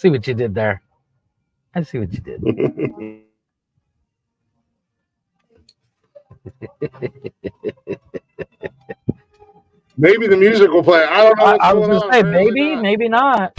See what you did there. I see what you did. Maybe the music will play. I don't know what's I was going going to on. say, Apparently maybe, not. maybe not.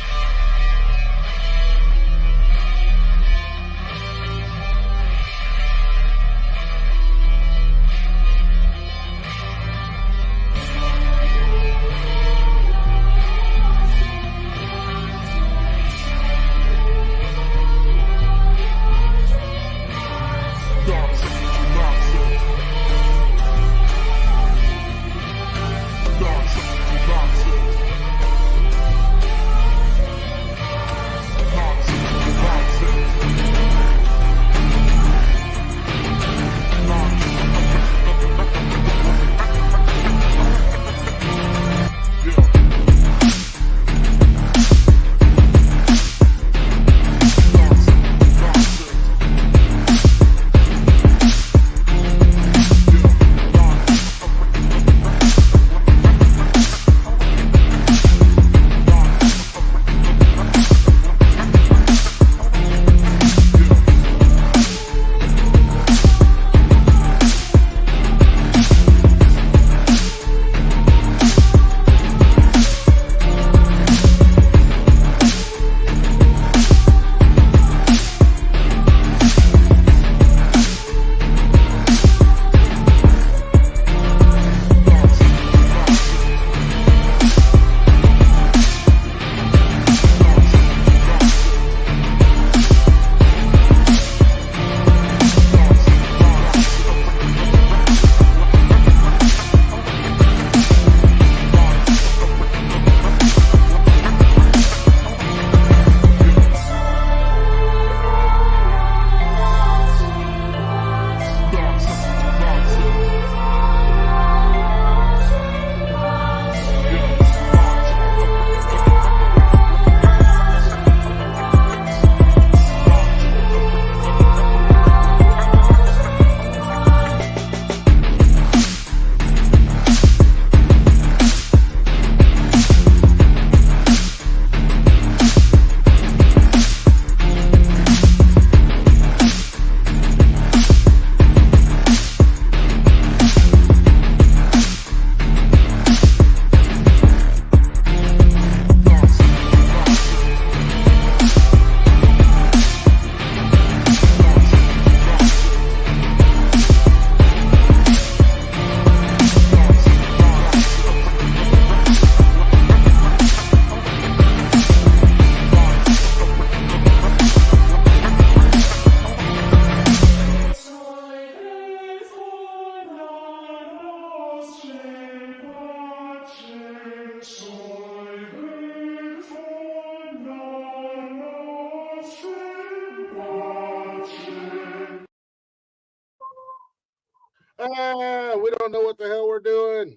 We don't know what the hell we're doing.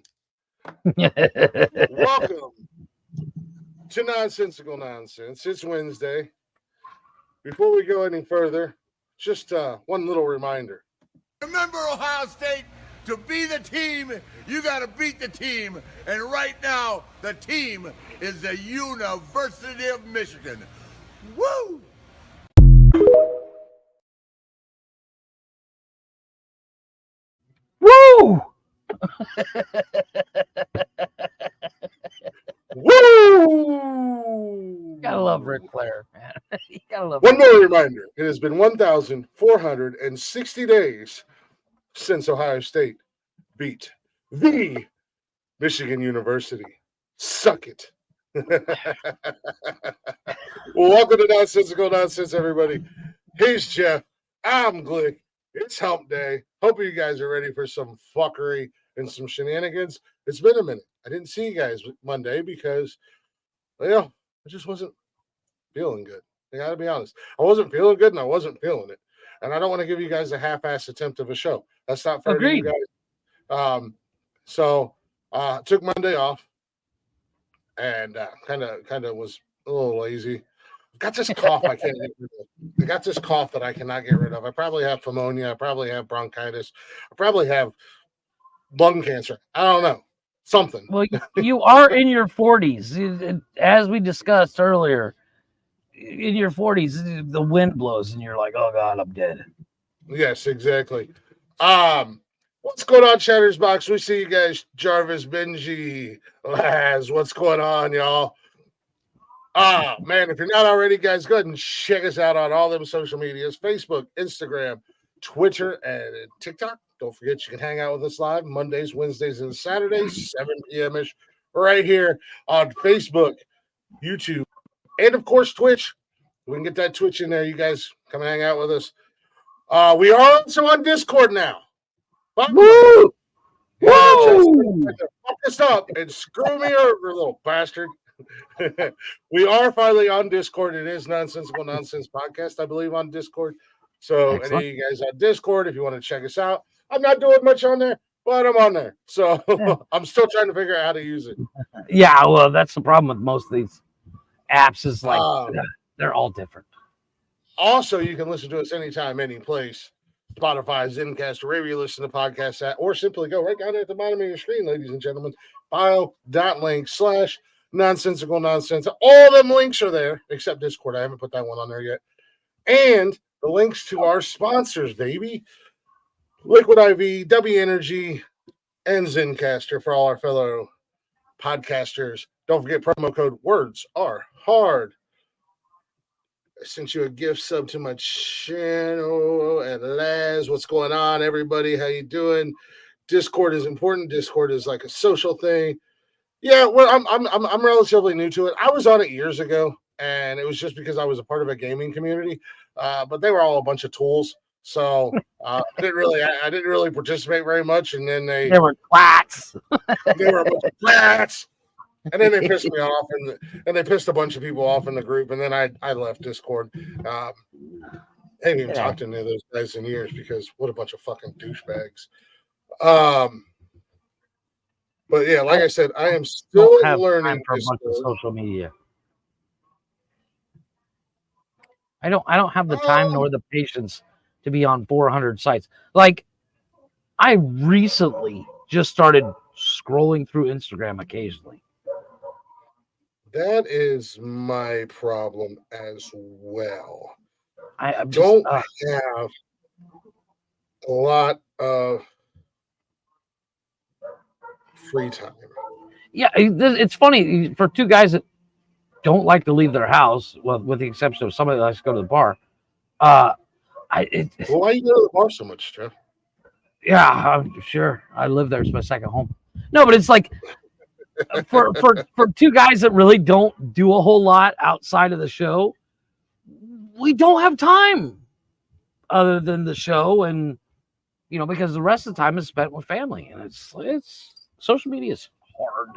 Welcome to Nonsensical Nonsense. It's Wednesday. Before we go any further, just one little reminder. Remember, Ohio State, to be the team, you got to beat the team. And right now, the team is the University of Michigan. Woo! Woo! Woo! Gotta love Ric Flair, man. You gotta love One more reminder. It has been 1,460 days since Ohio State beat the Michigan University. Suck it. Well, welcome to Nonsensical Nonsense, everybody. He's Jeff. I'm Glick. It's hump day. Hope you guys are ready for some fuckery and some shenanigans. It's been a minute. I didn't see you guys Monday because, I just wasn't feeling good. I got to be honest. I wasn't feeling good and I wasn't feeling it. And I don't want to give you guys a half-ass attempt of a show. That's not fair to you guys. So took Monday off and kind of was a little lazy. Got this cough I can't get rid of. I got this cough that I cannot get rid of. I probably have pneumonia. I probably have bronchitis. I probably have lung cancer. I don't know. Something. Well, you are in your 40s, as we discussed earlier. in your 40s, the wind blows and you're like, oh God, I'm dead. Yes, exactly. What's going on, Chatter's Box? We see you guys, Jarvis, Benji, Laz. What's going on, y'all? Man, if you're not already, guys, go ahead and check us out on all them social medias: Facebook, Instagram, Twitter, and TikTok. Don't forget you can hang out with us live Mondays, Wednesdays, and Saturdays, 7 p.m. ish, right here on Facebook, YouTube, and of course Twitch. We can get that Twitch in there. You guys come and hang out with us. We are also on Discord now. Woo! Woo! Fuck us up and screw me over, little bastard. We are finally on Discord. It is Nonsensical Nonsense Podcast, I believe, on Discord. So, Excellent. any of you guys on Discord, if you want to check us out, I'm not doing much on there, but I'm on there. So, I'm still trying to figure out how to use it. Yeah, well, that's the problem with most of these apps is like they're all different. Also, you can listen to us anytime, any place. Spotify, Zencaster, wherever you listen to podcasts at, or simply go right down there at the bottom of your screen, ladies and gentlemen, bio.link/nonsensical nonsense. All them links are there, except Discord. I haven't put that one on there yet. And the links to our sponsors, baby. Liquid IV, W Energy, and Zencaster for all our fellow podcasters. Don't forget promo code WORDS are hard. I sent you a gift sub to my channel. And Laz, what's going on, everybody? How you doing? Discord is important. Discord is like a social thing. Yeah, well, I'm relatively new to it. I was on it years ago, and it was just because I was a part of a gaming community. But they were all a bunch of tools, so I didn't really participate very much. And then they were twats. They were a bunch of twats. And then they pissed me off, and they pissed a bunch of people off in the group, and then I left Discord. I haven't even talked to any of those guys in years because what a bunch of fucking douchebags. But yeah, like I said, I am still learning for a bunch of social media. I don't have the time nor the patience to be on 400 sites. Like, I recently just started scrolling through Instagram occasionally. That is my problem as well. I don't have a lot of free time. Yeah, it's funny for two guys that don't like to leave their house, well, with the exception of somebody that likes to go to the bar. Why do you go to the bar so much, Jeff? Yeah, I'm sure. I live there. It's my second home. No, but it's like for two guys that really don't do a whole lot outside of the show, we don't have time other than the show, and because the rest of the time is spent with family, and it's social media is hard.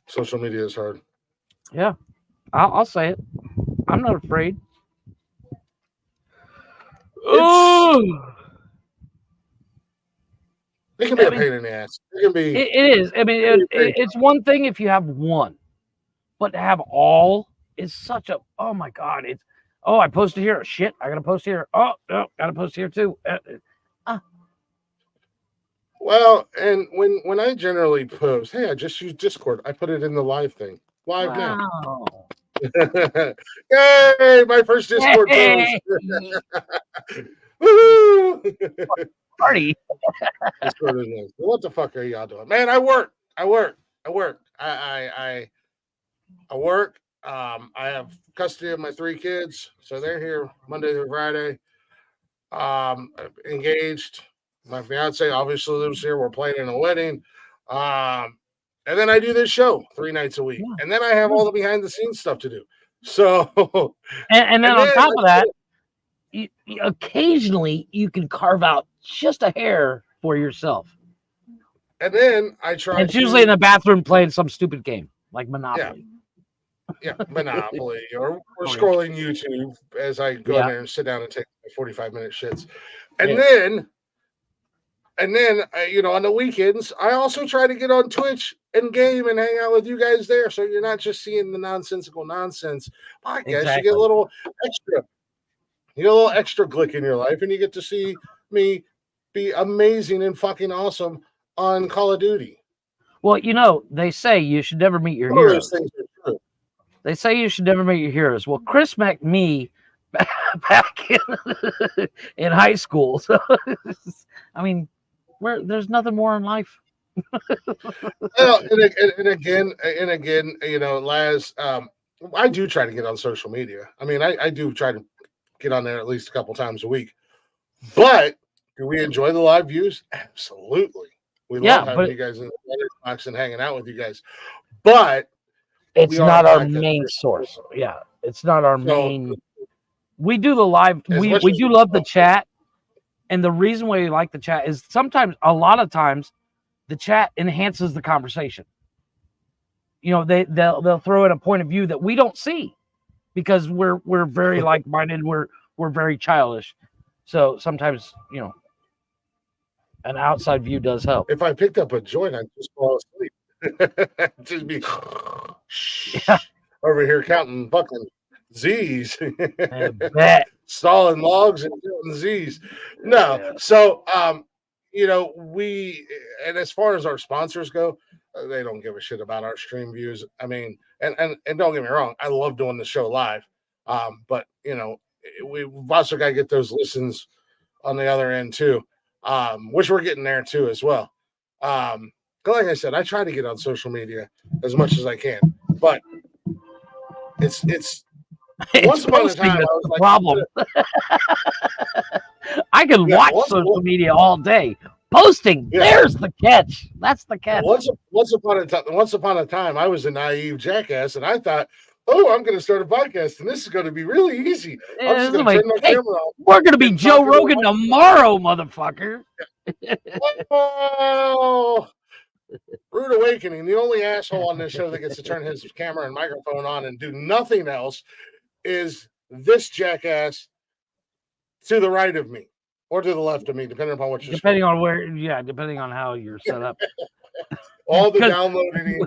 Social media is hard. Yeah, I'll say it. I'm not afraid. It can be a pain in the ass. It can be. It is. I mean, it's one thing if you have one, but to have all is such a. Oh my God! I posted here. Shit, I gotta post here. Oh no, gotta post here too. Well, and when I generally post, hey, I just use Discord. I put it in the live thing. Live now. Yay! My first Discord post. Woo! Party. What the fuck are y'all doing, man? I work. I work. I have custody of my 3 kids, so they're here Monday through Friday. Engaged. My fiance obviously lives here. We're planning a wedding. And then I do this show 3 nights a week, and then I have all the behind the scenes stuff to do. So, and then on top of that, occasionally you can carve out just a hair for yourself. And then I try. It's usually in the bathroom playing some stupid game like Monopoly. Yeah, Monopoly, or scrolling YouTube as I go in there and sit down and take 45-minute shits. And then on the weekends, I also try to get on Twitch and game and hang out with you guys there. So you're not just seeing the Nonsensical Nonsense podcast. Exactly. You get a little extra. You get a little extra glick in your life, and you get to see me be amazing and fucking awesome on Call of Duty. Well, they say you should never meet your heroes. Those things are true. They say you should never meet your heroes. Well, Chris met me back in high school. So, I mean, there's nothing more in life. Well, and again, you know, Laz, I do try to get on social media. I mean, I do try to get on there at least a couple times a week. But do we enjoy the live views? Absolutely. We love having you guys in the box and hanging out with you guys. But it's not our main source. Yeah, it's not our main. We do the live. We do love the chat, and the reason why we like the chat is sometimes, a lot of times, the chat enhances the conversation. You know, they'll throw in a point of view that we don't see because we're very like-minded. We're very childish. So sometimes, you know, an outside view does help. If I picked up a joint, I'd just fall asleep. Just be over here counting fucking Z's. Stalling logs and counting Z's. No. Yeah. So you know, and as far as our sponsors go, they don't give a shit about our stream views. I mean, and don't get me wrong, I love doing the show live. But you know, we've also got to get those listens on the other end too. Which we're getting there too as well. Like I said, I try to get on social media as much as I can, but it's once upon a time I was like, problem. I can watch social media all day. Posting, there's the catch. That's the catch. Once upon a time, I was a naive jackass, and I thought, oh, I'm going to start a podcast, and this is going to be really easy. I'm just going to turn my camera on. We're going to be Joe Rogan tomorrow, motherfucker. Oh, rude awakening. The only asshole on this show that gets to turn his camera and microphone on and do nothing else is this jackass to the right of me or to the left of me, depending upon what you're depending on how you're set up. All the downloading,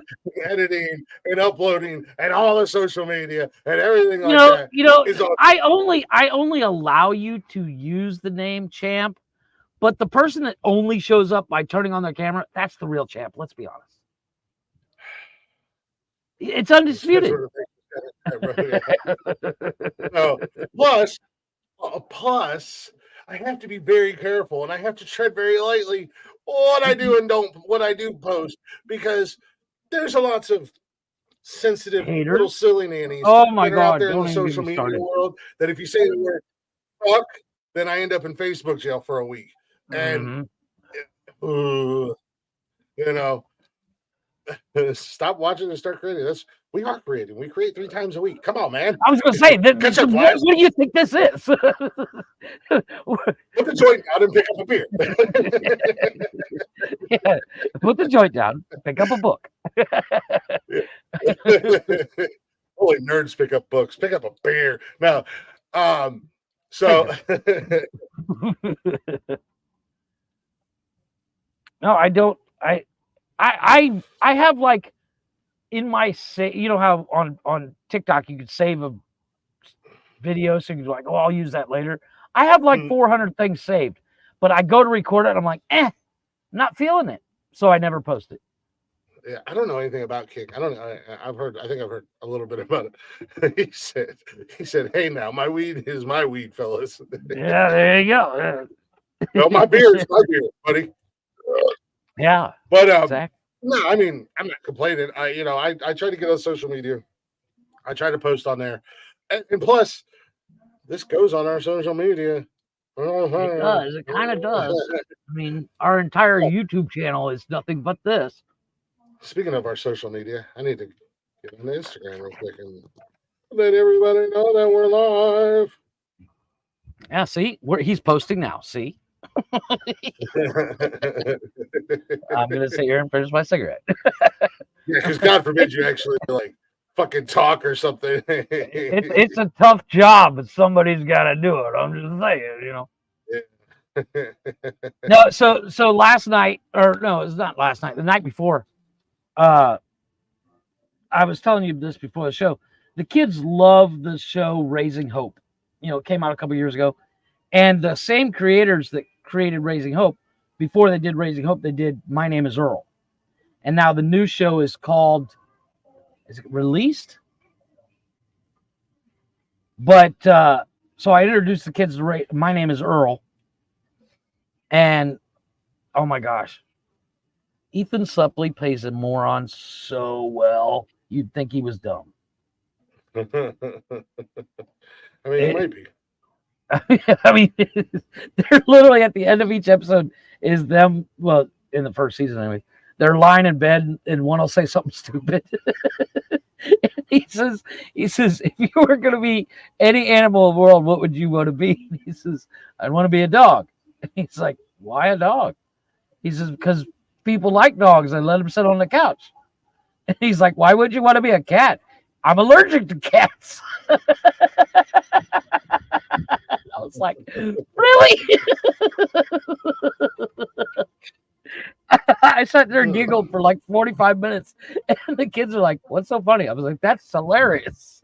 editing, and uploading, and all the social media and everything like that. You know, I only allow you to use the name Champ, but the person that only shows up by turning on their camera, that's the real Champ. Let's be honest. It's undisputed. No, plus, I have to be very careful, and I have to tread very lightly what I do and what I do post, because there's lots of sensitive haters, little silly nannies. Oh my God! Out there in the social media world, that if you say the word "fuck," then I end up in Facebook jail for a week. And you know, stop watching and start creating. We are creating. We create 3 times a week. Come on, man. I was going to say, what do you think this is? Put the joint down and pick up a beer. Yeah, put the joint down, pick up a book. Only nerds pick up books. Pick up a beer. No. So. No, I don't. I have like in my you know how on TikTok you could save a video, so you can like, oh, I'll use that later. I have like 400 things saved, but I go to record it and I'm like, not feeling it, so I never post it. Yeah, I don't know anything about Kick. I don't know. I think I've heard a little bit about it. He said, "Hey, now my weed is my weed, fellas." Yeah, there you go. No, my beer is my beer, buddy. Yeah, but exactly. No, I mean, I'm not complaining. I try to get on social media. I try to post on there, and plus, this goes on our social media. It does. It kind of does. I mean, our entire YouTube channel is nothing but this. Speaking of our social media, I need to get on Instagram real quick and let everybody know that we're live. Yeah, see, he's posting now. See. I'm gonna sit here and finish my cigarette. Yeah, because God forbid you actually like fucking talk or something. It's a tough job, but somebody's got to do it. I'm just saying, you know. Yeah. No, so last night, or no, it's not last night. The night before, I was telling you this before the show. The kids love the show Raising Hope. You know, it came out a couple years ago, and the same creators that created Raising Hope, before they did Raising Hope, they did My Name is Earl. And now the new show is called, is it Released? But so I introduced the kids to my name is Earl. And oh my gosh, Ethan Suplee plays a moron so well. You'd think he was dumb. I mean, it might be. I mean, they're literally at the end of each episode is them. Well, in the first season, anyway, they're lying in bed and one will say something stupid. He says, if you were going to be any animal in the world, what would you want to be? And he says, I'd want to be a dog. And he's like, why a dog? He says, because people like dogs and let them sit on the couch. And he's like, why would you want to be a cat? I'm allergic to cats. I was like, really? I sat there and giggled for like 45 minutes. And the kids are like, what's so funny? I was like, that's hilarious.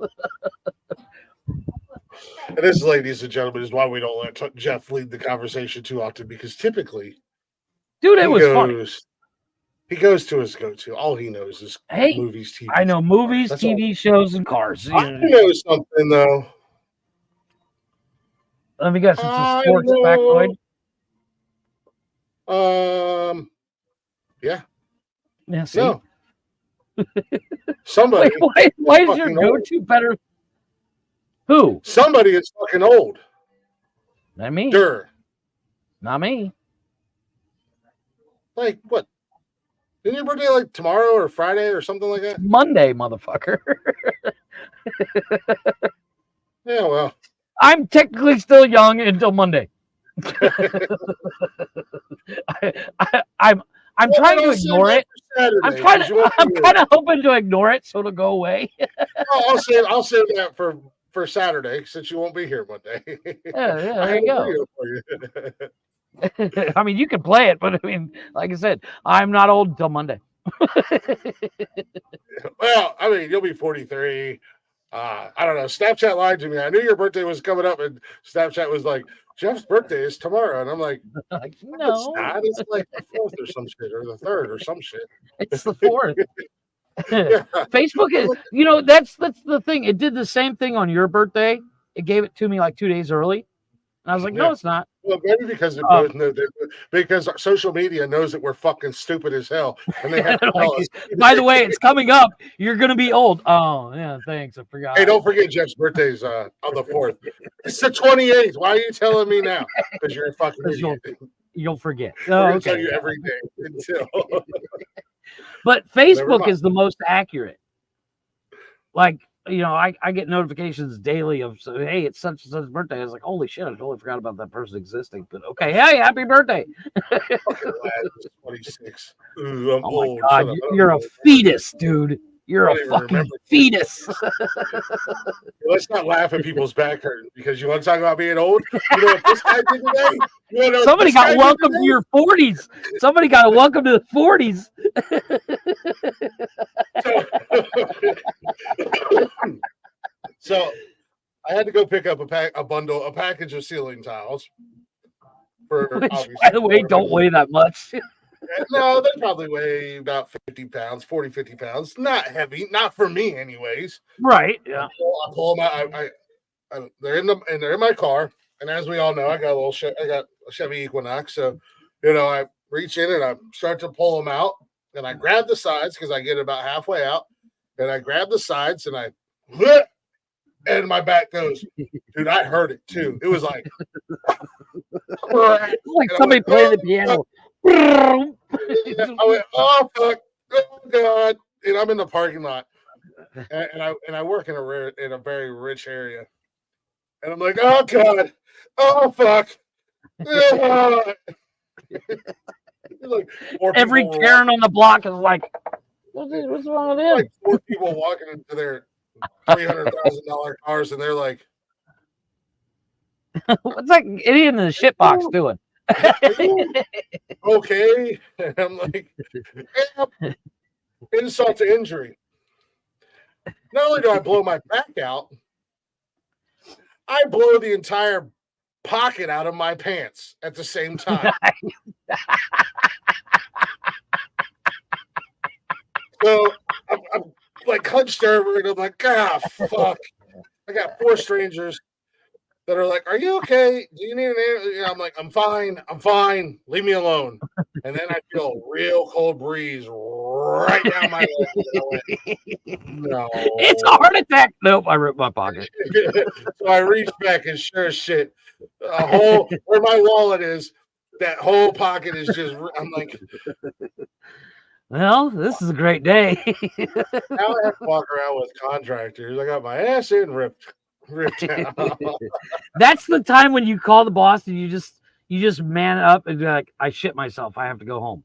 And this, ladies and gentlemen, is why we don't let Jeff lead the conversation too often, because typically, dude, it was funny. He goes to his go-to. All he knows is movies, TV. I know movies, that's TV shows, and cars. I know something, though. Let me guess, it's a sports factoid. Yeah. Yeah, see? No. Somebody. Why is your go-to better? Who? Somebody is fucking old. Not me. Sure. Not me. Like, what? Isn't your birthday like tomorrow or Friday or something like that? Monday, motherfucker. Yeah, well. I'm technically still young until Monday. I'm trying to ignore it. I'm kind of hoping to ignore it so it'll go away. I'll save that for Saturday since you won't be here Monday. Yeah, there you go. I mean, you can play it, but I mean, like I said, I'm not old until Monday. Well, I mean, you'll be 43. I don't know. Snapchat lied to me. I knew your birthday was coming up, and Snapchat was like, Jeff's birthday is tomorrow. And I'm like, no. It's not. It's like the 4th or some shit, or the 3rd or some shit. It's the 4th. Yeah. Facebook is, that's the thing. It did the same thing on your birthday. It gave it to me like 2 days early. And I was like, no, it's not. Well, maybe because it both know because social media knows that we're fucking stupid as hell, and they have to tell us. By the way, it's coming up. You're gonna be old. Oh, yeah, thanks. I forgot. Hey, don't forget Jeff's birthday's on the 4th. It's the 28th. Why are you telling me now? Because you're a fucking idiot. You'll forget. I'll tell you every day until. But Facebook is the most accurate. Like, I get notifications daily of, hey, it's such and such birthday. I was like, holy shit, I totally forgot about that person existing. But okay, hey, happy birthday. 26. Ooh, I'm old. My God, you're a fetus, dude. You're a fucking fetus. Let's not laugh at people's back hurting because you want to talk about being old. You know what this guy did today? Somebody got welcome to your 40s. Somebody got welcome to the 40s. So I had to go pick up a package of ceiling tiles. Which, by the way, don't weigh that much. No, they probably weigh about 50 pounds, 40, 50 pounds. Not heavy, not for me, anyways. Right. Yeah. I pull them out. They're in my car, and as we all know, I got a Chevy Equinox. So, I reach in and I start to pull them out, and I grab the sides because I get about halfway out, and I grab the sides and and my back goes, dude. I heard it too. It was like, somebody playing the piano. I went, oh fuck, oh god, and I'm in the parking lot, and I work in a very rich area, and I'm like, oh god, oh fuck, like every Karen on the block is like, what's wrong with him? Like 4 people walking into their $300,000 cars, and they're like, what's that idiot in the shit box doing? Okay, and I'm like, insult to injury. Not only do I blow my back out, I blow the entire pocket out of my pants at the same time. So I'm like hunched over, and I'm like, ah, fuck. I got 4 strangers that are like, "Are you okay? Do you need an air?" I'm like, "I'm fine. I'm fine. Leave me alone." And then I feel a real cold breeze right down my leg. And I went, no. It's a heart attack. Nope, I ripped my pocket. So I reached back and sure as shit, a hole where my wallet is, that whole pocket is just. I'm like, Well, this is a great day. now I have to walk around with contractors. I got my ass in ripped out. That's the time when you call the boss and you just man up and be like, I shit myself. I have to go home.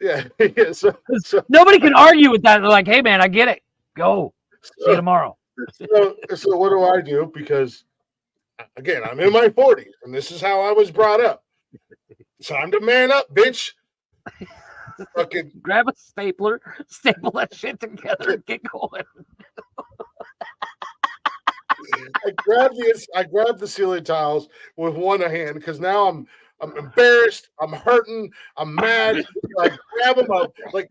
Yeah. So Nobody can argue with that. They're like, hey man, I get it. Go. See you tomorrow. So what do I do? Because again, I'm in my 40s, and this is how I was brought up. Time to man up, bitch. Fucking grab a stapler, staple that shit together, and get going. I grabbed the ceiling tiles with one hand because now I'm embarrassed, I'm hurting, I'm mad. I grab them up like,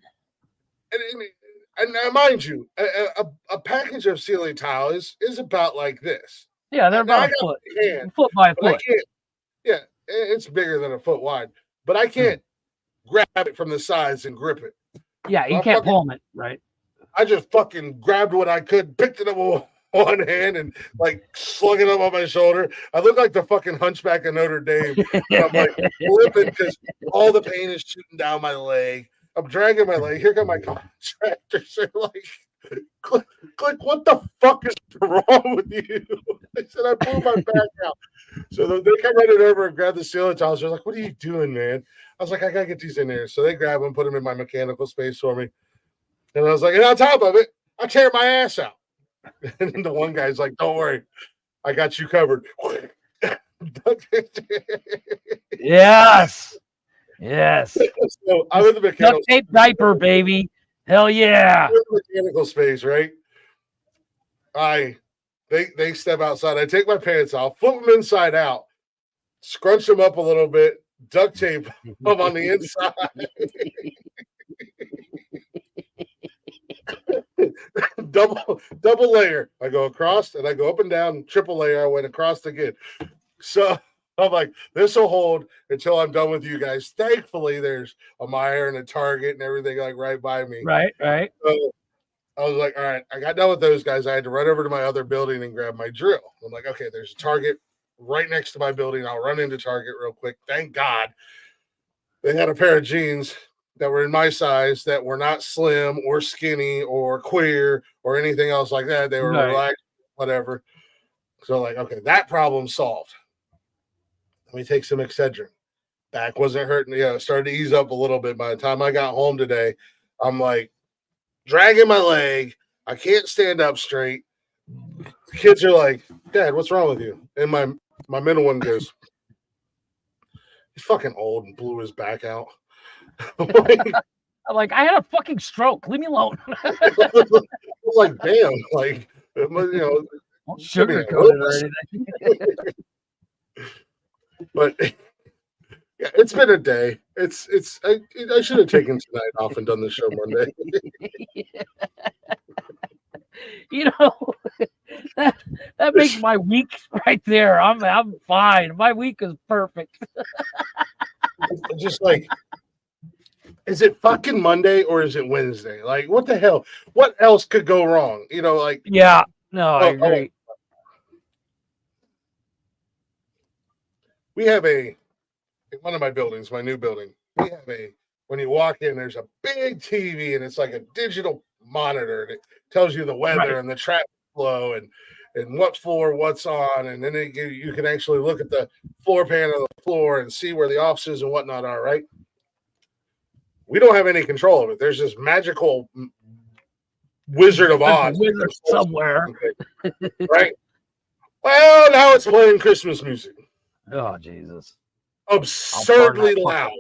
and mind you, a package of ceiling tile is about like this. Yeah, they're about a foot, foot by a foot. Yeah, it's bigger than a foot wide, but I can't grab it from the sides and grip it. Yeah, you can't palm it, right? I just fucking grabbed what I could, picked it up with one hand, and like slung it up on my shoulder. I look like the fucking Hunchback of Notre Dame. I'm like flipping because all the pain is shooting down my leg. I'm dragging my leg. Here come my contractors. They're like, Click, what the fuck is wrong with you? I said, I blew my back out. So they come running over and grab the ceiling tiles. They're like, what are you doing, man? I was like, I got to get these in there. So they grab them, put them in my mechanical space for me. And I was like, and on top of it, I tear my ass out. And then the one guy's like, don't worry. I got you covered. Yes. Yes. So I'm in the mechanical duct tape diaper, baby. Hell yeah. I'm in the mechanical space, right? They step outside. I take my pants off, flip them inside out, scrunch them up a little bit, duct tape them on the inside. double layer. I go across and I go up and down, triple layer. I went across again. So I'm like, this will hold until I'm done with you guys. Thankfully, there's a Meijer and a Target and everything like right by me. Right. So I was like, all right, I got done with those guys. I had to run over to my other building and grab my drill. I'm like, okay, there's a Target right next to my building. I'll run into Target real quick. Thank God they had a pair of jeans that were in my size that were not slim or skinny or queer or anything else like that. They were relaxed, whatever. So like, okay, that problem solved. Let me take some Excedrin. Back wasn't hurting. Yeah, it started to ease up a little bit. By the time I got home today, I'm like dragging my leg. I can't stand up straight. The kids are like, Dad, what's wrong with you? And my middle one goes, he's fucking old and blew his back out. I'm like, I had a fucking stroke. Leave me alone. I was like, damn, like, you know, don't sugarcoat it or anything. But yeah, it's been a day. I should have taken tonight off and done the show Monday. You know, that makes my week right there. I'm fine. My week is perfect. Just like, is it fucking Monday or is it Wednesday? Like, what the hell? What else could go wrong? You know, like, yeah, no, I agree. We have in one of my buildings, my new building, we have when you walk in, there's a big TV and it's like a digital monitor that tells you the weather and the traffic flow and what floor, what's on. And then you can actually look at the floor plan of the floor and see where the offices and whatnot are, right? We don't have any control of it. There's this magical Wizard of Oz somewhere. Right? Well, now it's playing Christmas music. Oh, Jesus. Absurdly loud.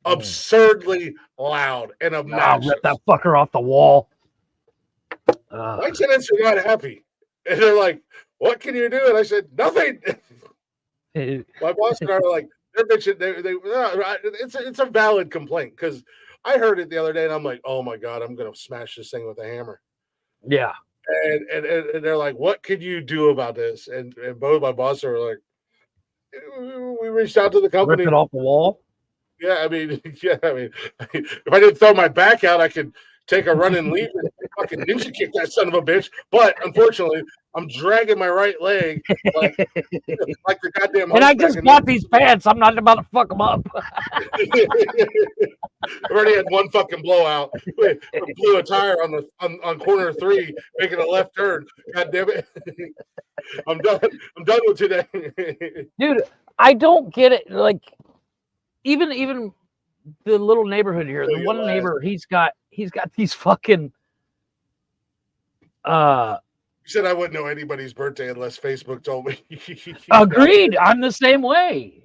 Absurdly loud and obnoxious. I'll rip that fucker off the wall. My tenants are not happy. And they're like, what can you do? And I said, nothing. My boss and I are like, they're bitching. It's a valid complaint because I heard it the other day and I'm like, oh my God, I'm going to smash this thing with a hammer. Yeah. And they're like, "What could you do about this?" And both my bosses are like, "We reached out to the Ripped company." it off the wall. Yeah, I mean, if I didn't throw my back out, I could take a run and leave and fucking ninja kick that son of a bitch. But unfortunately, I'm dragging my right leg like the goddamn. And I hunchback just in bought these pants. I'm not about to fuck them up. I already had one fucking blowout. We blew a tire on corner 3, making a left turn. God damn it! I'm done. I'm done with today. Dude, I don't get it. Like, even the little neighborhood here, the one neighbor, he's got these fucking You said I wouldn't know anybody's birthday unless Facebook told me. agreed. I'm the same way.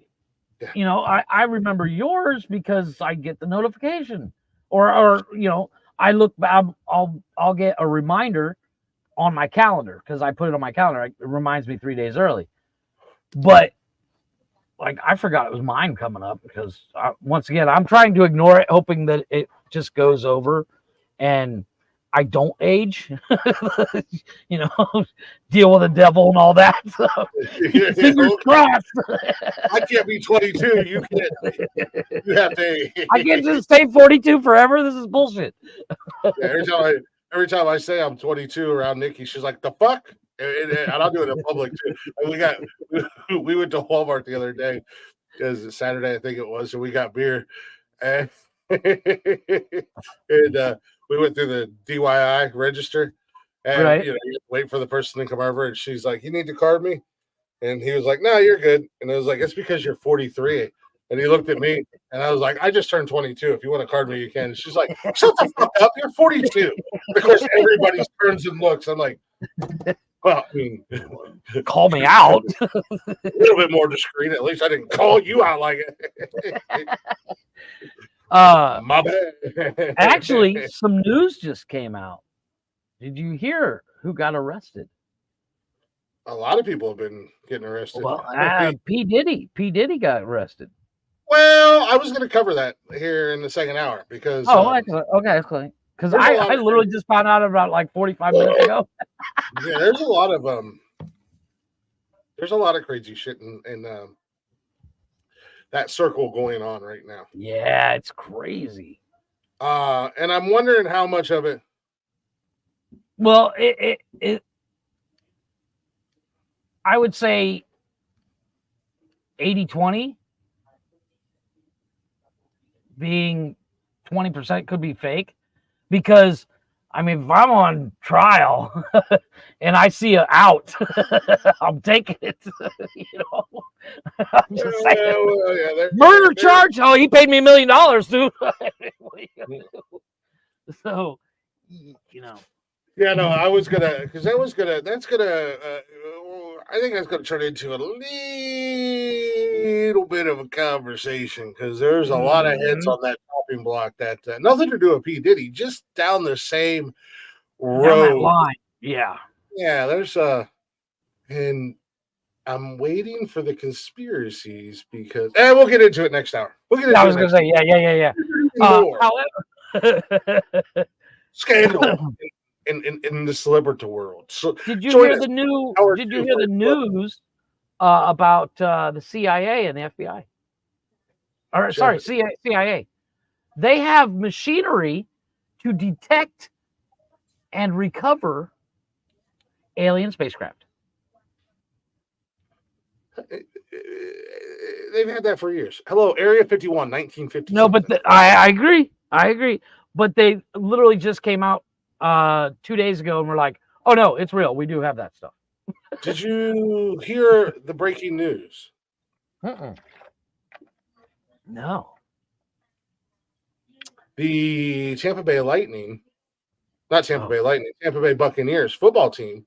Yeah. You know, I remember yours because I get the notification, or you know, I look. I'll get a reminder on my calendar because I put it on my calendar. It reminds me 3 days early. But like, I forgot it was mine coming up because once again, I'm trying to ignore it, hoping that it just goes over and I don't age. You know, deal with the devil and all that. So, fingers crossed. I can't be 22. You can't. You have to. I can't just stay 42 forever. This is bullshit. Yeah, every time I say I'm 22 around Nikki, she's like, "The fuck," and I'll do it in public too. And we went to Walmart the other day. It was Saturday, I think it was, and we got beer, and, and we went through the DIY register, and Right. you wait for the person to come over, and she's like, "You need to card me," and he was like, "No, you're good," and I was like, "It's because you're 43." And he looked at me, and I was like, "I just turned 22. If you want to card me, you can." And she's like, "Shut the fuck up! You're 42." Of course, everybody turns and looks. I'm like, "Well, I mean, call me out." A little bit more discreet. At least I didn't call you out like it." My bad. Actually, some news just came out. Did you hear who got arrested? A lot of people have been getting arrested. Well, P. Diddy got arrested. Well, I was going to cover that here in the second hour because. Okay. Because I literally just found out about like 45 minutes ago. Yeah, there's a lot of crazy shit in that circle going on right now. Yeah, it's crazy. And I'm wondering how much of it. Well, it I would say 80-20, being 20% could be fake, because I mean, if I'm on trial and I see an out, I'm taking it. You know, I'm just saying. Murder charge? Oh, he paid me $1 million, dude. So, you know. Yeah, no, I was gonna, because I think that's gonna turn into a little bit of a conversation, because there's a lot of heads on that chopping block that nothing to do with P. Diddy, just down the same road. Down that line. Yeah. Yeah, there's and I'm waiting for the conspiracies because we'll get into it next hour. I was gonna say, yeah. However, scandal in the celebrity world. So did you hear the news about the CIA and the FBI? Or sorry, CIA. They have machinery to detect and recover alien spacecraft. They've had that for years. Hello, Area 51, 1950. No, but I agree. But they literally just came out 2 days ago and we're like, oh no, it's real. We do have that stuff. Did you hear the breaking news? No. The Tampa Bay Lightning, not Tampa Bay Lightning, Tampa Bay Buccaneers football team.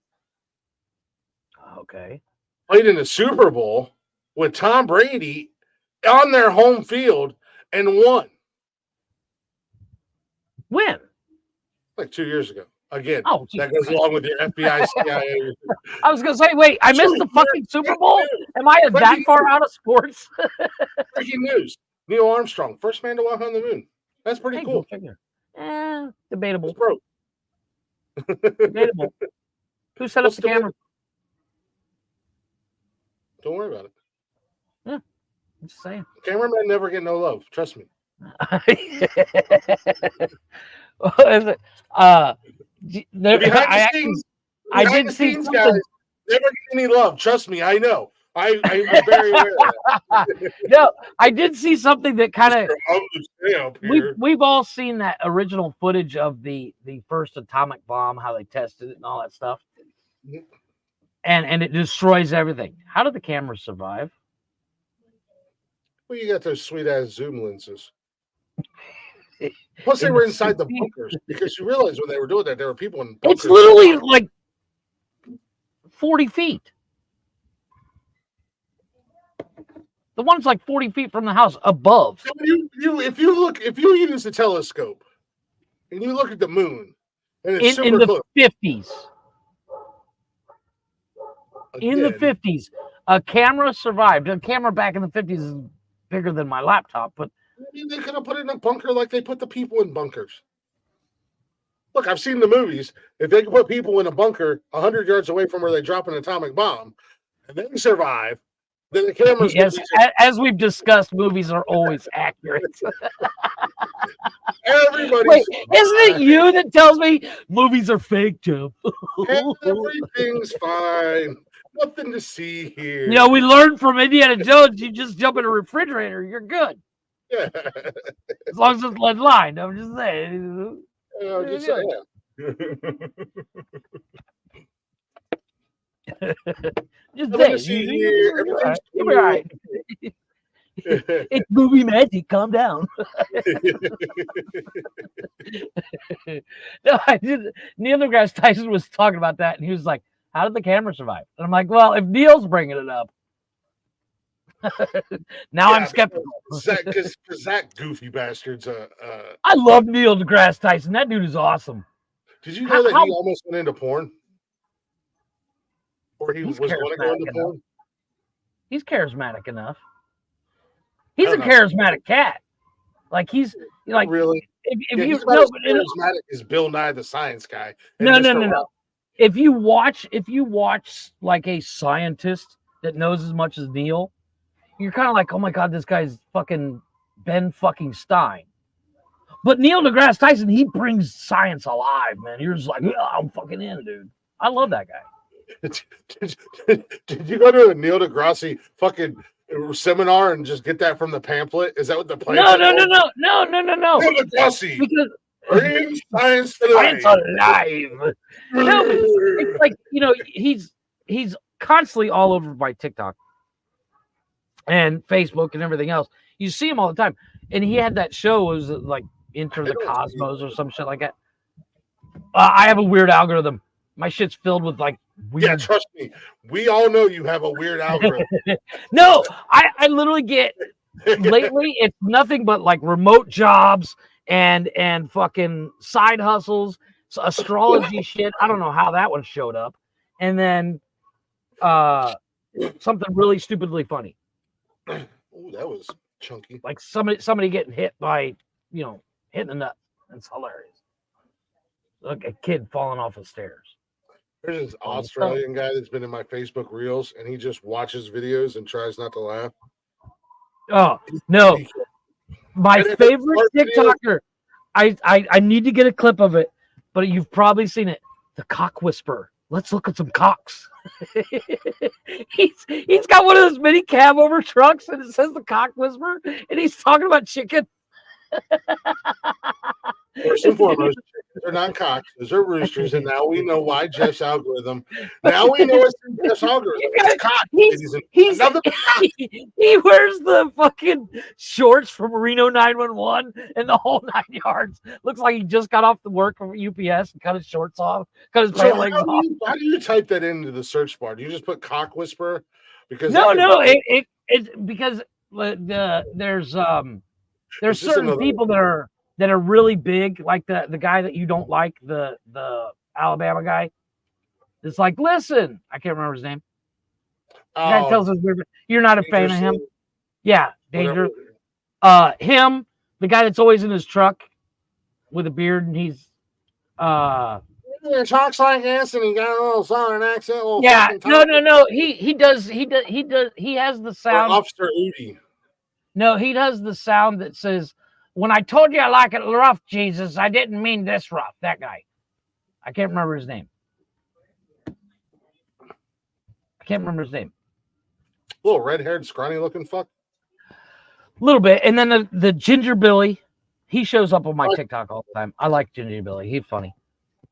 Okay. Played in the Super Bowl with Tom Brady on their home field and won. When? Like 2 years ago. Again, oh, that goes along with your FBI, CIA. I was going to say, wait, I missed the fucking Super Bowl? Am I that far out of sports? Breaking news. Neil Armstrong, first man to walk on the moon. That's pretty cool. Debatable. Debatable. Who set up the camera? Don't worry about it. Yeah, I'm just saying. Cameramen never get no love. Trust me. I did see something. Guys never get any love. Trust me, I know. I'm very aware of that. No, I did see something that kind of. We've all seen that original footage of the first atomic bomb, how they tested it and all that stuff, and it destroys everything. How did the camera survive? Well, you got those sweet ass zoom lenses. Plus, they were inside the bunkers because you realize when they were doing that, there were people in bunkers. It's literally like 40 feet. The one's like 40 feet from the house above. If you use a telescope and you look at the moon, and it's in the close. 50s. Again. In the 50s, a camera survived. A camera back in the 50s is bigger than my laptop, but they could have put it in a bunker like they put the people in bunkers. Look, I've seen the movies. If they can put people in a bunker 100 yards away from where they drop an atomic bomb, and they survive, then the cameras. Yes, as we've discussed, movies are always accurate. Wait, isn't it you that tells me movies are fake, Joe? Everything's fine. Nothing to see here. You know, we learned from Indiana Jones. You just jump in a refrigerator, you're good. Yeah. As long as it's lead line. I'm just saying. Just saying. Just saying. You'll be all right. It's movie magic. Calm down. No, I did. Neil deGrasse Tyson was talking about that, and he was like, "How did the camera survive?" And I'm like, "Well, if Neil's bringing it up." Now I'm skeptical. Because that goofy bastard's I love Neil deGrasse Tyson. That dude is awesome. Did you know that he almost went into porn? Or he was going to go into porn? He's charismatic enough. He's a charismatic cat. Like he's like really. If you he's not as charismatic as Bill Nye the Science Guy. No. If you watch like a scientist that knows as much as Neil, you're kind of like, oh my God, this guy's fucking Ben fucking Stein. But Neil deGrasse Tyson, he brings science alive, man. You're just like, oh, I'm fucking in, dude. I love that guy. Did you go to a Neil deGrasse fucking seminar and just get that from the pamphlet? Is that what the plan? No. Neil deGrasse. Because bring science to life. Science alive. No, it's like, you know, he's constantly all over my TikTok and Facebook and everything else. You see him all the time. And he had that show, was like Enter the Cosmos or some shit like that. I have a weird algorithm. My shit's filled with like weird. Yeah, trust me. We all know you have a weird algorithm. No, I literally get lately it's nothing but like remote jobs and fucking side hustles, astrology shit. I don't know how that one showed up. And then something really stupidly funny. Oh, that was chunky. Like somebody getting hit by, you know, hitting the nut. It's hilarious. Like a kid falling off the stairs. There's this Australian guy that's been in my Facebook reels, and he just watches videos and tries not to laugh. Oh no. My favorite TikToker. I need to get a clip of it, but you've probably seen it. The Cock Whisperer. Let's look at some cocks. he's got one of those mini cab over trucks, and it says the Cock Whisperer, and he's talking about chicken. First and foremost, they're not cocks, those are roosters, and now we know why Jeff's algorithm. Now we know it's Jeff's algorithm. It's cock. He wears the fucking shorts from Reno 911 and the whole 9 yards. Looks like he just got off the work from UPS and cut his shorts off, cut his pant legs off. How do you type that into the search bar? Do you just put Cock Whisperer? Because it's because there's certain people that are really big, like the guy that you don't like, the Alabama guy. It's like, listen, I can't remember his name. The guy tells us you're not a fan of him. Yeah, Danger. Him, the guy that's always in his truck with a beard, and he's he talks like this, and he got a little southern accent. Yeah, no. He does. He has the Or sound. Officer Udi. No, he does the sound that says, "When I told you I like it rough, Jesus, I didn't mean this rough." That guy. I can't remember his name. Little red-haired, scrawny-looking fuck. A little bit, and then the Ginger Billy, he shows up on my TikTok all the time. I like Ginger Billy; he's funny.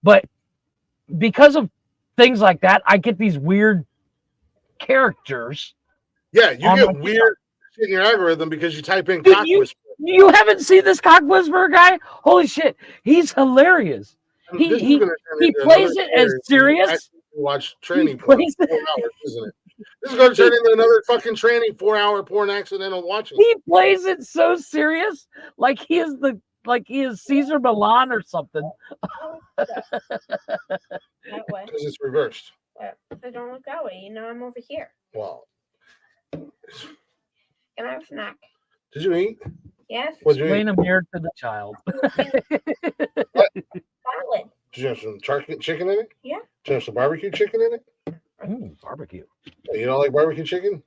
But because of things like that, I get these weird characters. Yeah, you get weird shit in your algorithm because you type in cock whisperer. You haven't seen this cock whisperer guy? Holy shit, he's hilarious. He plays it as serious. Watch tranny porn 4 hours, isn't it? This is going to turn into another fucking tranny 4-hour porn accidental watching. He plays it so serious, like he is Caesar Milan or something. That way. Because it's reversed. I don't look that way. You know, I'm over here. Wow. Can I have a snack? Did you eat? Yes. What'd you eat? Explain a mirror to the child. Salad. Did you have some chicken in it? Yeah. Did you have some barbecue chicken in it? Barbecue. You don't like barbecue chicken?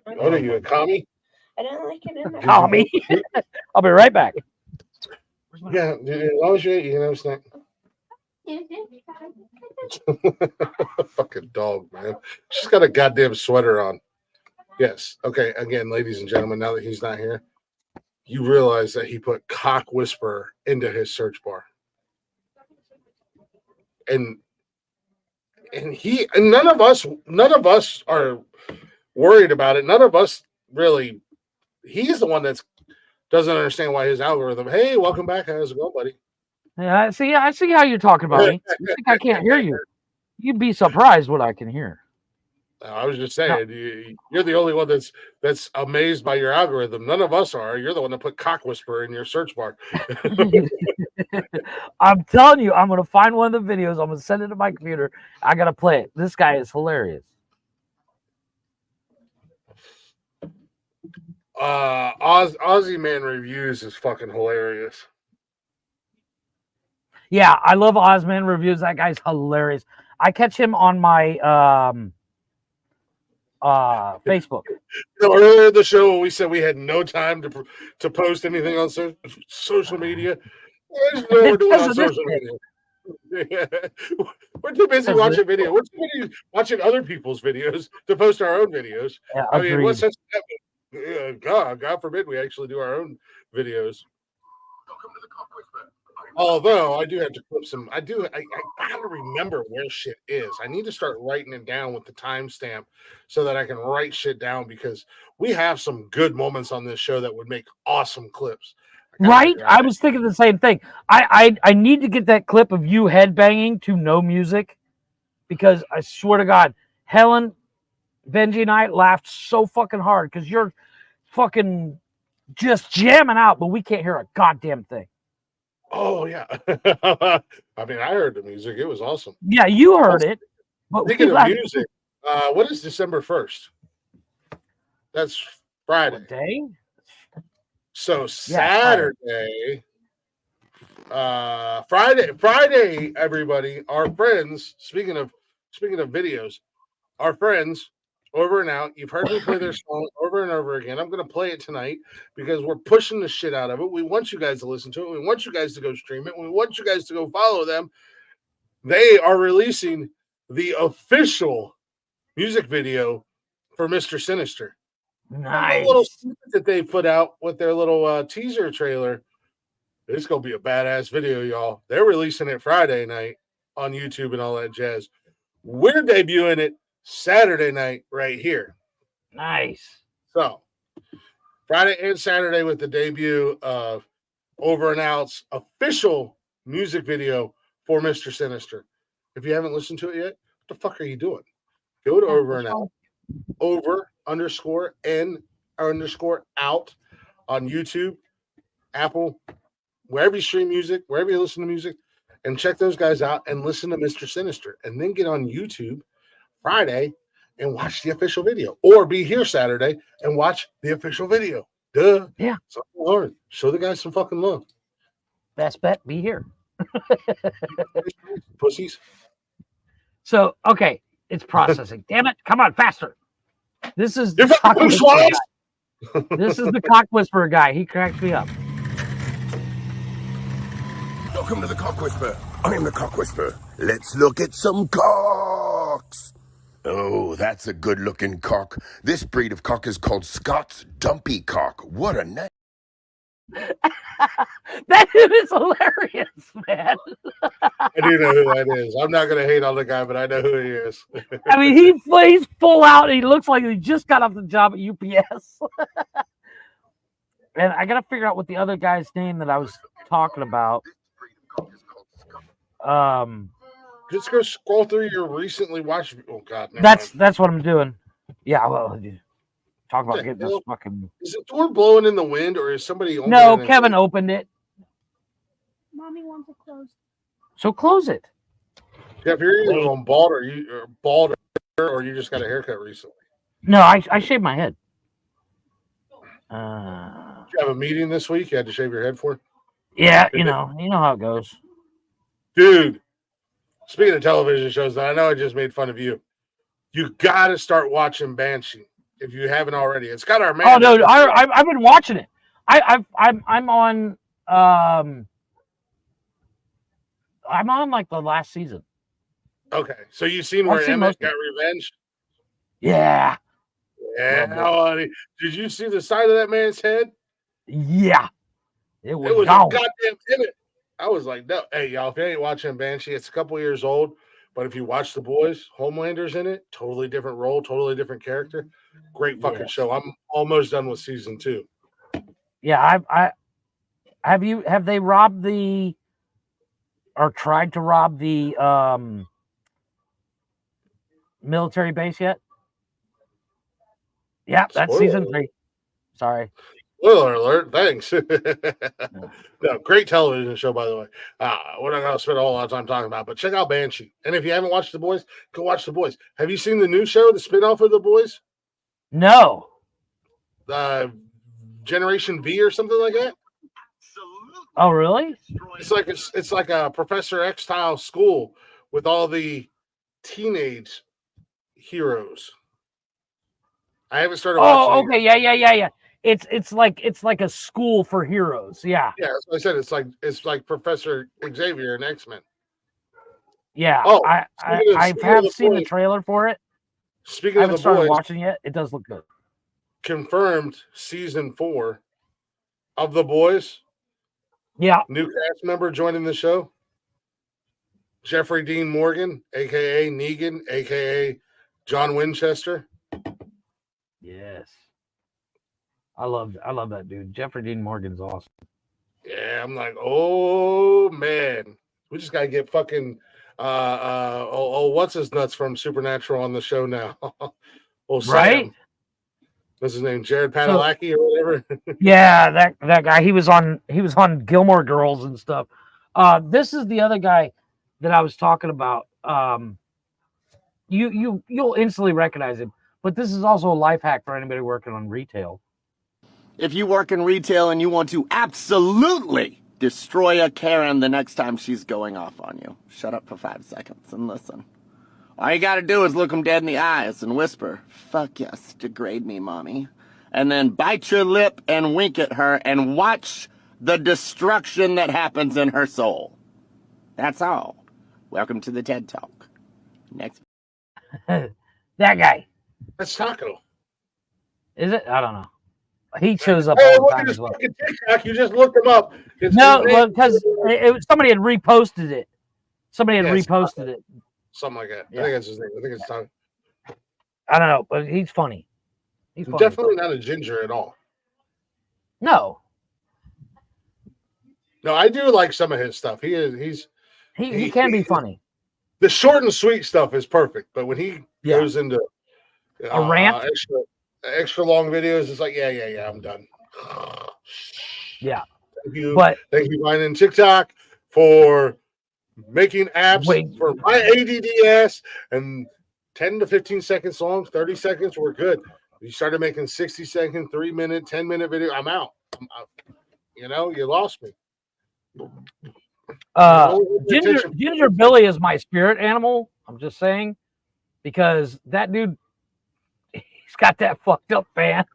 I What are you, a commie? don't like it in my Tommy. I'll be right back. Yeah, as long as you eat, you can have a snack. Fucking dog, man. She's got a goddamn sweater on. Yes. Okay. Again, ladies and gentlemen, now that he's not here, you realize that he put cock whisperer into his search bar. And none of us are worried about it. None of us really. He's the one that doesn't understand why his algorithm. Hey, welcome back. How's it going, buddy? Yeah, I see how you're talking about me. You think I can't hear you? You'd be surprised what I can hear. I was just saying, you're the only one that's amazed by your algorithm. None of us are. You're the one that put cock whisperer in your search bar. I'm telling you, I'm gonna find one of the videos. I'm gonna send it to my computer. I gotta play it. This guy is hilarious. Aussie Man Reviews is fucking hilarious. Yeah, I love Ozman Reviews. That guy's hilarious. I catch him on my Facebook. So earlier in the show, we said we had no time to post anything on social media. There's no we're doing on social media. We're too busy watching video. We're too busy watching other people's videos to post our own videos. Yeah, I mean, what's such God forbid we actually do our own videos. Although I do have to clip some. I gotta remember where shit is. I need to start writing it down with the timestamp so that I can write shit down because we have some good moments on this show that would make awesome clips. Right? I was thinking the same thing. I need to get that clip of you headbanging to no music because I swear to God, Helen, Benji, and I laughed so fucking hard because you're fucking just jamming out, but we can't hear a goddamn thing. Oh yeah. I mean, I heard the music. It was awesome. Yeah, you heard it. But speaking of music, what is December 1st? That's Friday. What day? So Saturday, Friday, everybody, our friends. Speaking of videos, our friends Over and Out. You've heard me play their song over and over again. I'm going to play it tonight because we're pushing the shit out of it. We want you guys to listen to it. We want you guys to go stream it. We want you guys to go follow them. They are releasing the official music video for Mr. Sinister. Nice. The little snippet that they put out with their little teaser trailer. It's going to be a badass video, y'all. They're releasing it Friday night on YouTube and all that jazz. We're debuting it Saturday night right here. Nice. So Friday and Saturday with the debut of Over and Out's official music video for Mr. Sinister. If you haven't listened to it yet, what the fuck are you doing? Go to Over and Out. Over_N_out on YouTube, Apple, wherever you stream music, wherever you listen to music, and check those guys out and listen to Mr. Sinister. And then get on YouTube Friday and watch the official video, or be here Saturday and watch the official video. Duh. Yeah. Something hard. Show the guys some fucking love. Best bet, be here. Pussies. So, okay, it's processing. Damn it. Come on, faster. This is You're the cock fucking whisperer slow. guy. This is the cock whisperer guy. He cracks me up. Welcome to the Cock Whisperer. I am the Cock Whisperer. Let's look at some cocks. Oh, that's a good-looking cock. This breed of cock is called Scott's Dumpy Cock. What a name. That is hilarious, man. I do know who that is. I'm not gonna hate on the guy, but I know who he is. I mean, he's full out. And he looks like he just got off the job at UPS. And I got to figure out what the other guy's name that I was talking about. Just go scroll through your recently watched. Oh God, never That's mind. what I'm doing. Yeah, well, talk about The getting this hell? fucking. Is the door blowing in the wind, or is somebody? No, opening it? Kevin opened it. Mommy wants it closed. So close it. Jeff, you're either on bald or you just got a haircut recently. No, I shaved my head. Did you have a meeting this week? You had to shave your head for? Yeah, you know how it goes. Dude, speaking of television shows, I know I just made fun of you. You got to start watching Banshee if you haven't already. It's got our man. Oh no, I've been watching it. I'm on I'm on like the last season. Okay, so you seen I've where seen Emmett most of got revenge? Yeah, Yeah, buddy. Did you see the side of that man's head? yeah. It It was was gone. a goddamn Emmett. I was like, no. Hey, y'all, if you ain't watching Banshee, it's a couple years old. But if you watch The Boys, Homelander's in it. Totally different role, totally different character. Great fucking Yes. show. I'm almost done with season 2. Yeah, have they robbed the or tried to rob the military base yet? Yeah, that's season 3. Sorry. Spoiler alert. Thanks. No, great television show, by the way. We're not going to spend a whole lot of time talking about it, but check out Banshee. And if you haven't watched The Boys, go watch The Boys. Have you seen the new show, the spinoff of The Boys? No. Generation V or something like that? Oh, really? It's like a Professor X style school with all the teenage heroes. I haven't started watching. Oh, okay. Yeah. It's like a school for heroes. Yeah. Yeah, that's what I said. It's like Professor Xavier and X-Men. Yeah. Oh, I have seen the trailer for it. Speaking I of haven't The started Boys, watching yet. It does look good. confirmed season 4 of The Boys. Yeah. New cast member joining the show. Jeffrey Dean Morgan, aka Negan, aka John Winchester. Yes. I love that dude. Jeffrey Dean Morgan's awesome. Yeah, I'm like, oh man, we just gotta get fucking what's his nuts from Supernatural on the show now. Sam. Right? What's his name? Jared Padalecki or whatever. Yeah, that guy. He was on Gilmore Girls and stuff. This is the other guy that I was talking about. You'll instantly recognize him, but this is also a life hack for anybody working on retail. If you work in retail and you want to absolutely destroy a Karen the next time she's going off on you, shut up for 5 seconds and listen. All you gotta do is look them dead in the eyes and whisper, "Fuck yes, degrade me, mommy." And then bite your lip and wink at her and watch the destruction that happens in her soul. That's all. Welcome to the TED Talk. Next. That guy. That's Taco. Is it? I don't know. He shows up Hey, all look the at time this as well. fucking TikTok. You just looked him up. No, because somebody had reposted it. Somebody had reposted it. Something like that. Yeah. I think that's his name. I think it's Taco. I don't know, but he's funny. He's funny. Definitely not a ginger at all. No. No, I do like some of his stuff. He can be funny. The short and sweet stuff is perfect, but when he goes into a rant, extra long videos, it's like, yeah, I'm done. Yeah. Thank you, Vine and TikTok, for making apps for my ADDS, and 10 to 15 seconds long, 30 seconds, we're good. You started making 60-second, 3-minute, 10-minute video, I'm out. You lost me. Ginger Billy is my spirit animal. I'm just saying, because that dude, he's got that fucked up van.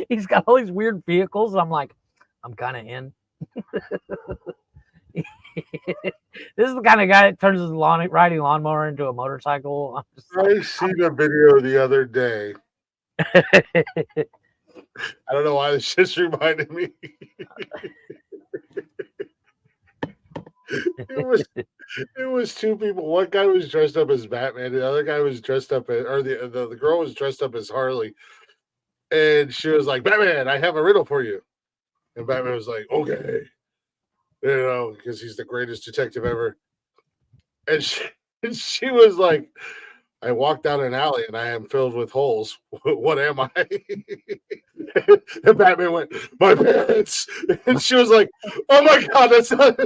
He's got all these weird vehicles. I'm like, I'm kind of in. This is the kind of guy that turns his riding lawnmower into a motorcycle. I'm just I seen a video the other day. I don't know why this just reminded me. It was two people. One guy was dressed up as Batman. The other guy was dressed up as, or the girl was dressed up as Harley. And she was like, Batman, I have a riddle for you. And Batman was like, okay. You know, because he's the greatest detective ever. And she was like, I walk down an alley and I am filled with holes. What am I? And Batman went, my parents. And she was like, oh my God, that's not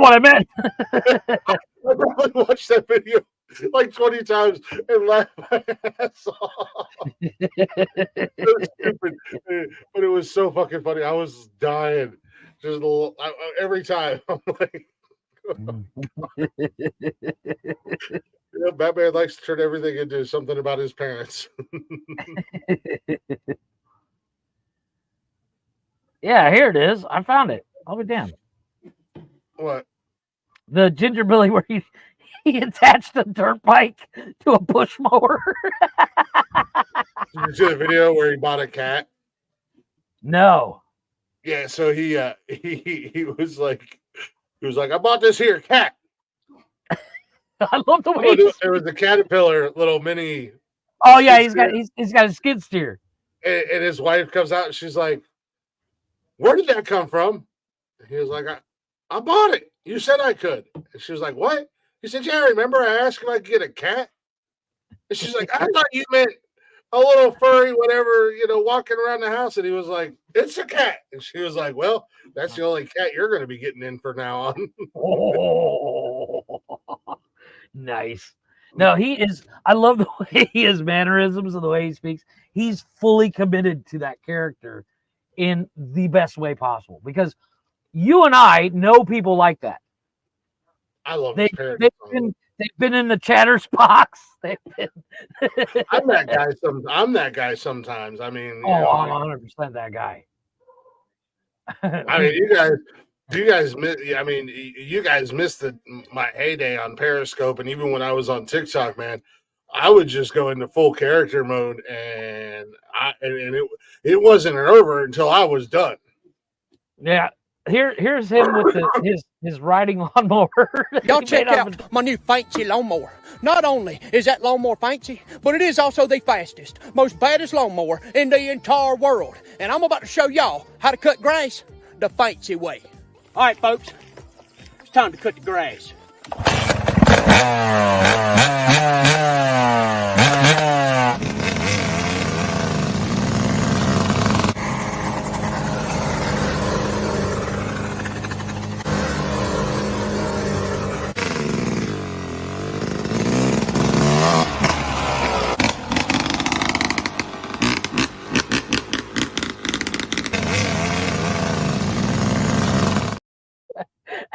what I meant. I probably watched that video like 20 times and laughed my ass off. It was stupid, but it was so fucking funny. I was dying. Just every time. I'm like, Batman likes to turn everything into something about his parents. Yeah, here it is. I found it. I'll be damned. What? The Ginger Billy where he attached a dirt bike to a push mower. Did you see the video where he bought a cat? No. Yeah, so he was like, I bought this here cat. I love the way there was a caterpillar, little mini. Oh yeah, he's got a skid steer. And his wife comes out and she's like, where did that come from? And he was like, I bought it. You said I could. And she was like, what? He said, yeah, remember I asked if I could get a cat? And she's like, I thought you meant a little furry, whatever, walking around the house. And he was like, it's a cat. And she was like, well, that's the only cat you're going to be getting in for now on. Oh, nice. No, he is. I love the way his mannerisms and the way he speaks. He's fully committed to that character in the best way possible, because you and I know people like that. I love they've been in the Chatters box. They've been. I'm that guy sometimes. I mean, I'm 100% that guy. I mean, you guys missed my heyday on Periscope, and even when I was on TikTok, man, I would just go into full character mode, and it wasn't over until I was done. Yeah. Here's him with his riding lawnmower. Y'all check out my new fancy lawnmower. Not only is that lawnmower fancy, but it is also the fastest, most baddest lawnmower in the entire world. And I'm about to show y'all how to cut grass the fancy way. All right, folks, it's time to cut the grass.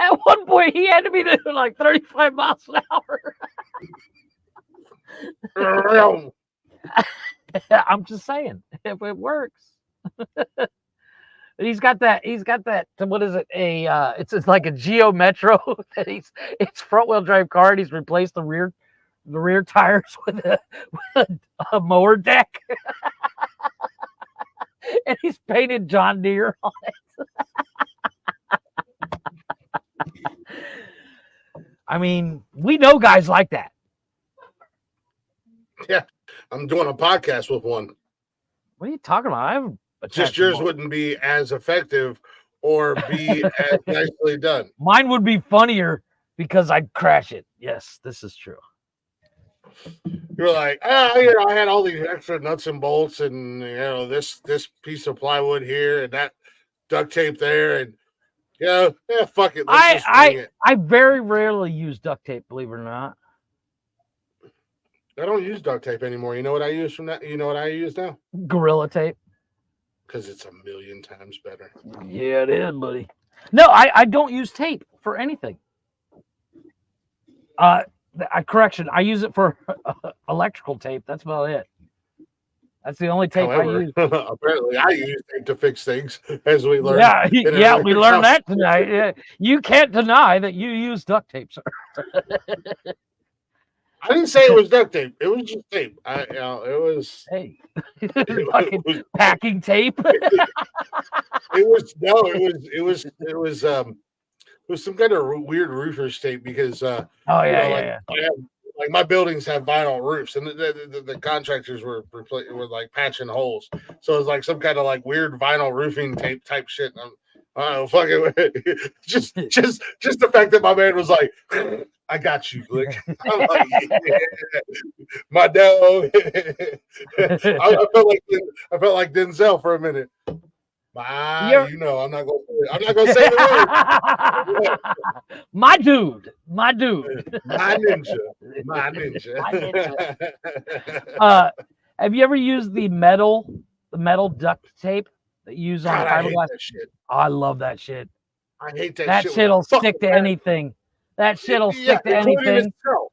At one point, he had to be doing like 35 miles an hour. I'm just saying, if it works. He's got that. What is it? It's like a Geo Metro. It's front wheel drive car, and he's replaced the rear tires with a mower deck, and he's painted John Deere on it. I mean, we know guys like that. Yeah, I'm doing a podcast with one. What are you talking about? I haven't. Just yours wouldn't be as effective or be as nicely done. Mine would be funnier because I'd crash it. Yes, this is true. You're like, I had all these extra nuts and bolts, and this piece of plywood here, and that duct tape there, and fuck it. Let's just wing it. I very rarely use duct tape, believe it or not. I don't use duct tape anymore. You know what I use from that? You know what I use now? Gorilla tape. Because it's a million times better. Yeah, it is, buddy. No, I don't use tape for anything. Correction, I use it for electrical tape. That's about it. That's the only tape I However, use. apparently I use tape to fix things, as we learned. Yeah, in yeah, our we learned house. that tonight. Yeah. You can't deny that you use duct tape, sir. I didn't say it was duct tape. It was just tape. It was. Hey, It fucking was, packing tape. it was some kind of weird roofer's tape because Oh yeah, yeah. I have, like my buildings have vinyl roofs, and the contractors were like patching holes, so it was like some kind of like weird vinyl roofing tape type shit. And fucking just the fact that my man was like, "I got you, Glick." I'm like, yeah, my dog. I felt like Denzel for a minute. You're- I'm not gonna say the word. My dude. My ninja. My ninja. Have you ever used the metal duct tape that you use on God, I hate fiberglass? that shit. I love that shit. I hate that, That shit. shit'll with a stick to fucking anything. That shit'll stick to including anything. itself.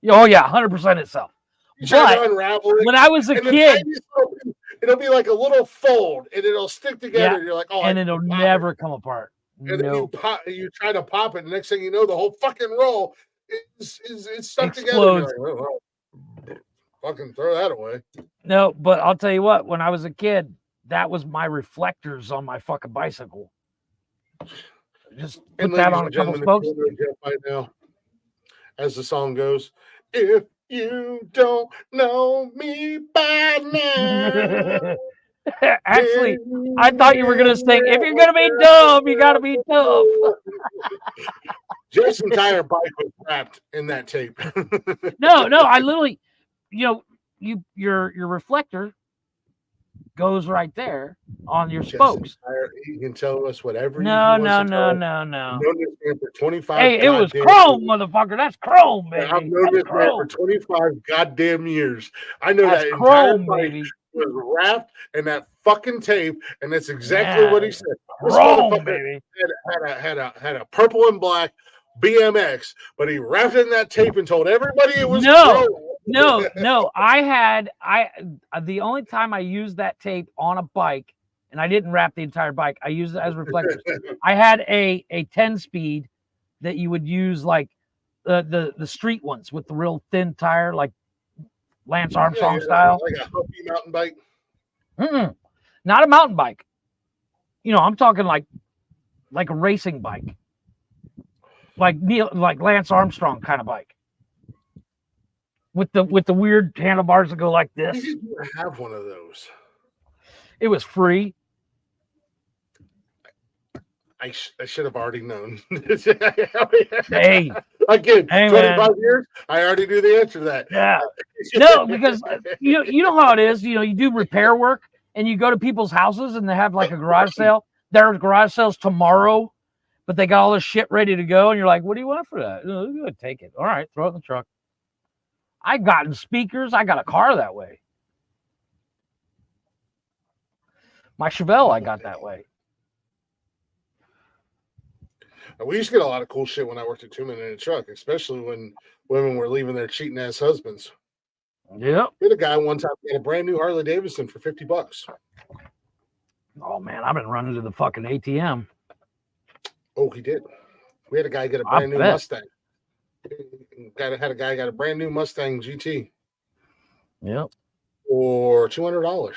Oh yeah, 100% itself. You try to But unravel it, when I was a and the kid, tiniest little- it'll be like a little fold, and it'll stick together. Yeah, And you're like, oh, and I it'll can pop never it. come apart. And then No, you try to pop it, and next thing you know, the whole fucking roll is stuck Explodes. together. You're like, oh, fucking throw that away. no. But I'll tell you what. When I was a kid, that was my reflectors on my fucking bicycle. Just put And that ladies on a and couple gentlemen, spokes. if you know Jeff by now, as the song goes, if you don't know me by now. Actually, I thought you were gonna sing. If you're gonna be dumb, you gotta be tough. Jeff's entire bike was wrapped in that tape. No. I literally, your reflector goes right there on your spokes. He can tell us whatever No. he wants to tell us. No. I've known this man for 25 Hey, it was goddamn chrome, years. motherfucker. That's chrome, baby. I've known That's this man for chrome. 25 goddamn years. I know That's that entire chrome, bike baby. was wrapped in that fucking tape, and that's exactly what he said. This Chrome, motherfucker baby. had a purple and black BMX, but he wrapped it in that tape and told everybody it was No. chrome. No. The only time I used that tape on a bike, and I didn't wrap the entire bike, I used it as reflectors. I had a 10-speed that you would use like the street ones with the real thin tire, like Lance Armstrong style. Like a Huffy mountain bike. Not a mountain bike. I'm talking like a racing bike, like Lance Armstrong kind of bike, with the weird handlebars that go like this. You didn't have one of those. It was free. I should have already known. Hey, Again, hey, 25 man. years, I already knew the answer to that. Yeah. No, because you know how it is. You do repair work, and you go to people's houses, and they have like a garage sale. There are garage sales tomorrow, but they got all this shit ready to go, and you're like, "What do you want for that?" Oh, good, take it. All right, throw it in the truck. I gotten speakers. I got a car that way. My Chevelle, I got that way. We used to get a lot of cool shit when I worked at 2 Men in a Truck, especially when women were leaving their cheating ass husbands. Yep. We had a guy one time get a brand new Harley Davidson for $50. Oh man, I've been running to the fucking ATM. Oh, he did. We had a guy get a I brand new bet. Mustang. Had a guy got a brand new Mustang GT Yep. for $200.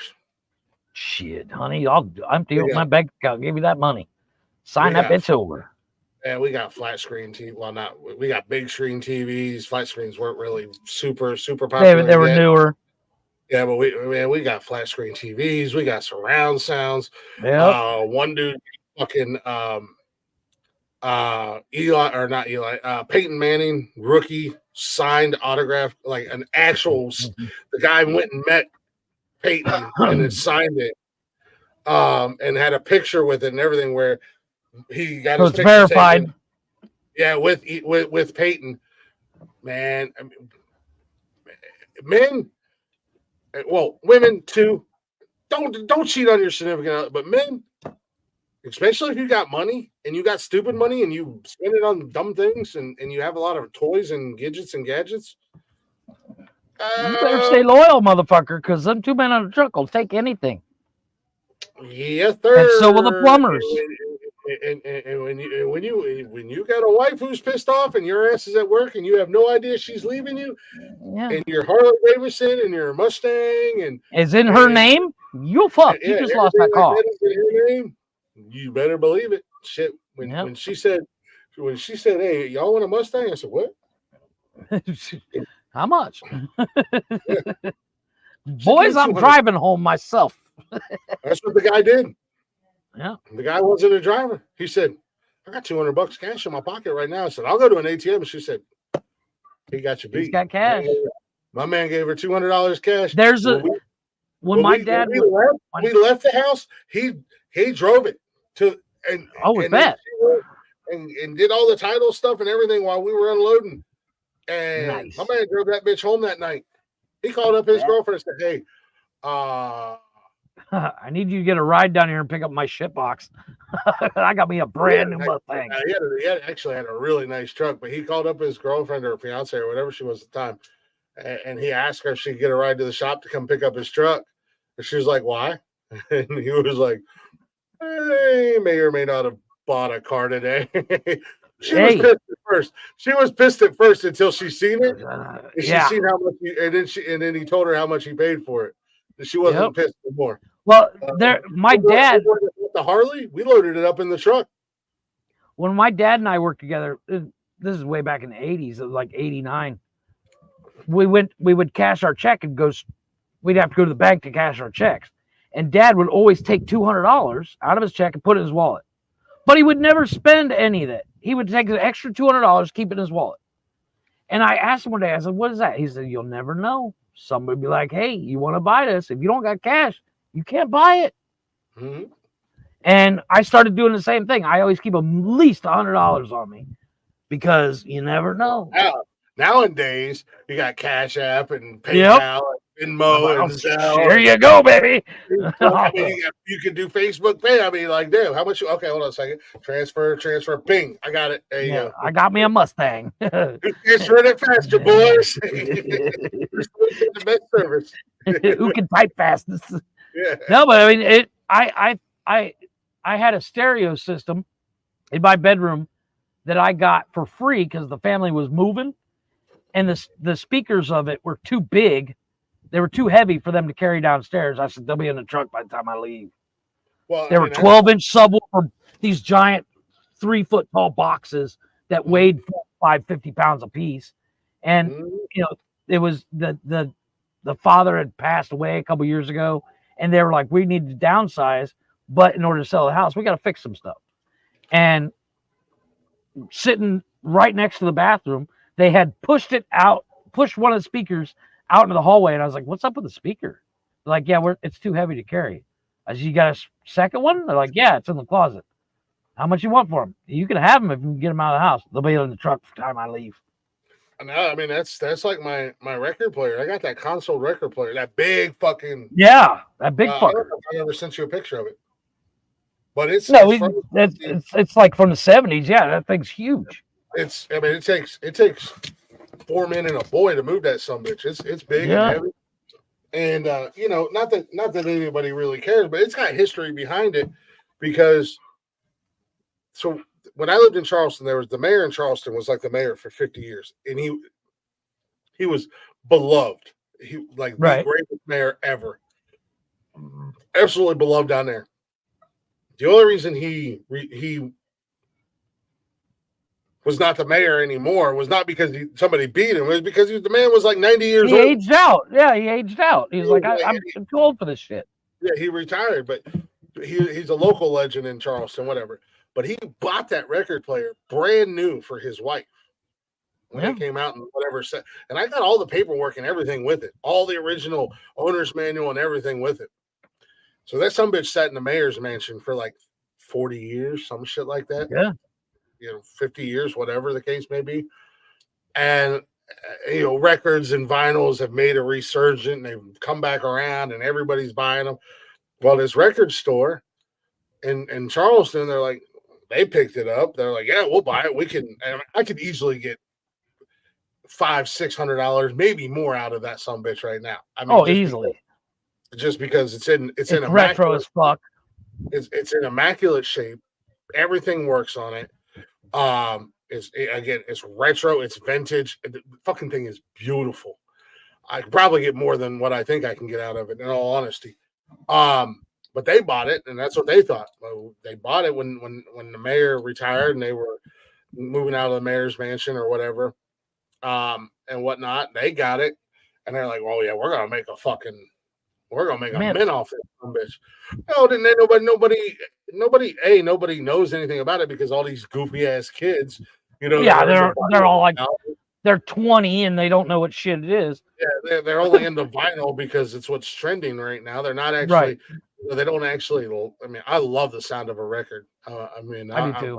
Shit, honey, I'll empty Yeah. my bank account. Give you that money. Sign that Yeah. bitch over. Yeah, we got flat screen TV. Well, we got big screen TVs. Flat screens weren't really super popular. They were yet. newer. Yeah, but we got flat screen TVs. We got surround sounds. Yep. One dude fucking Peyton Manning, rookie, signed autograph, like an actual. The guy went and met Peyton and then signed it, and had a picture with it and everything where he got So his it's picture verified. taken. Yeah, with Peyton, man. I mean, men, well, women too. don't cheat on your significant other. But men, especially if you got money and you got stupid money and you spend it on dumb things and you have a lot of toys and gadgets. You better stay loyal, motherfucker, because them two men on the truck will take anything. Yes, sir. And so will the plumbers. And when you got a wife who's pissed off and your ass is at work and you have no idea she's leaving you, and your Harley Davidson and your Mustang and is in her name, you fuck. You just lost that car. Like that is in her name, you better believe it. Shit. When she said, "Hey, y'all want a Mustang?" I said, "What? How much?" Boys, I'm driving home myself. That's what the guy did. Yeah. The guy wasn't a driver. He said, "I got $200 cash in my pocket right now." I said, "I'll go to an ATM." And she said, "He got you beat." He's got cash. My man gave her $200 cash. There's when my dad we left the house. He drove it to and did all the title stuff and everything while we were unloading. And nice. My man drove that bitch home that night. He called up his girlfriend and said, "Hey, I need you to get a ride down here and pick up my shit box. I got me a brand new Mustang." He actually had a really nice truck, but he called up his girlfriend or fiance or whatever she was at the time, and he asked her if she could get a ride to the shop to come pick up his truck. And she was like, "Why?" And he was like, "He may or may not have bought a car today." She was pissed at first. She was pissed at first until she seen it. And she seen how much, and then he told her how much he paid for it. She wasn't pissed anymore. Well, my dad, the Harley, we loaded it up in the truck. When my dad and I worked together, this is way back in the 80s, it was like 89. We would cash our check and we'd have to go to the bank to cash our checks. And Dad would always take $200 out of his check and put it in his wallet. But he would never spend any of it. He would take an extra $200, keep it in his wallet. And I asked him one day, I said, "What is that?" He said, "You'll never know. Somebody would be like, 'Hey, you want to buy this? If you don't got cash, you can't buy it.'" Mm-hmm. And I started doing the same thing. I always keep at least $100 on me because you never know. Nowadays, you got Cash App and PayPal and Venmo and Zelle. Here you go, baby. I mean, you can do Facebook Pay. I mean, like, damn, how much? Okay, hold on a second. Transfer, bing. I got it. There you go. I got me a Mustang. Transferred it faster, boys. The best service. Who can type fastest? Yeah. No, but I mean, I had a stereo system in my bedroom that I got for free because the family was moving, and the speakers of it were too big. They were too heavy for them to carry downstairs. I said, "They'll be in the truck by the time I leave." Well, they were 12-inch subwoofer, these giant 3-foot tall boxes that weighed 50 pounds a piece. And you know, it was the father had passed away a couple years ago, and they were like, "We need to downsize, but in order to sell the house, we got to fix some stuff." And sitting right next to the bathroom, they had pushed one of the speakers out into the hallway, and I was like, "What's up with the speaker?" They're like, "Yeah, it's too heavy to carry." I said, "You got a second one?" They're like, "Yeah, it's in the closet." "How much you want for them?" "You can have them if you can get them out of the house. They'll be in the truck by the time I leave." No, I mean that's like my record player. I got that console record player, that big fucking that big fucker. I never sent you a picture of it, but it's like from the 70s. Yeah, that thing's huge. I mean, it takes 4 men and a boy to move that sumbitch. It's big and heavy, and you know, not that anybody really cares, but it's got history behind it because so. When I lived in Charleston, there was the mayor in Charleston was like the mayor for 50 years, and he was beloved. He like the greatest mayor ever, absolutely beloved down there. The only reason he was not the mayor anymore was not because somebody beat him. It was because the man was like 90 years old. He aged out. Yeah, he aged out. He was like, I'm too old for this shit. Yeah, he retired, but he's a local legend in Charleston, whatever. But he bought that record player brand new for his wife when it came out and whatever set. And I got all the paperwork and everything with it, all the original owner's manual and everything with it. So that sumbitch sat in the mayor's mansion for like 40 years, some shit like that. Yeah. 50 years, whatever the case may be. And, records and vinyls have made a resurgence. They've come back around and everybody's buying them. Well, this record store in Charleston, they're like, they picked it up. They're like, yeah, we'll buy it. We can. And I could easily get $500-$600, maybe more out of that sumbitch right now. I mean, easily. Just because it's in retro as fuck. It's in immaculate shape. Everything works on it. It's retro. It's vintage. The fucking thing is beautiful. I could probably get more than what I think I can get out of it, in all honesty. But they bought it, and that's what they thought. Well, they bought it when the mayor retired, and they were moving out of the mayor's mansion or whatever, and whatnot. They got it, and they're like, "Well, yeah, we're gonna make a mint off this bitch." No, then nobody knows anything about it because all these goofy ass kids, they're all like, they're 20 and they don't know what shit it is. Yeah, they're only into vinyl because it's what's trending right now. They're not actually. Right. They don't actually. I mean, I love the sound of a record. I do too.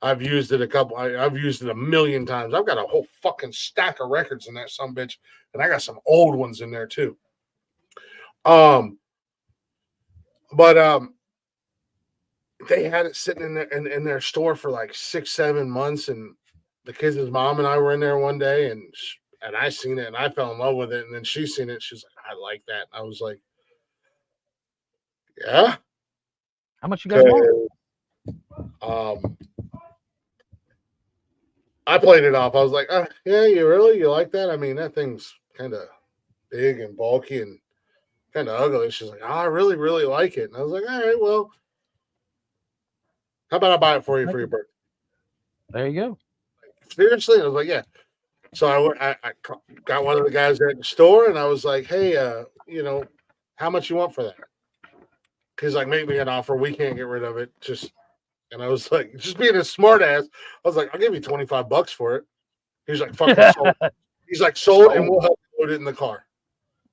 I've used it I've used it a million times. I've got a whole fucking stack of records in that sumbitch, and I got some old ones in there too. But they had it sitting in their store for like 6-7 months, and the kids' mom and I were in there one day, and I seen it, and I fell in love with it, and then she seen it. She's like, "I like that." And I was like, "Yeah." How much you guys want? I played it off. I was like, "Yeah, you like that?" I mean, that thing's kind of big and bulky and kind of ugly. She's like, "Oh, I really, really like it." And I was like, "All right, well, how about I buy it for you for your birthday?" There you go. Seriously, I was like, "Yeah." So I got one of the guys there at the store, and I was like, "Hey, how much you want for that?" He's like, "Make me an offer. We can't get rid of it." And I was like, just being a smart ass, I was like, "I'll give you $25 for it." He's like, "Fucking sold." He's like, "Sold, and we'll help you load it in the car."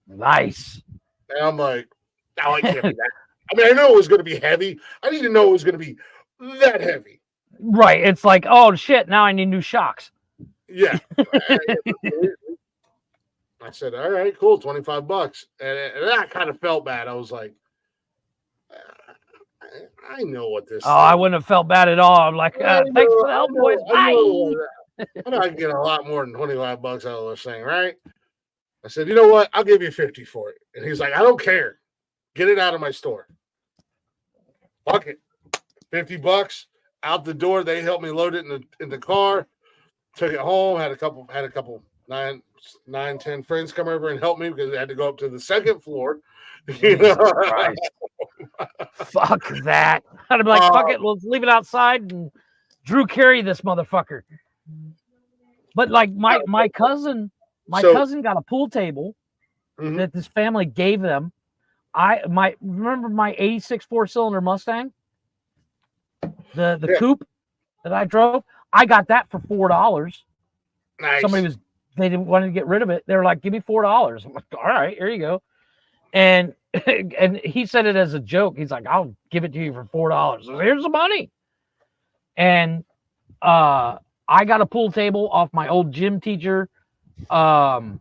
Nice. And I'm like, "No, I can't do that." I mean, I know it was going to be heavy. I didn't know it was going to be that heavy. Right. It's like, oh shit, now I need new shocks. Yeah. I said, "All right, cool, $25." And I kind of felt bad. I was like, I know what this is. I wouldn't have felt bad at all. I'm like, thanks for the help, boys. I know I can get a lot more than $25 out of this thing, right? I said, "You know what? I'll give you 50 for it." And he's like, "I don't care. Get it out of my store." Fuck it. $50 out the door. They helped me load it in the car. Took it home. Had a couple 9-10 friends come over and help me because they had to go up to the second floor. Fuck that. I'd be like, fuck it, let's leave it outside and Drew carry this motherfucker. But like my cousin got a pool table that this family gave them. Remember my 86 4-cylinder Mustang? The coupe that I drove? I got that for $4. Nice. They didn't want to get rid of it. They were like, "Give me $4." I'm like, "All right, here you go." And he said it as a joke. He's like, "I'll give it to you for $4. So here's the money." And I got a pool table off my old gym teacher. What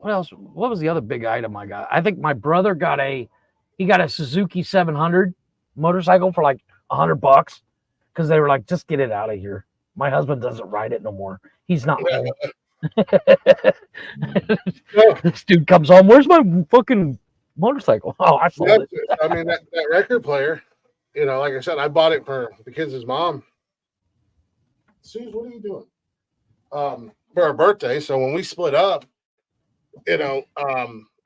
else? What was the other big item I got? I think my brother got a Suzuki 700 motorcycle for like $100 because they were like, "Just get it out of here. My husband doesn't ride it no more. He's not." This dude comes home. "Where's my fucking motorcycle?" "Oh, I sold it." I mean, that record player, like I said, I bought it for the kids' mom. Suze, what are you doing? For her birthday. So when we split up,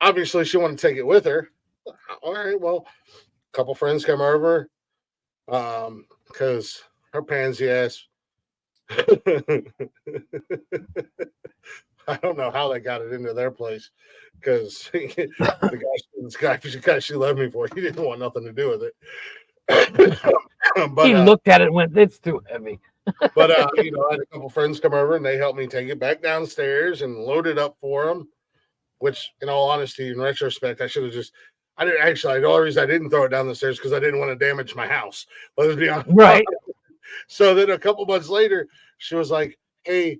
obviously she wanted to take it with her. All right, well, a couple friends come over, because her pansy ass. I don't know how they got it into their place because the guy she left me for, he didn't want nothing to do with it. But he looked at it and went, "It's too heavy." But I had a couple friends come over and they helped me take it back downstairs and load it up for them. Which, in all honesty, in retrospect, I should have just. I didn't actually. The only reason I didn't throw it down the stairs because I didn't want to damage my house. Let's be honest. Right. So then a couple months later, she was like, "Hey,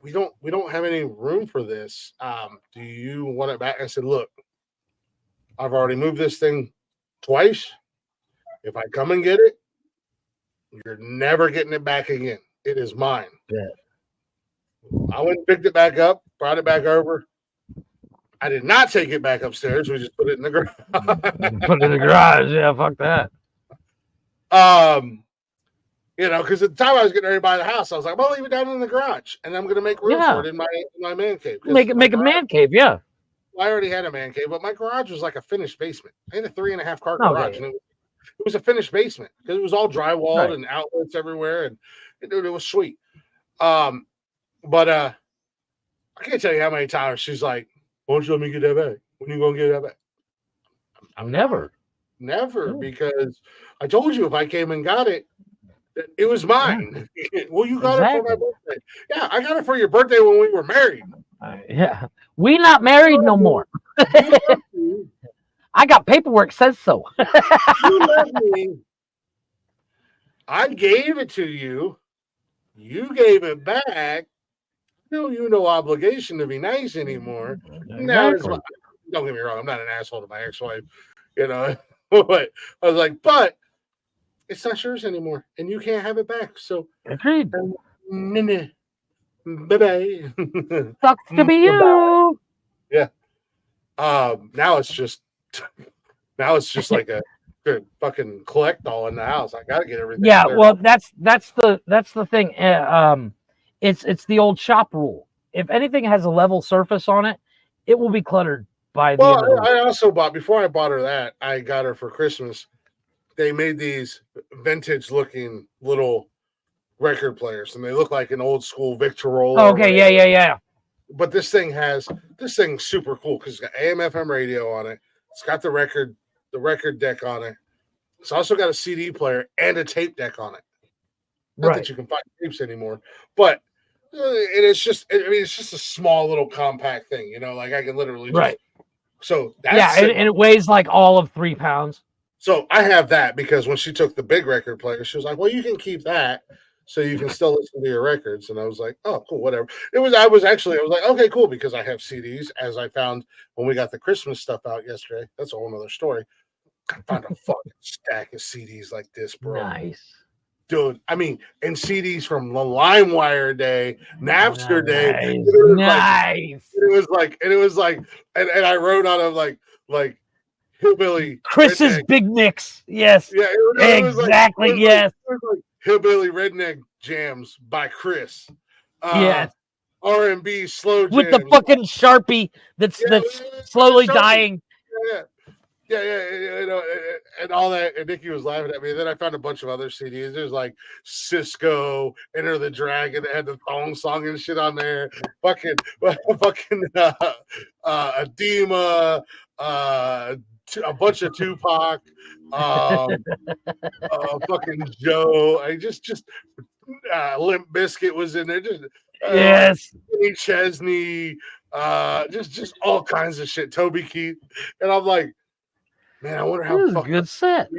we don't have any room for this. Do you want it back? I said, look, I've already moved this thing twice. If I come and get it, you're never getting it back again. It is mine. Yeah. I went and picked it back up, brought it back over. I did not take it back upstairs. We just put it in the garage. Put it in the garage. Yeah, fuck that. Because at the time I was getting ready to buy the house, I was like, I'm gonna leave it down in the garage, and I'm gonna make room for it in my man cave. Make a man cave, yeah. I already had a man cave, but my garage was like a finished basement. I had a 3.5 car garage, and it was a finished basement because it was all drywalled and outlets everywhere, and it was sweet. But I can't tell you how many times she's like, "Why don't you let me get that back? When are you gonna get that back?" I'm never, because I told you if I came and got it, it was mine. Well, you got it for my birthday. Yeah, I got it for your birthday when we were married. Yeah, we not married no more. I got paperwork says so. You left me. I gave it to you. You gave it back. No obligation to be nice anymore. Now don't get me wrong, I'm not an asshole to my ex-wife, but I was like, but it's not yours anymore, and you can't have it back. So agreed. Bye-bye. Sucks to be you. Yeah. Now it's just like a fucking collect all in the house. I gotta get everything. Yeah, well, that's the thing. It's the old shop rule. If anything has a level surface on it, it will be cluttered by the end of the week. I also before I bought her that, I got her for Christmas. They made these vintage looking little record players, and they look like an old school Victrola. Oh, okay, yeah. But this thing's super cool because it's got AM/FM radio on it. It's got the record deck on it. It's also got a CD player and a tape deck on it. Not that you can find tapes anymore, but it's just a small little compact thing, like I can literally just, so that's and it weighs like all of 3 pounds. So I have that because when she took the big record player, she was like, well, you can keep that so you can still listen to your records. And I was like, oh, cool, whatever. I was like, okay, cool, because I have CDs, as I found when we got the Christmas stuff out yesterday. That's a whole nother story. I found a fucking stack of CDs like this, bro. Nice. Dude, I mean, and CDs from the LimeWire day, Napster day. Nice. It was like, and I wrote on them like Hillbilly Chris's redneck. Big Mix. Yes. Yeah, exactly. Yes. It was like Hillbilly Redneck Jams by Chris. Yes. R&B slow jams. With the fucking Sharpie that's slowly dying. Yeah, and all that. And Nikki was laughing at me. And then I found a bunch of other CDs. There's like Cisco, Enter the Dragon, that had the thong song and shit on there. Fucking Edema, a bunch of Tupac, fucking Joe. I just Limp Bizkit was in there. Just yes, Chesney, just all kinds of shit. Toby Keith, and I'm like, man, I wonder how good set.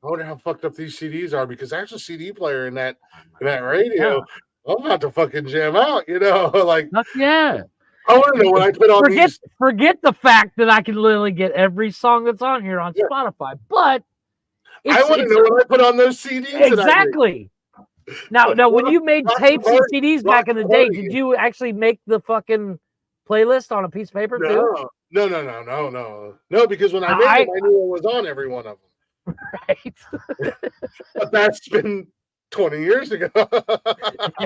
I wonder how fucked up these CDs are because there's a CD player in that radio. Yeah. I'm about to fucking jam out, like. Yeah. I want to know when I put on these. Forget the fact that I can literally get every song that's on here on Spotify, but I want to know when I put on those CDs. Exactly. Now, when you made tapes and CDs back in the day, did you actually make the fucking playlist on a piece of paper too? No, because when I made them, I knew it was on every one of them. Right. But that's been 20 years ago.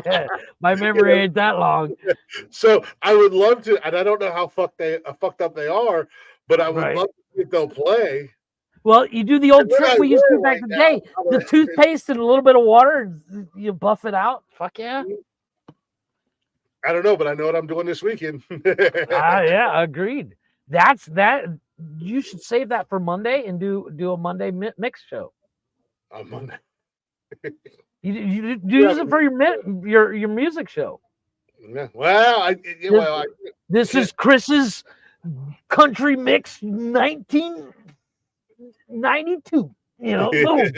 Yeah, my memory ain't that long. So I would love to, and I don't know how fucked up they are, but I would love to see if they'll play. Well, you do the old trick we used to do back in the day. The toothpaste and a little bit of water, and you buff it out. Fuck yeah. I don't know, but I know what I'm doing this weekend. Yeah, agreed. That's that. You should save that for Monday and do a Monday mix show. On Monday. You use it for your music show. Yeah. Well, this is Chris's country mix 1992. Boom.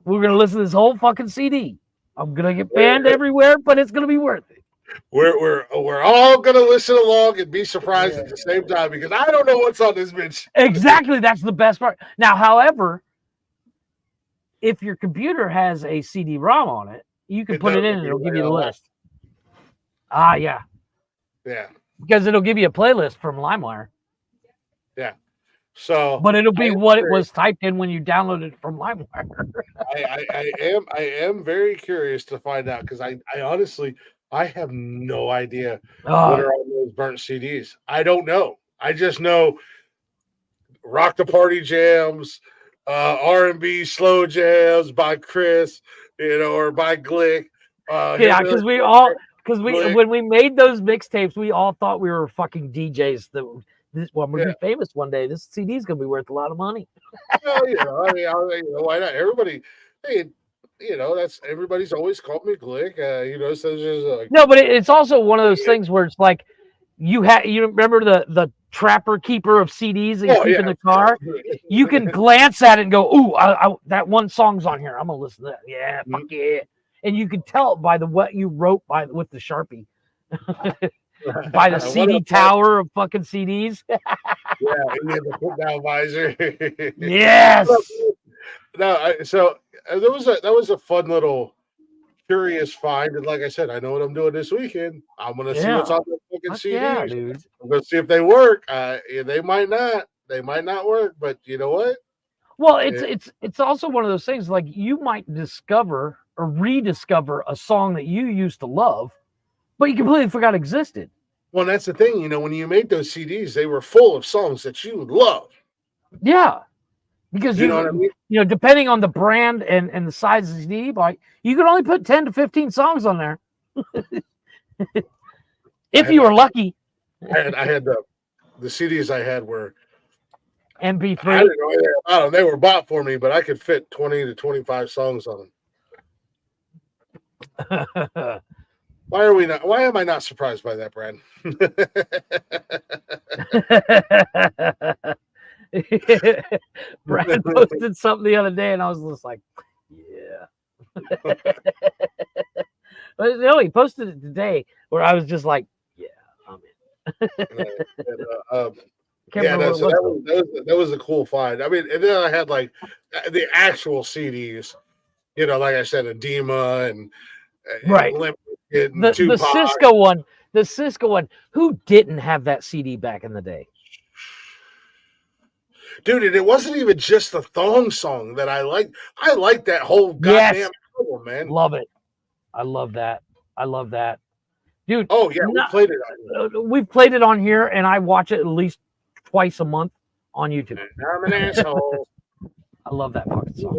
We're gonna listen to this whole fucking CD. I'm gonna get banned everywhere, but it's gonna be worth it. we're all gonna listen along and be surprised at the same time because I don't know what's on this bitch. Exactly. That's the best part. Now, however, if your computer has a CD-ROM on it, you can put it in and it'll give you the list. Ah, yeah. Yeah. Because it'll give you a playlist from LimeWire. Yeah. So, but it'll be what it was typed in when you downloaded it from LimeWire. I am very curious to find out because I honestly I have no idea what are all those burnt CDs. I don't know. I just know Rock the Party jams, R&B slow jams by Chris, or by Glick. Yeah, because when we made those mixtapes, we all thought we were fucking DJs. This one would be famous one day. This CD is gonna be worth a lot of money. Well, I mean, why not? Everybody, hey, that's everybody's always called me Glick. So there's like no, but it's also one of those things where it's like you remember the trapper keeper of CDs that you keep in the car. You can glance at it and go, "Ooh, that one song's on here. I'm gonna listen to that. Yeah, fuck yeah." And you can tell by what you wrote with the Sharpie. By the CD tower of fucking CDs. Yeah, the put down visor. Yes. No, so that was a fun little curious find, and like I said, I know what I'm doing this weekend. I'm gonna see what's on the fucking CDs. Yeah, dude. I'm gonna see if they work. They might not work, but you know what? Well, it's also one of those things like you might discover or rediscover a song that you used to love, but you completely forgot existed. Well, that's the thing, when you made those CDs, they were full of songs that you would love. Yeah, because you know what I mean? Depending on the brand and the size of the CD, like you could only put 10 to 15 songs on there, if you were lucky. I had the CDs I had were MP3. I didn't know anything about them. They were bought for me, but I could fit 20 to 25 songs on them. Why am I not surprised by that, Brad? Brad posted something the other day and I was just like, yeah. But no, he posted it today where I was just like, yeah, I'm in. That was a cool find. I mean, and then I had like the actual CDs, like I said, Edema and right. The Cisco one. Who didn't have that CD back in the day? Dude, and it wasn't even just the thong song that I liked. I liked that whole goddamn album, man. Love it. I love that. Dude. Oh, yeah, we played it on here. We've played it on here, and I watch it at least twice a month on YouTube. I'm an asshole. I love that fucking song.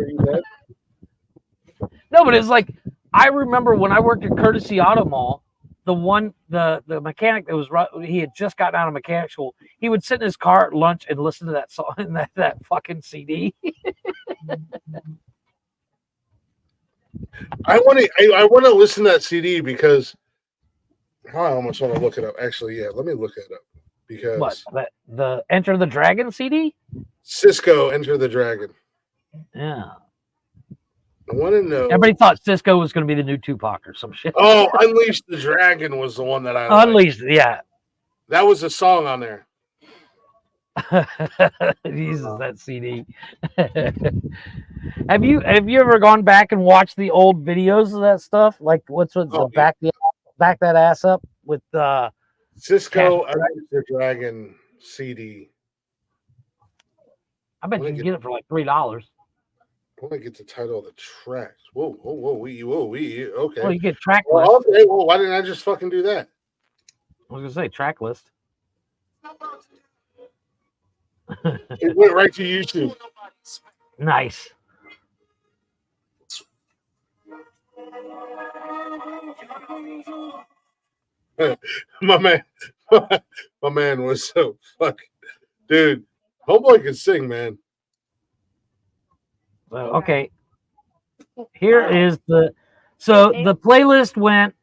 No, but it's like, I remember when I worked at Courtesy Auto Mall, the mechanic he had just gotten out of mechanic school. He would sit in his car at lunch and listen to that song and that fucking CD. I want to listen to that CD because I almost want to look it up. Actually, yeah, let me look it up because the Enter the Dragon CD? Cisco Enter the Dragon. Yeah. I want to know. Everybody thought Cisco was going to be the new Tupac or some shit. Oh, Unleash the Dragon was the one that I Unleashed, liked. Yeah. That was a song on there. Jesus, that CD. Have you ever gone back and watched the old videos of that stuff? Like back that ass up with Cisco Unleash the Dragon CD. I bet you can get it for like $3. I want to get the title of the tracks. Whoa, okay. Well, you get track list. Okay, well, why didn't I just fucking do that? I was gonna say track list. It went right to YouTube. Nice. My man was so fucking dude. Homeboy can sing, man. Okay. Here is the playlist went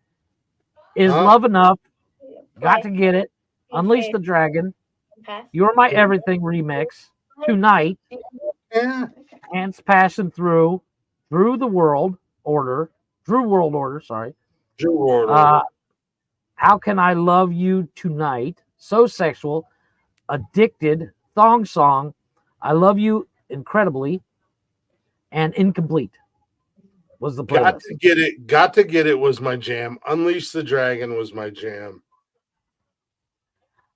Is Love Enough, Got to Get It, Unleash the Dragon, You're My Everything remix, Tonight, Ants Passing Through, Drew World Order, sorry. Drew World Order. How Can I Love You Tonight, So Sexual, Addicted, Thong Song, I Love You Incredibly, and Incomplete was the Got playlist. to Get It. Got to Get It was my jam. Unleash the Dragon was my jam.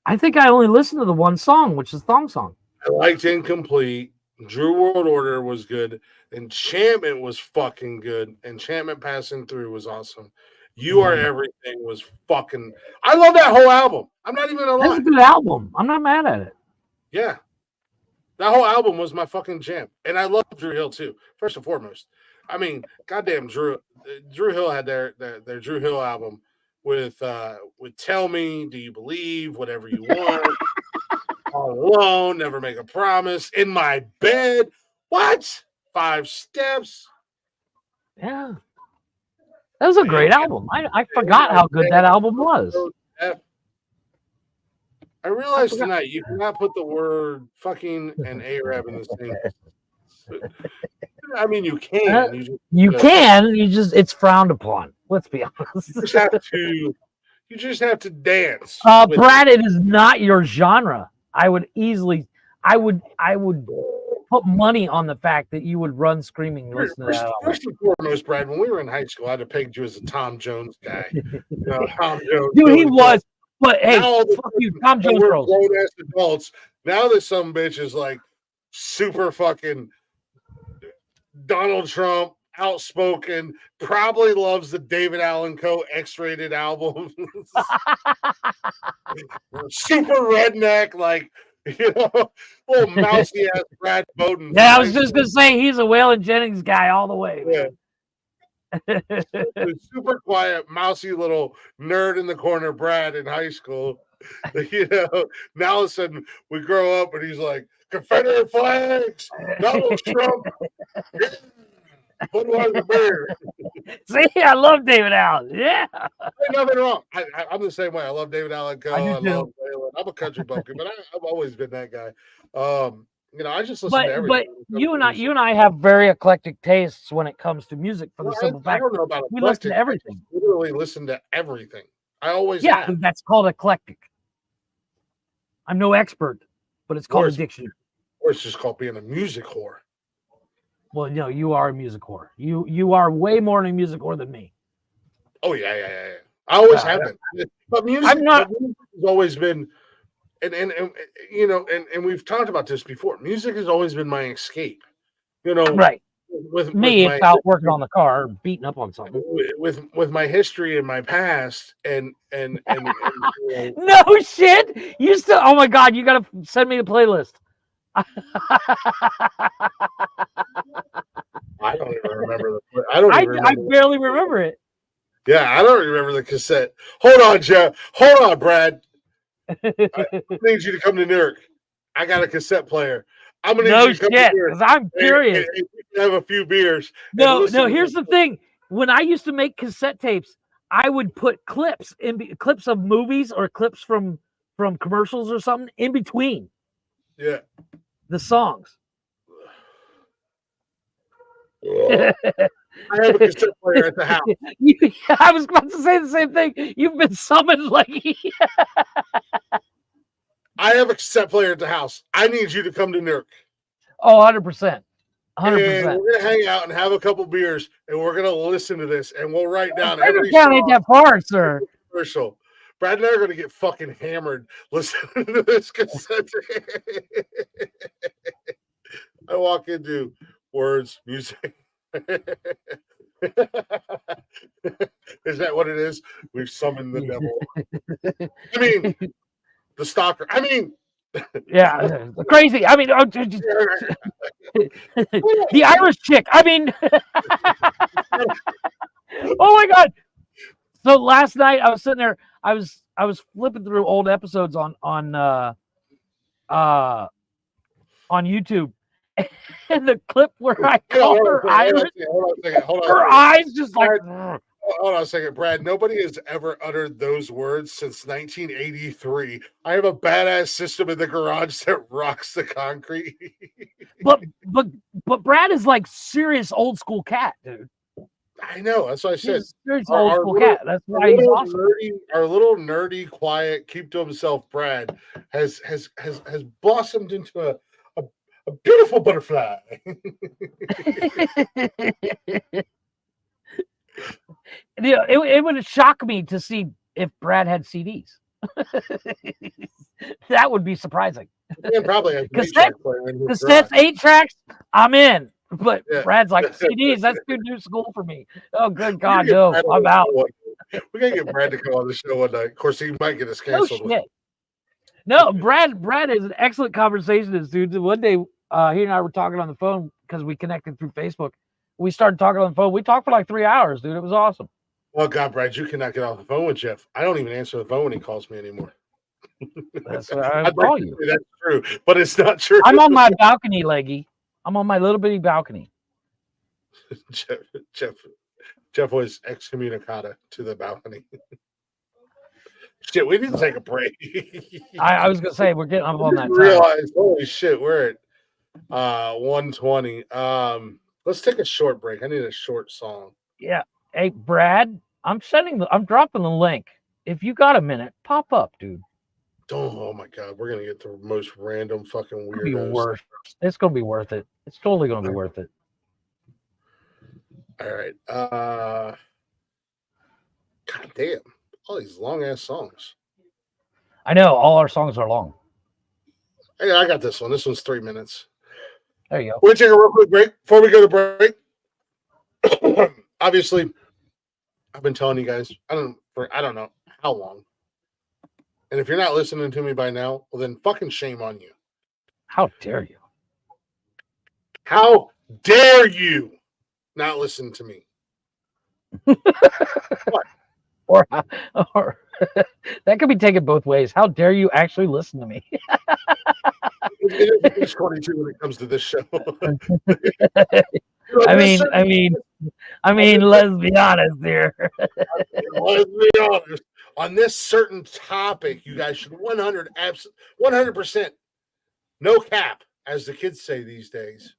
I think I only listened to the one song, which is Thong Song. I liked Incomplete. Drew World Order was good. Enchantment was fucking good. Enchantment Passing Through was awesome. You Are Everything was fucking. I love that whole album. I'm not even gonna lie. That's a good album. I'm not mad at it. Yeah. That whole album was my fucking jam. And I love Drew Hill too, first and foremost. I mean, goddamn Drew Hill had their Drew Hill album with Tell Me, Do You Believe, Whatever You Want, All Alone, Never Make a Promise, In My Bed. What? 5 Steps. Yeah. That was a great album. I forgot how good that album was. I realized tonight you cannot put the word fucking and Arab in the same. I mean, you can. You can. You just it's frowned upon. Let's be honest. You just have to dance. Brad, it is not your genre. I would put money on the fact that you would run screaming listening to that album. First and foremost, Brad, when we were in high school, I'd have pegged you as a Tom Jones guy. Tom Jones. Dude, he was. But hey, fuck you, Tom Jones girls. Grown-ass adults. Now that some bitch is like super fucking Donald Trump, outspoken, probably loves the David Allen Co. X-rated album. Super redneck, like, little mousy ass Brad Bowden. Yeah, I was just gonna say he's a Waylon Jennings guy all the way. Yeah. Super quiet, mousy little nerd in the corner, Brad in high school. Now all of a sudden we grow up and he's like, Confederate flags, Donald Trump, Budweiser beer. See, I love David Allen. Yeah, Ain't nothing wrong. I'm the same way. I love David Allen Co. I love Waylon. I'm a country bumpkin, but I've always been that guy. I just listen to everything. But you and I have very eclectic tastes when it comes to music. For the simple fact, I don't know about we listen to everything. I literally listen to everything. I always have. That's called eclectic. I'm no expert, but it's called addiction. Or it's just called being a music whore. Well, you are a music whore. You are way more in a music whore than me. Oh yeah. I always have been. But music has always been. And we've talked about this before. Music has always been my escape. Right. With me, it's out working on the car, beating up on something. With my history and my past, and no shit. You still? Oh my god! You gotta send me the playlist. I don't even remember I barely remember it. Yeah, I don't remember the cassette. Hold on, Jeff. Hold on, Brad. I need you to come to Newark. I got a cassette player. I'm gonna need you to come to Newark. Because I'm curious. And have a few beers. No. Here's the thing. When I used to make cassette tapes, I would put clips of movies or clips from commercials or something in between. Yeah. The songs. I have a cassette player at the house. I was about to say the same thing. You've been summoned like. I have a cassette player at the house. I need you to come to Newark. Oh, 100%. 100%. And we're going to hang out and have a couple beers, and we're going to listen to this, and we'll write down every song. Ain't that far, sir. Commercial. Brad and I are going to get fucking hammered listening to this cassette. I walk into words, music. Is that what it is? We've summoned the devil. I mean, the stalker. I mean, yeah, crazy. I mean, the Irish chick. I mean, oh my god. So last night I was sitting there. I was flipping through old episodes on YouTube. And the clip where I call her Irish, her eyes just like. Hold on a second, Brad. Nobody has ever uttered those words since 1983. I have a badass system in the garage that rocks the concrete. but Brad is like serious old school cat, dude. I know. That's what I said. He's an old school cat. That's why he's awesome. Our little nerdy, quiet, keep to himself Brad has blossomed into a beautiful butterfly. It would shock me to see if Brad had CDs. That would be surprising. Yeah, probably cassettes, 8 tracks, I'm in. But yeah. Brad's like, CDs, that's too new school for me. Oh, good God, no, I'm out. We gotta get Brad to come on the show one night. Of course, he might get us canceled. No, Brad is an excellent conversationalist, dude. One day, he and I were talking on the phone because we connected through Facebook. We started talking on the phone. We talked for like 3 hours, dude. It was awesome. Well, God, Brad, you cannot get off the phone with Jeff. I don't even answer the phone when he calls me anymore. That's what I call you. That's true, but it's not true. I'm on my balcony, Leggy. I'm on my little bitty balcony. Jeff was excommunicata to the balcony. Shit, we need to take a break. I was gonna say we're getting up on that time. Realize, holy shit, we're at 1:20. Let's take a short break. I need a short song. Yeah. Hey, Brad, I'm dropping the link. If you got a minute, pop up, dude. Oh my God, we're gonna get the most random fucking weirdos. It's gonna be worth it. It's totally gonna be worth it. All right. God damn, all these long ass songs. I know all our songs are long. Hey, I got this one. This one's 3 minutes. There you go. We're gonna take a real quick break before we go to break. Obviously, I've been telling you guys, I don't know how long. And if you're not listening to me by now, well, then fucking shame on you. How dare you? How dare you not listen to me? or that could be taken both ways. How dare you actually listen to me? It's 22 when it comes to this show. I mean, let's be honest here. Let's be honest. On this certain topic, you guys should 100%, no cap, as the kids say these days.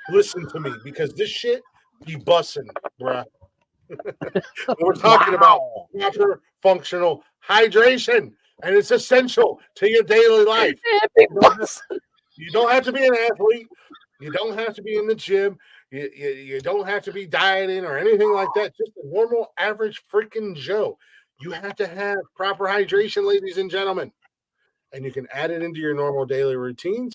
Listen to me, because this shit be bussin', bruh. We're talking about proper functional hydration, and it's essential to your daily life. You don't have to be an athlete. You don't have to be in the gym. You don't have to be dieting or anything like that. Just a normal, average freaking Joe. You have to have proper hydration, ladies and gentlemen. And you can add it into your normal daily routines.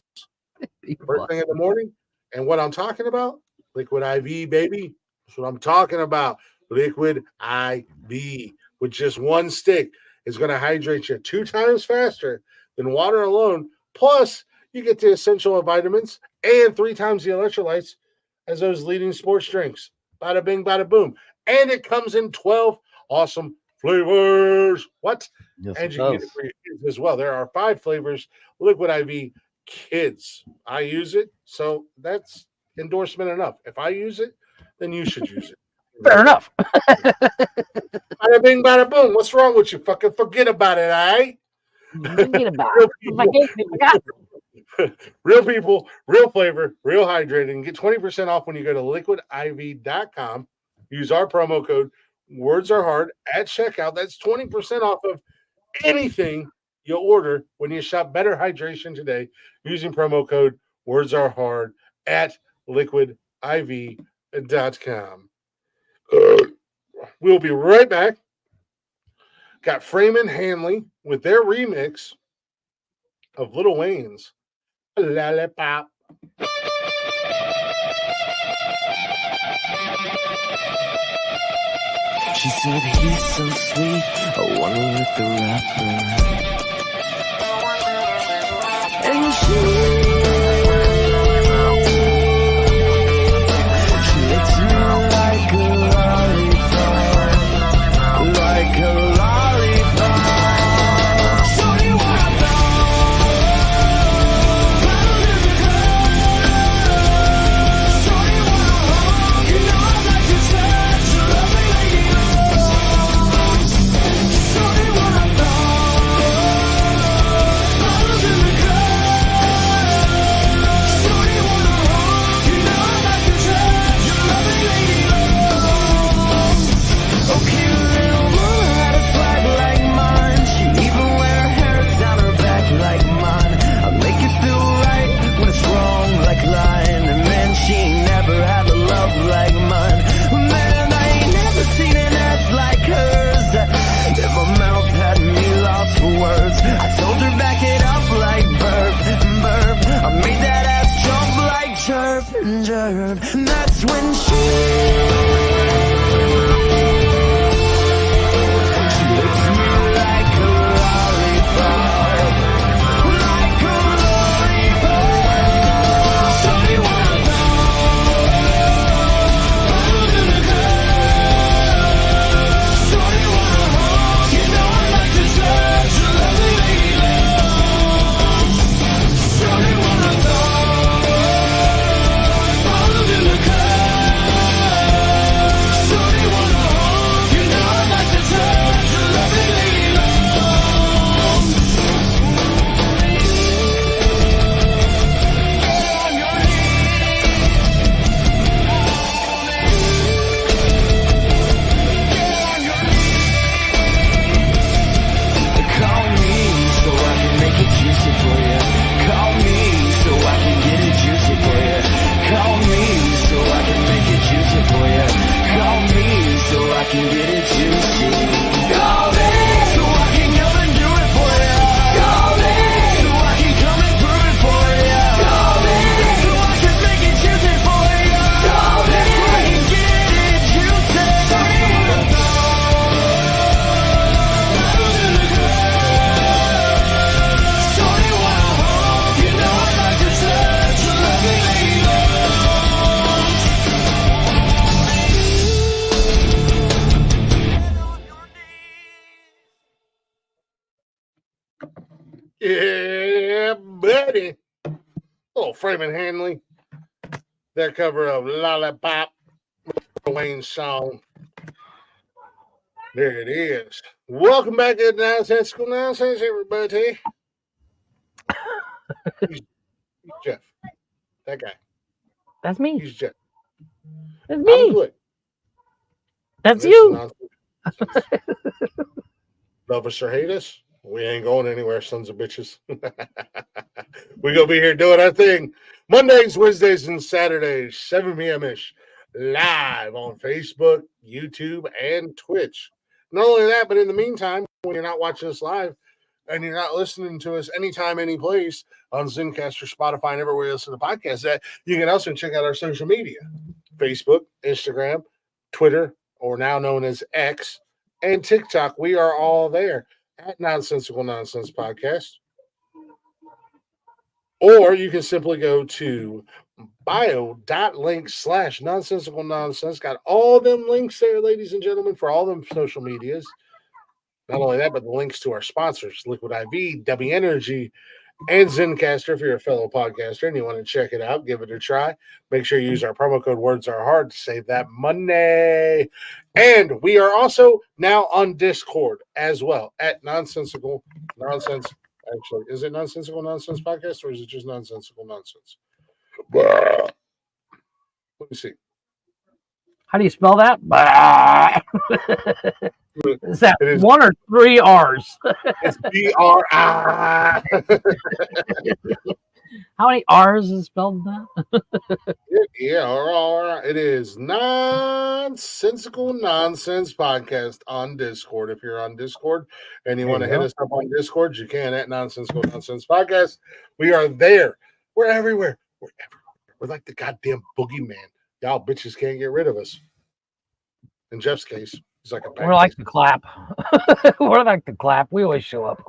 First thing in the morning. And what I'm talking about, Liquid IV, baby. That's what I'm talking about. Liquid IV. With just one stick is going to hydrate you 2 times faster than water alone. Plus, you get the essential vitamins and 3 times the electrolytes as those leading sports drinks. Bada bing, bada boom. And it comes in 12 awesome flavors. What? Yes, and you get it for your kids as well. There are 5 flavors. Liquid IV Kids. I use it, so that's endorsement enough. If I use it, then you should use it. Fair enough. Bada bing, bada boom. What's wrong with you? Fucking forget about it, all right? Forget about it. Real people, real flavor, real hydrating. Get 20% off when you go to liquidiv.com. Use our promo code Words Are Hard at checkout. That's 20% off of anything you order when you shop Better Hydration today using promo code Words Are Hard at liquidiv.com. We'll be right back. Got Freeman Hanley with their remix of Lil Wayne's Lollipop. She said he's so sweet, I wanna let the rapper. And she licks me like a lollipop, like a lollipop. So you wanna know, so you wanna, you know I like to touch your lovely lady. So you wanna know, bottles in the car. injured. And that's when she licks me like a lollipop. Like a lollipop. So you wanna go in the club. So you wanna hug. You know I like to touch your lovely lady love. So you wanna go in the club. So you wanna hug. You know I like to touch your lovely lady love. Call me so I can make it juicy for you. Call me so I can get it juicy for you. Call me so I can make it juicy for you. Call me so I can get it juicy. Call me so I can come and do it for you. Call me so I can come and prove it for you. Call me so I can make it juicy for you. Call me so I can get it juicy. So you wanna go in the club. So you wanna hug. You know I like to touch your lovely lady Yeah, buddy. Little Freeman Hanley. Their cover of Lollipop, Wayne's song. There it is. Welcome back to Nonsensical Nonsense, everybody. He's Jeff. That guy. That's me. He's Jeff. That's I'm me. good. That's This is you. Nonsense. Love us or hate us, we ain't going anywhere, sons of bitches. We gonna be here doing our thing Mondays, Wednesdays, and Saturdays, 7 p.m.-ish, live on Facebook, YouTube, and Twitch. Not only that, but in the meantime, when you're not watching us live and you're not listening to us anytime, any place on Zencaster, Spotify, and everywhere you listen to podcasts at, you can also check out our social media: Facebook, Instagram, Twitter, or now known as X, and TikTok. We are all there at Nonsensical Nonsense Podcast. Or you can simply go to bio.link/nonsensical nonsense. Got all them links there, ladies and gentlemen, for all them social medias. Not only that, but the links to our sponsors, Liquid IV, W Energy, and Zencaster. If you're a fellow podcaster and you want to check it out, give it a try. Make sure you use our promo code Words Are Hard to save that money. And we are also now on Discord as well at Nonsensical Nonsense. Actually, is it Nonsensical Nonsense Podcast or is it just Nonsensical Nonsense? Let me see. How do you spell that? Bah. Is that It is- one or three R's? It's BRI. How many R's is spelled that? Yeah, all right. It is Nonsensical Nonsense Podcast on Discord. If you're on Discord and you want to hit us up on Discord, you can at Nonsensical Nonsense Podcast. We are there. We're everywhere. We're everywhere. We're like the goddamn boogeyman. Y'all bitches can't get rid of us. In Jeff's case, he's like a We're like the clap. We're like the clap. We always show up.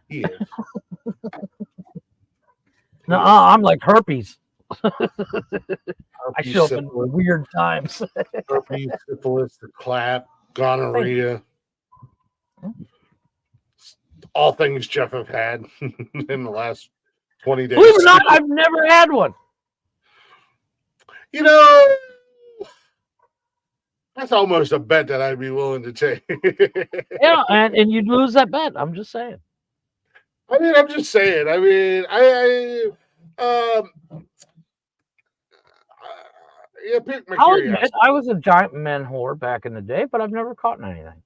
He is. No, I'm like herpes. I Herpes, show up in syphilis, weird times. herpes, syphilis, the clap, gonorrhea. All things Jeff have had in the last 20 days. Believe it or not, I've never had one. You know, that's almost a bet that I'd be willing to take. Yeah, and you'd lose that bet. I'm just saying. I mean, I'm just saying. I mean, yeah, pick my I'll curiosity. admit, I was a giant man whore back in the day, but I've never caught anything.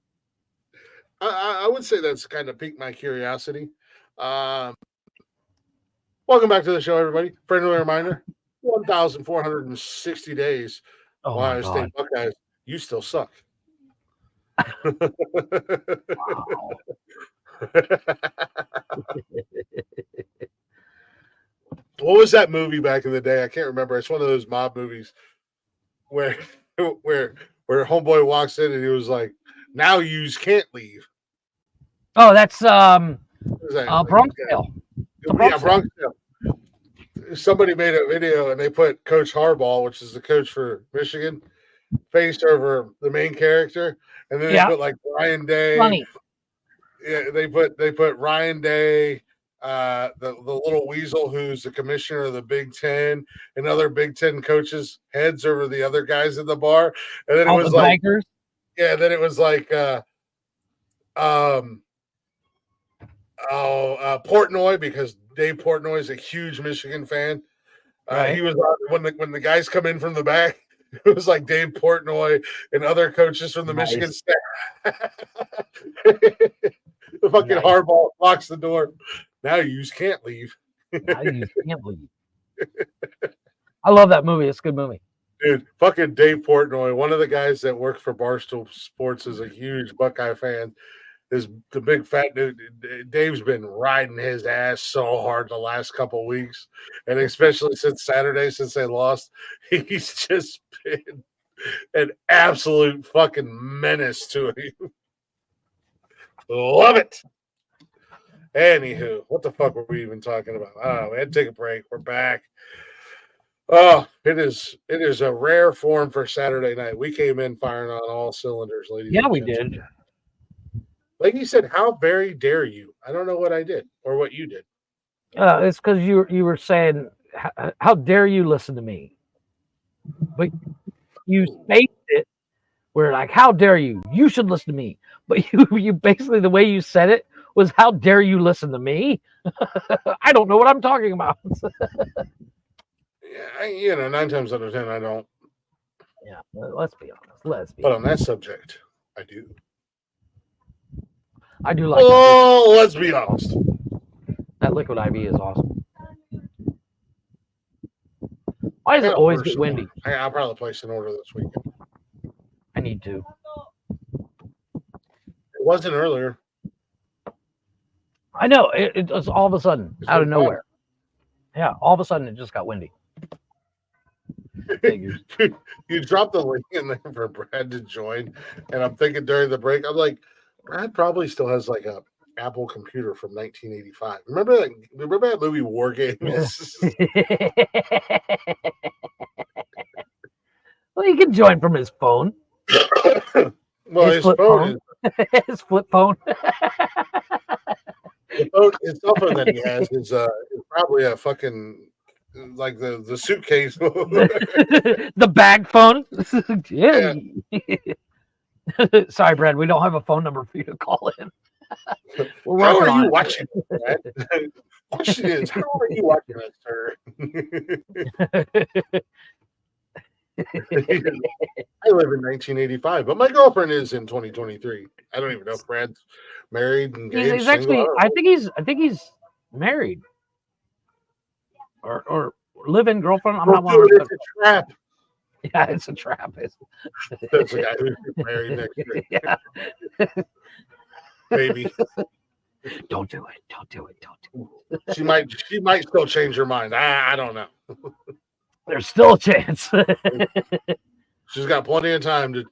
I would say that's kind of piqued my curiosity. Welcome back to the show, everybody. Friendly reminder: 1,460 days. Oh Ohio my State God. Buckeyes, you still suck. Wow. What was that movie back in the day? I can't remember. It's one of those mob movies where where homeboy walks in and he was like, "Now yous can't leave." Oh, that's What is that? Bronx Tale. Yeah, Bronx Tale. Somebody made a video and they put Coach Harbaugh, which is the coach for Michigan, face over the main character, and then they put like Ryan Day. Funny. Yeah, they put Ryan Day, the little weasel who's the commissioner of the Big Ten, and other Big Ten coaches' heads over the other guys in the bar, and then it was like, bankers. yeah, then it was like, Portnoy, because Dave Portnoy is a huge Michigan fan. Right. He was on when the guys come in from the back. It was like Dave Portnoy and other coaches from the Michigan staff. The fucking Harbaugh locks the door. Now you can't leave. Now you can't leave. I love that movie. It's a good movie. Dude, fucking Dave Portnoy, one of the guys that worked for Barstool Sports, is a huge Buckeye fan. Is the big fat dude. Dave's been riding his ass so hard the last couple weeks, and especially since Saturday, since they lost, he's just been an absolute fucking menace to him. Love it. Anywho, what the fuck were we even talking about? I don't know. We had to take a break. We're back. Oh, it is a rare form for Saturday night. We came in firing on all cylinders, ladies. Yeah, we did. Like you said, how very dare you? I don't know what I did or what you did. It's because you were saying, how dare you listen to me? But you spaced it where like, how dare you? You should listen to me. But you basically, the way you said it was, how dare you listen to me? I don't know what I'm talking about. Yeah, 9 times out of 10, I don't. Yeah, let's be honest. But on that subject, I do. I do like that. Let's be honest. That liquid IV is awesome. Why does it always get windy? I'll probably place an order this weekend. I need to. It wasn't earlier. I know. It was all of a sudden, out of nowhere. Yeah, all of a sudden, it just got windy. You dropped the link in there for Brad to join, and I'm thinking during the break, I'm like, Brad probably still has like a Apple computer from 1985. Remember that movie War Games? Well, he can join from his phone. Well, his phone is his flip phone. His cell phone that he has is probably a fucking like the suitcase. The bag phone. Yeah. Sorry, Brad. We don't have a phone number for you to call in. How are you watching this, Brad? Question is, how are you watching this, sir? I live in 1985, but my girlfriend is in 2023. I don't even know if Brad's married and engaged. He's actually, I think he's married or live-in girlfriend. I'm not one. It's a trap. Yeah, it's a trap. That's the guy who's married next year. Yeah. Maybe. Don't do it. Don't do it. Don't do it. She might still change her mind. I don't know. There's still a chance. She's got plenty of time to,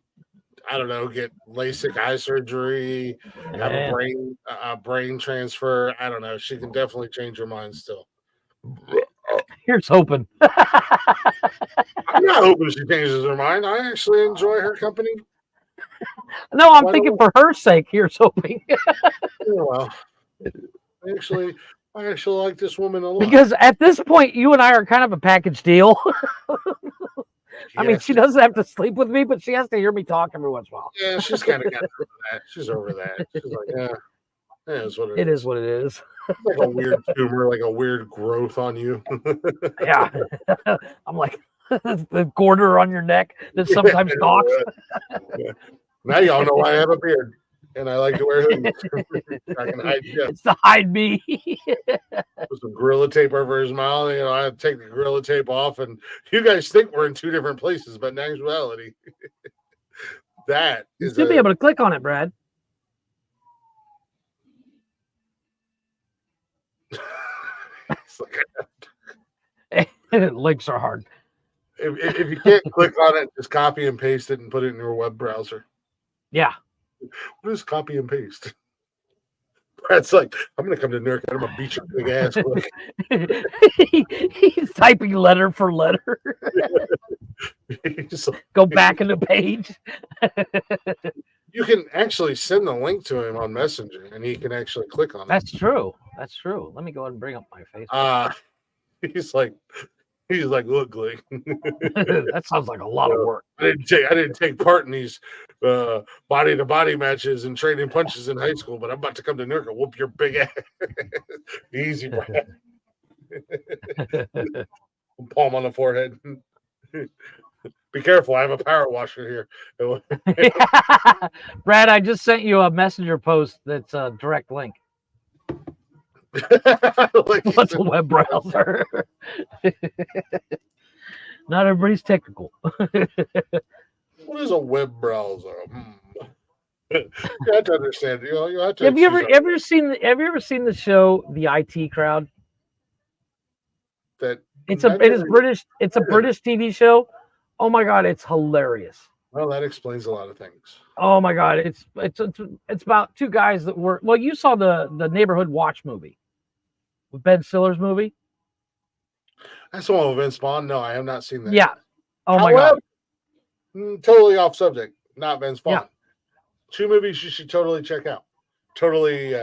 I don't know, get LASIK eye surgery, have a brain transfer. I don't know. She can definitely change her mind still. Here's hoping. I'm not hoping she changes her mind. I actually enjoy her company. No, I'm thinking for her sake. Here's hoping. Well, I actually like this woman a lot. Because at this point, you and I are kind of a package deal. I mean, she doesn't have to sleep with me, but she has to hear me talk every once in a while. Yeah, she's kind of got over that. She's over that. She's like, yeah, it is what it is. It is what it is. It's like a weird tumor, like a weird growth on you. Yeah. I'm like the quarter on your neck that sometimes talks. Yeah. Now y'all know why I have a beard. And I like to wear hoodies. I can hide Jeff. It's to hide me. Put some Gorilla Tape over his mouth. You know, I take the Gorilla Tape off, and you guys think we're in two different places, but in actuality, that is. You should be able to click on it, Brad. Links are hard. If you can't click on it, just copy and paste it and put it in your web browser. Yeah. What is copy and paste? Brad's like, I'm gonna come to Newark and I'm gonna beat your big ass. Quick. He's typing letter for letter. Just like, Go back in the page. you can actually send the link to him on Messenger, and he can actually click on it. That's true. That's true. Let me go ahead and bring up my face. He's like, look, Glenn. That sounds like a lot of work. I didn't take part in these body to body matches and trading punches in high school, but I'm about to come to Newark and whoop your big ass. Easy, Brad. Palm on the forehead. Be careful, I have a power washer here. Brad, I just sent you a messenger post that's a direct link. What's a web browser? Not everybody's technical. What is a web browser? You have to understand. You have to. Have you ever seen the show The IT Crowd? That it is British. It's a British TV show. Oh my god, it's hilarious. Well, that explains a lot of things. Oh my god, it's about two guys that work. Well, you saw the Neighborhood Watch movie with Ben Stiller's movie. That's the one with Vince Vaughn. No, I have not seen that. Yeah. Oh my god. Totally off subject. Not Vince Vaughn. Yeah. Two movies you should totally check out. Totally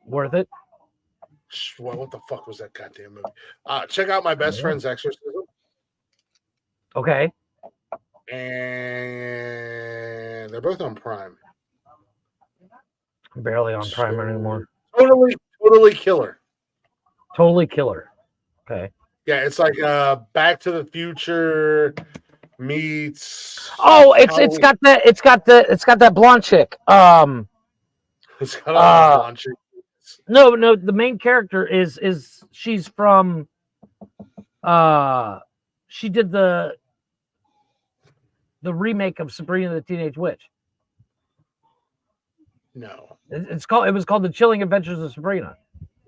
worth it. What the fuck was that goddamn movie? Check out My Best Friend's Exorcism. Okay. And they're both on Prime. Barely on Prime anymore. Totally killer. Totally killer. Okay. Yeah, it's like Back to the Future meets. Oh, it's got that blonde chick. It's got a blonde chick. No, the main character is she's from she did the remake of Sabrina the Teenage Witch. No. It was called The Chilling Adventures of Sabrina.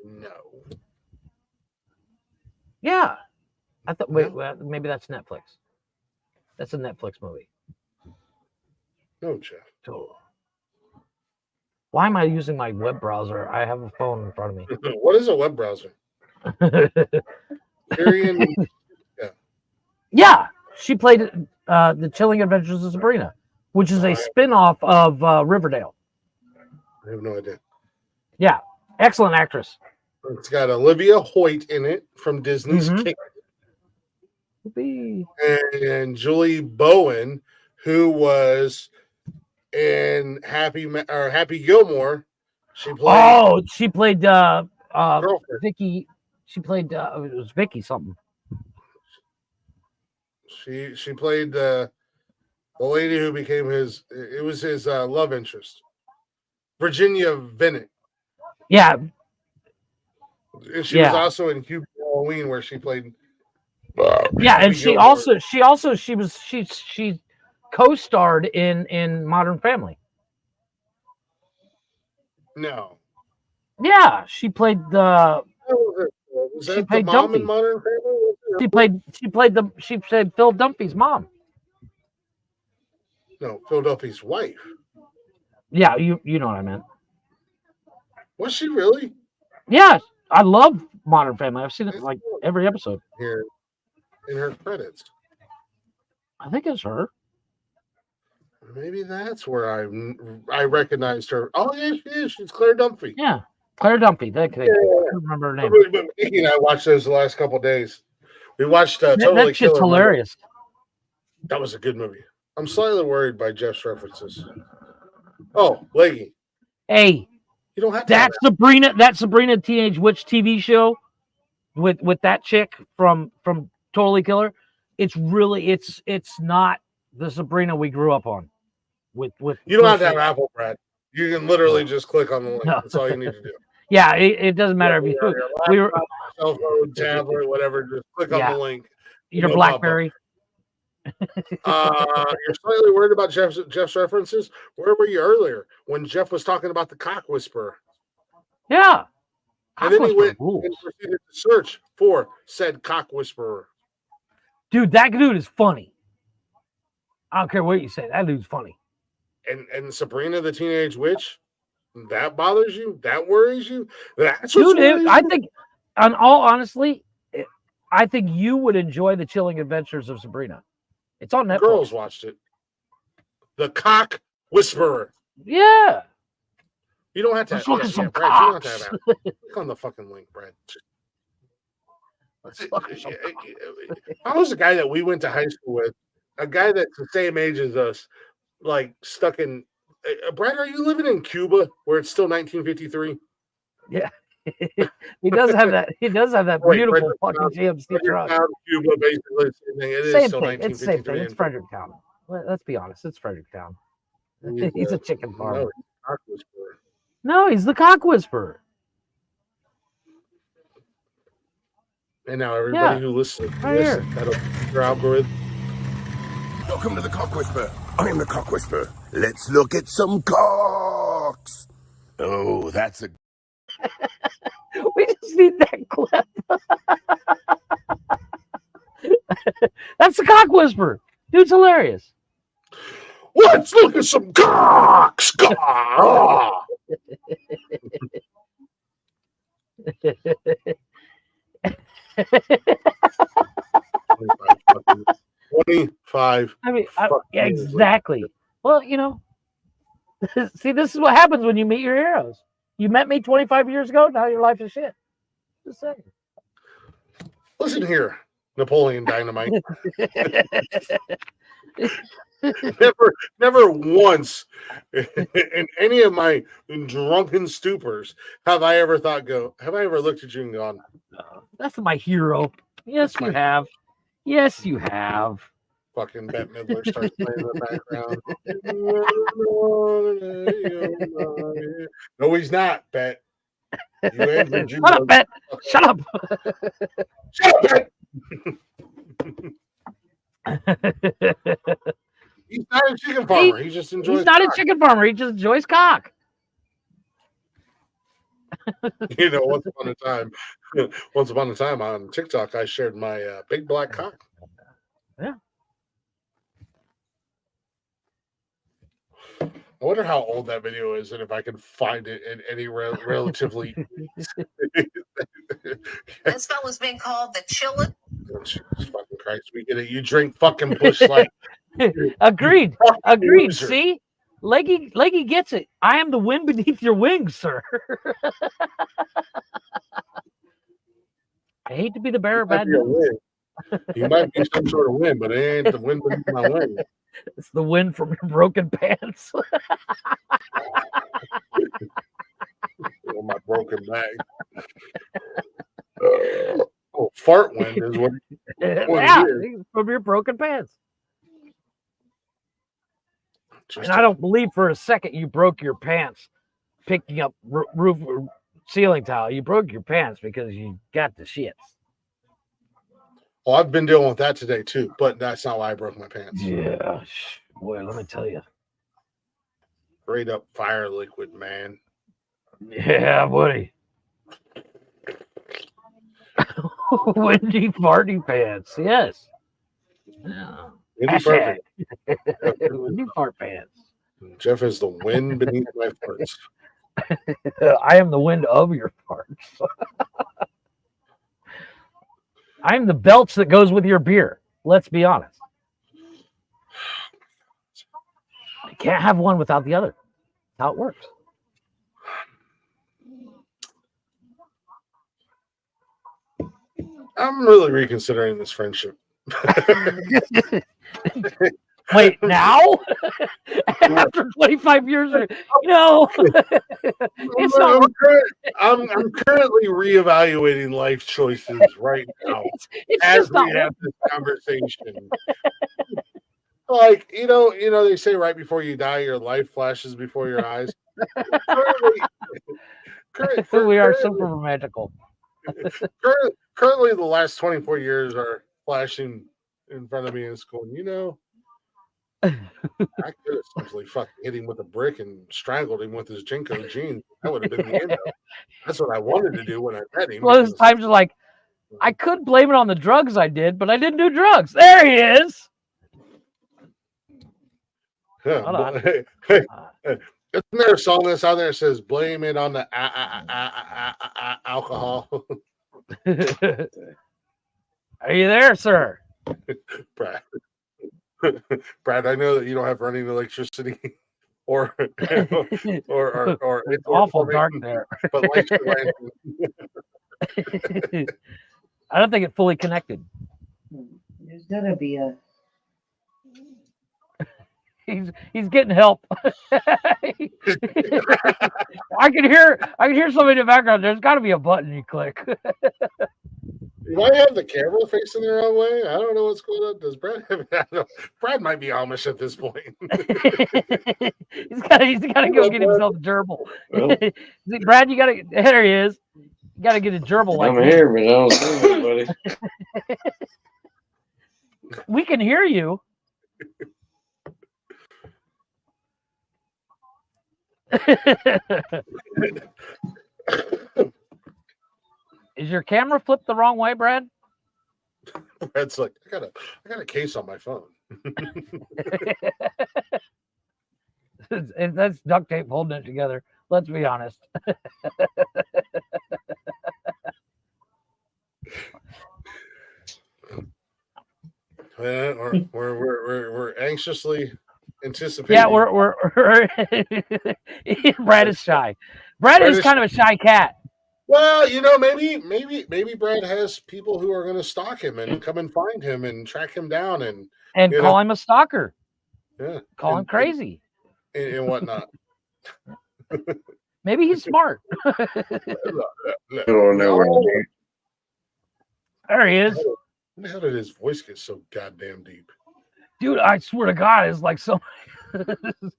No. Yeah. I thought maybe that's Netflix. That's a Netflix movie. No, Jeff. Oh. Why am I using my web browser? I have a phone in front of me. What is a web browser? Yeah, she played The Chilling Adventures of Sabrina, which is a spin-off of Riverdale. I have no idea. Yeah, excellent actress. It's got Olivia Hoyt in it from Disney's King. And Julie Bowen, who was in Happy Gilmore. She played Vicky. She played it was Vicky something. She played the lady who became his love interest, Virginia Vinet. Yeah. And she was also in Hubie Halloween, where she played. Yeah, and she co-starred in Modern Family. No. Yeah, she played the. Was that the mom in Modern Family? She played Phil Dunphy's mom. No, Phil Dunphy's wife. Yeah, you know what I meant. Was she really? Yeah, I love Modern Family. I've seen it like every episode. Here, in her credits. I think it's her. Maybe that's where I recognized her. Oh yeah, she is. She's Claire Dunphy. Yeah, Claire Dunphy. I can't remember her name. Mickey and I watched those the last couple of days. We watched Totally That shit's Killer hilarious. Movie. That was a good movie. I'm slightly worried by Jeff's references. Oh, Leggy. Hey, you don't have to. That Sabrina Teenage Witch TV show with that chick from Totally Killer. It's really it's not the Sabrina we grew up on. With you don't have to have Apple, Brad. You can literally just click on the link. That's all you need to do. Yeah, it doesn't matter if you cell phone, tablet, whatever. Just click on the link. Your BlackBerry. You're slightly worried about Jeff's references. Where were you earlier when Jeff was talking about the cock whisperer? Yeah, And then he Whisperer went rules. and proceeded to search for said cock whisperer. Dude, that dude is funny. I don't care what you say. That dude's funny. And Sabrina the Teenage Witch, that bothers you? That worries you? That's what Dude, I think, on all honestly, I think you would enjoy the Chilling Adventures of Sabrina. It's on Netflix. Girls watched it. The Cock Whisperer. Yeah. You don't have to. Let's look at some Brad, you don't have cocks. to have that. Click on the fucking link, Brad. Let's look at some I was a guy that we went to high school with, a guy that's the same age as us, like stuck in. Brad, are you living in Cuba where it's still 1953? Yeah. He does have that. He does have that beautiful fucking GMC truck. Cuba, basically, same thing. It is Same still thing. It's the same thing. 1953. It's Fredericktown. Let's be honest. It's Fredericktown. He's a chicken farmer. No, cock whisperer. No, he's the cock whisperer. And now everybody Yeah. who listens to Right this, here. that'll your algorithm. Welcome to the Cock Whisperer. I am the Cock Whisperer. Let's look at some cocks. Oh, that's a We just need that clip. That's the cock whisperer. Dude's hilarious. Let's look at some cocks. Ah! 25. I mean, Fuck yeah, you. exactly. Well, see, this is what happens when you meet your heroes. You met me 25 years ago. Now your life is shit. Just saying. Listen here, Napoleon Dynamite. never once in any of my drunken stupors have I ever looked at you and gone, That's my hero. Yes, you have. Yes, you have. fucking Bette Midler starts playing in the background. No, he's not, Bette. You answered you. Shut up, Bette. Shut up. Shut up, Bette. He's not a chicken farmer. He just enjoys He's not cock. a chicken farmer. He just enjoys cock. Once upon a time on TikTok, I shared my big black cock. Yeah. I wonder how old that video is, and if I can find it in any relatively. This fella's been called the chillin'. Oh, Jesus fucking Christ, we get it. You drink fucking Bush Light. Agreed. Fucking Agreed. loser. See? Leggy gets it. I am the wind beneath your wings, sir. I hate to be the bearer of bad news. You might be some sort of wind, but it ain't the wind beneath my wing. It's the wind from your broken pants. Or my broken leg. Fart wind is what. Yeah, from your broken pants. And I don't believe for a second you broke your pants picking up roof ceiling tile. You broke your pants because you got the shits. Well, I've been dealing with that today too, but that's not why I broke my pants. Yeah, boy, let me tell you. Straight up fire liquid, man. Yeah, buddy. Windy farty pants. Yes. Yeah. Windy perfect. Windy fart pants. Jeff is the wind beneath my farts. I am the wind of your farts. I am the belch that goes with your beer. Let's be honest. You can't have one without the other. That's how it works. I'm really reconsidering this friendship. Wait, now? After 25 years, it's not. I'm currently reevaluating life choices right now It's as just not we have this conversation. Like, they say right before you die, your life flashes before your eyes. We are super romantical. Currently, the last 24 years are flashing in front of me and it's going, I could have simply fucking hit him with a brick and strangled him with his Jinko jeans. That would have been the end of it. That's what I wanted to do when I met him. Well, those times are like, I could blame it on the drugs I did, but I didn't do drugs. There he is. Yeah, Hold on. hey, isn't there a song that's out there that says "Blame it on the alcohol"? Are you there, sir? Brad, Brad, I know that you don't have running electricity, or It's it's awful dark there. But lights are lantern. I don't think it fully connected. There's gotta be a. He's getting help. I can hear somebody in the background. There's got to be a button you click. You might have the camera facing the wrong way. I don't know what's going on. Does Brad have? Brad might be Amish at this point. he's got to go get himself a gerbil. Brad, you got to. There he is. You got to get a gerbil. Like I'm here, but I don't see anybody. We can hear you. Is your camera flipped the wrong way, Brad? Brad's like, I got a case on my phone. And that's duct tape holding it together. Let's be honest. We're anxiously anticipating. Yeah, we're Brad is shy. Brad is kind of a shy cat. Well, maybe Brad has people who are going to stalk him and come and find him and track him down and call him a stalker. Yeah, call him crazy and whatnot. Maybe he's smart. Oh, no. There he is. How did his voice get so goddamn deep? Dude, I swear to God, it's like so. It's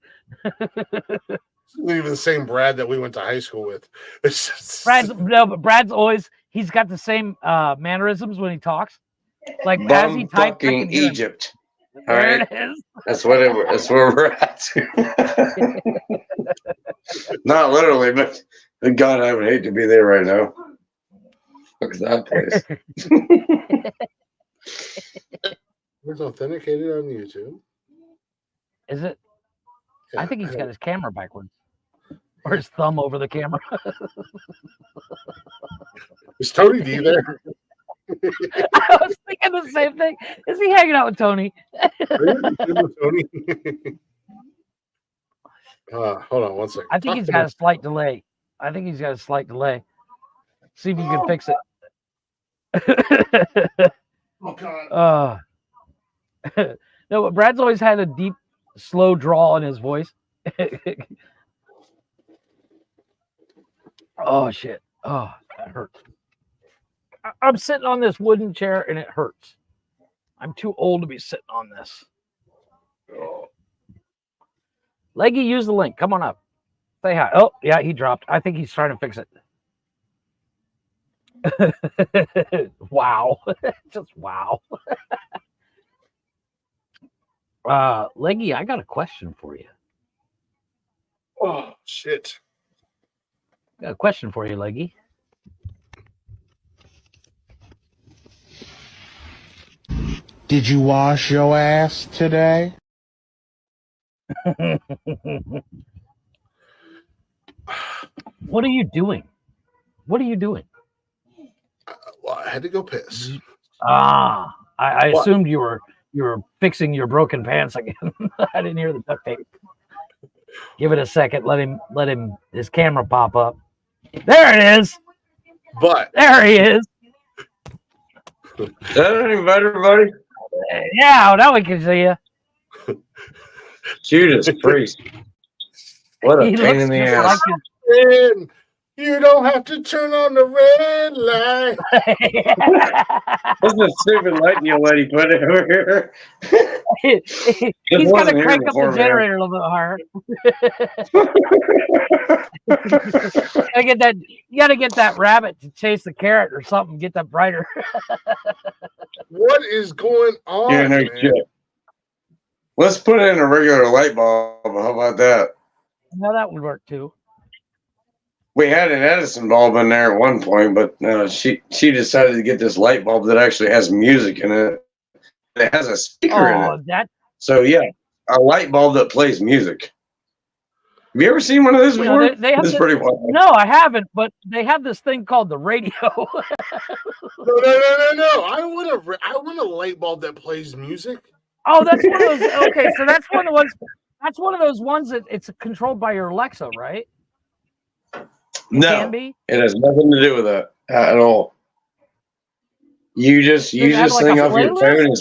not even the same Brad that we went to high school with. But Brad's always, he's got the same mannerisms when he talks. Like as he types, fucking Egypt. All there right. it is. That's where we're at. Not literally, but God, I would hate to be there right now. Look at that place. It's authenticated on YouTube. Is it? Yeah, I think he's got his camera backwards. Or his thumb over the camera. Is Tony D there? I was thinking the same thing. Is he hanging out with Tony? Tony? Hold on one second. I think he's got a slight delay. See if you can fix it. Oh God. No, but Brad's always had a deep, slow drawl in his voice. Oh shit! Oh, that hurts. I'm sitting on this wooden chair and it hurts. I'm too old to be sitting on this. Leggy, use the link. Come on up. Say hi. Oh, yeah, he dropped. I think he's trying to fix it. Wow. Just wow. Leggy, I got a question for you. Oh shit. Got a question for you, Leggy. Did you wash your ass today? What are you doing? What are you doing? Well, I had to go piss. I assumed you were fixing your broken pants again. I didn't hear the duct tape. Give it a second. Let him his camera pop up. There it is. But there he is. Is that any better, buddy? Yeah, now we can see you. Judas Priest. What a pain in the ass. You don't have to turn on the red light. What's the stupid light you lady put over here? He's got to crank up the generator a little bit higher. You got to get that rabbit to chase the carrot or something. Get that brighter. What is going on? Yeah, no man? shit. Let's put in a regular light bulb. How about that? No, that would work too. We had an Edison bulb in there at one point, but she decided to get this light bulb that actually has music in it. It has a speaker in it. That. So yeah, a light bulb that plays music. Have you ever seen one of those before? No, they have this pretty wild. No, I haven't. But they have this thing called the radio. No. I want a light bulb that plays music. Oh, that's one of those. Okay, so that's one of the ones. That's one of those ones that it's controlled by your Alexa, right? No, it has nothing to do with that at all. You just use this thing off your phone.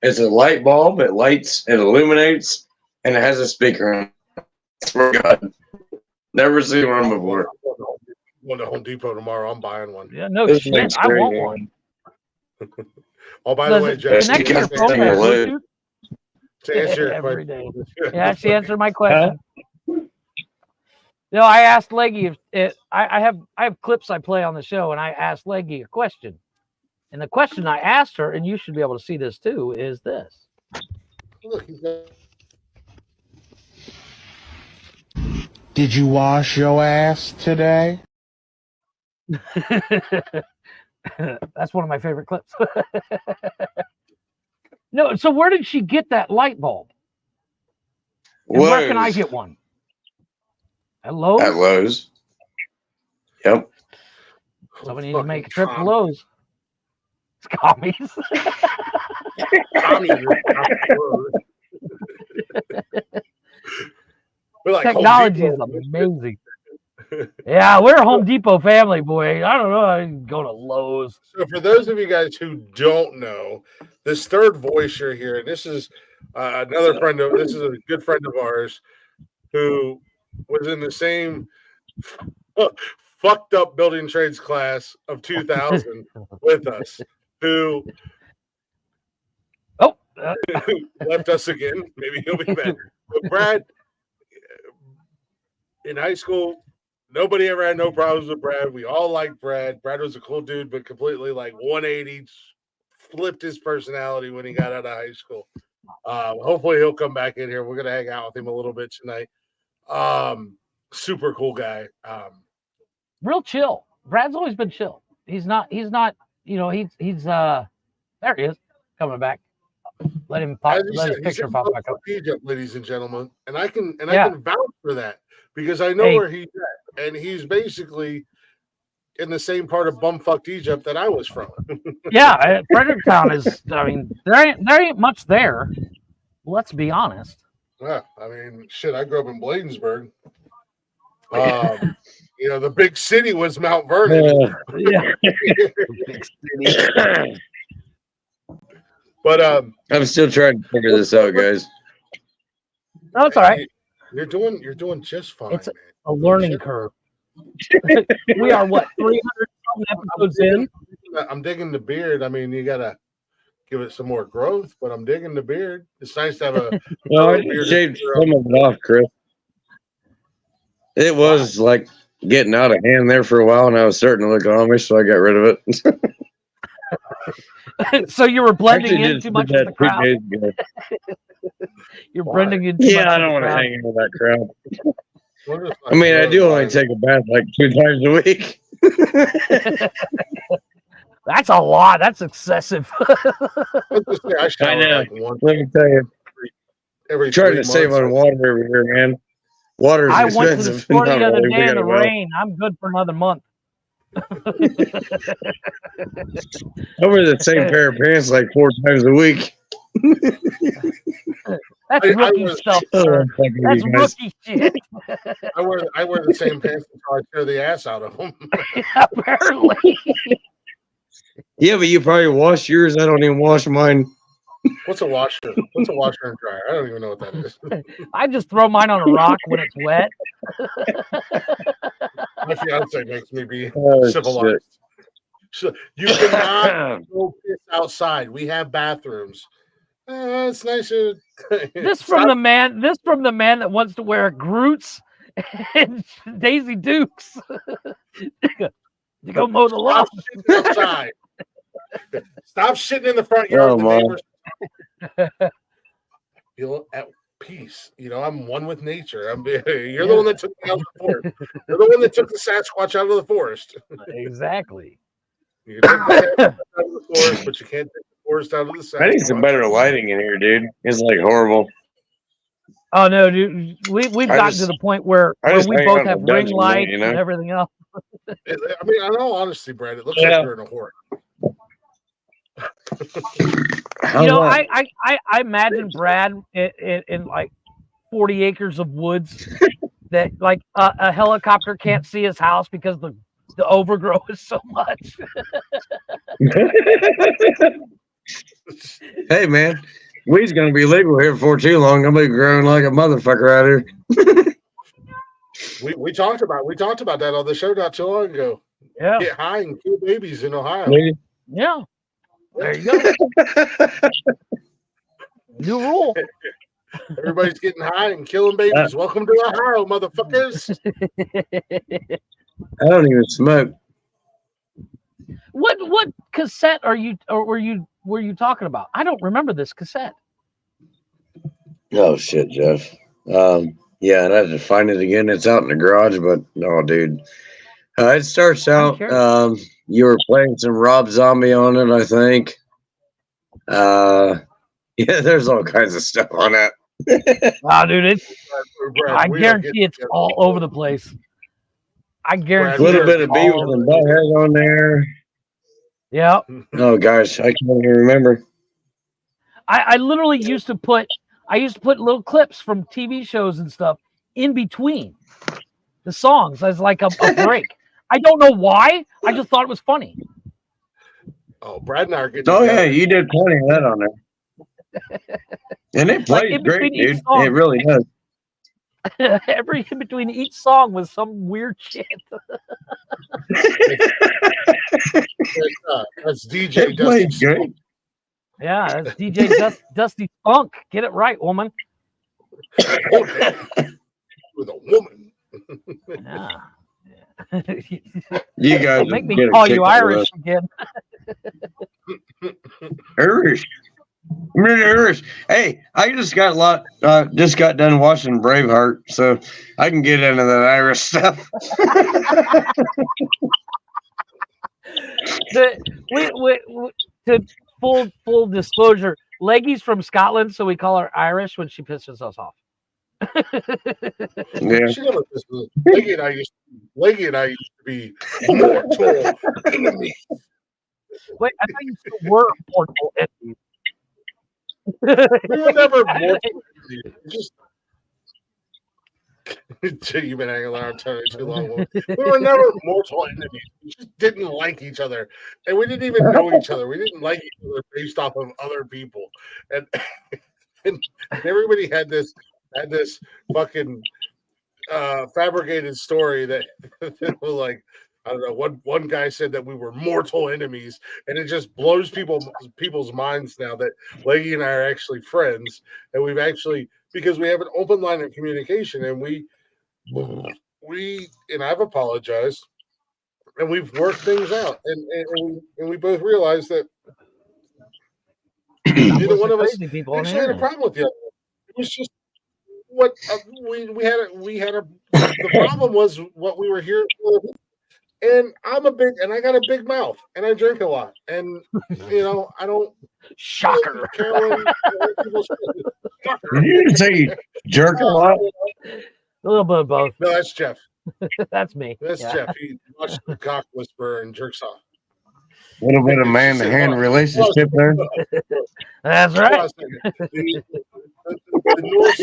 It's a light bulb. It lights. It illuminates. And it has a speaker in it. I swear to God. Never seen one before. Going to Home Depot tomorrow. I'm buying one. Yeah, no shit. I want one. Oh, by the way, Jeff, to answer your every question. day. Yeah, she answered my question. I asked Leggy if I have clips I play on the show, and I asked Leggy a question. And the question I asked her, and you should be able to see this too, is this. Look, he's got... Did you wash your ass today? That's one of my favorite clips. No, so where did she get that light bulb? And where can I get one? At Lowe's? At Lowe's. Yep. Somebody needs to make a trip to Lowe's. It's commies. Technology is amazing. Yeah, we're a Home Depot family, boy. I don't know. I go to Lowe's. So for those of you guys who don't know, this third voice you're hearing, this is another friend of, this is a good friend of ours who was in the same fucked up building trades class of 2000 with us, who left us again. Maybe he'll be back. But Brad, in high school, nobody ever had no problems with Brad. We all liked Brad. Brad was a cool dude, but completely like 180, flipped his personality when he got out of high school. Hopefully he'll come back in here. We're going to hang out with him a little bit tonight. Super cool guy. Real chill. Brad's always been chill. He's not, he's there he is, coming back. Let him pop, let his picture pop back up. Egypt, ladies and gentlemen. And I can vouch for that because I know where he's at. And he's basically in the same part of bumfucked Egypt that I was from. Yeah, Fredericktown is, I mean, there ain't much there. Let's be honest. Yeah, I mean, shit, I grew up in Bladensburg. The big city was Mount Vernon. Yeah. Big city. But I'm still trying to figure this out, guys. No, it's all right. You're doing just fine. It's a learning curve. We are 300 episodes in. I'm digging the beard. I mean, you gotta give it some more growth, but I'm digging the beard. It's nice to have a. Well, I shaved some of it off, Chris. It was like getting out of hand there for a while, and I was starting to look Amish, so I got rid of it. So you were blending in too much of the crowd. You're blending in too much. Yeah, I don't want to hang in with that crowd. I mean, I do only take a bath like 2 times a week. That's a lot. That's excessive. I know. Let me tell you. Every trying to save on water over here, man. Water is expensive. I went to the store the other day in the rain. I'm good for another month. I wear the same pair of pants like 4 times a week. That's rookie stuff. That's rookie shit. I wear the same pants until I tear the ass out of them. Apparently. Yeah, but you probably wash yours. I don't even wash mine. What's a washer? What's a washer and dryer? I don't even know what that is. I just throw mine on a rock when it's wet. My fiance makes me be civilized. So you cannot go piss outside. We have bathrooms. It's nicer. This from the man that wants to wear Groots and Daisy Dukes to go mow the lawn. Outside. Stop shitting in the front yard. feel at peace. I'm one with nature. You're the one that took me out of the forest. You're the one that took the Sasquatch out of the forest. Exactly. You can take the Sasquatch out of the forest, but you can't take the forest out of the Sasquatch. I need some better lighting in here, dude. It's like horrible. Oh no, dude. We've gotten to the point where we both have ring lights and everything else. In all honesty, Brad, it looks like you're in a horror. I imagine Brad in like 40 acres of woods that like a helicopter can't see his house because the overgrowth is so much. Hey man, weed's gonna be legal here before too long. I'm gonna be growing like a motherfucker out here. We talked about that on the show not too long ago. Yeah. Get high and kill babies in Ohio. Yeah. There you go. New rule. Everybody's getting high and killing babies. Welcome to Ohio, motherfuckers. I don't even smoke. What cassette were you talking about? I don't remember this cassette. Oh shit, Jeff. Yeah, I'd have to find it again. It's out in the garage, but no, dude. It starts out. You were playing some Rob Zombie on it, I think. Yeah, there's all kinds of stuff on that. Wow, dude, I guarantee it's all over the place. I guarantee a little bit of Beavis and Butthead on there. Yeah. Oh gosh, I can't even remember. I literally used to put little clips from TV shows and stuff in between the songs as like a break. I don't know why. I just thought it was funny. Oh, Brad and I are getting. Oh yeah, you did plenty of that on there. And it plays like great, dude. It really does. In between each song was some weird shit. That's DJ Dusty. Great. Yeah, that's DJ Dusty Funk. Get it right, woman. With a woman. Yeah. You guys make me call you Irish again. Irish. Irish. Hey, I just got done watching Braveheart, so I can get into that Irish stuff. To full disclosure, Leggy's from Scotland, so we call her Irish when she pisses us off. Yeah. Leggy and I used to be mortal enemies. Wait, I thought you still were mortal enemies. We were never mortal enemies. You've been hanging around too long. We were never mortal enemies. We just didn't like each other, and we didn't even know each other. We didn't like each other based off of other people, and everybody had this fucking fabricated story that like, I don't know, one guy said that we were mortal enemies, and it just blows people's minds now that Leggy and I are actually friends, and we've actually, because we have an open line of communication, and we and I've apologized, and we've worked things out, and we both realized that neither one of us actually had a problem with the other. It was just what we had the problem was what we were here for. And I got a big mouth, and I drink a lot, and I don't. Shocker. Did you say you jerk a lot? A little bit of both. No, that's Jeff. That's me. That's Jeff. He watched the cock whisperer and jerks off. A little bit of man-to-hand relationship there. That's right. The Norse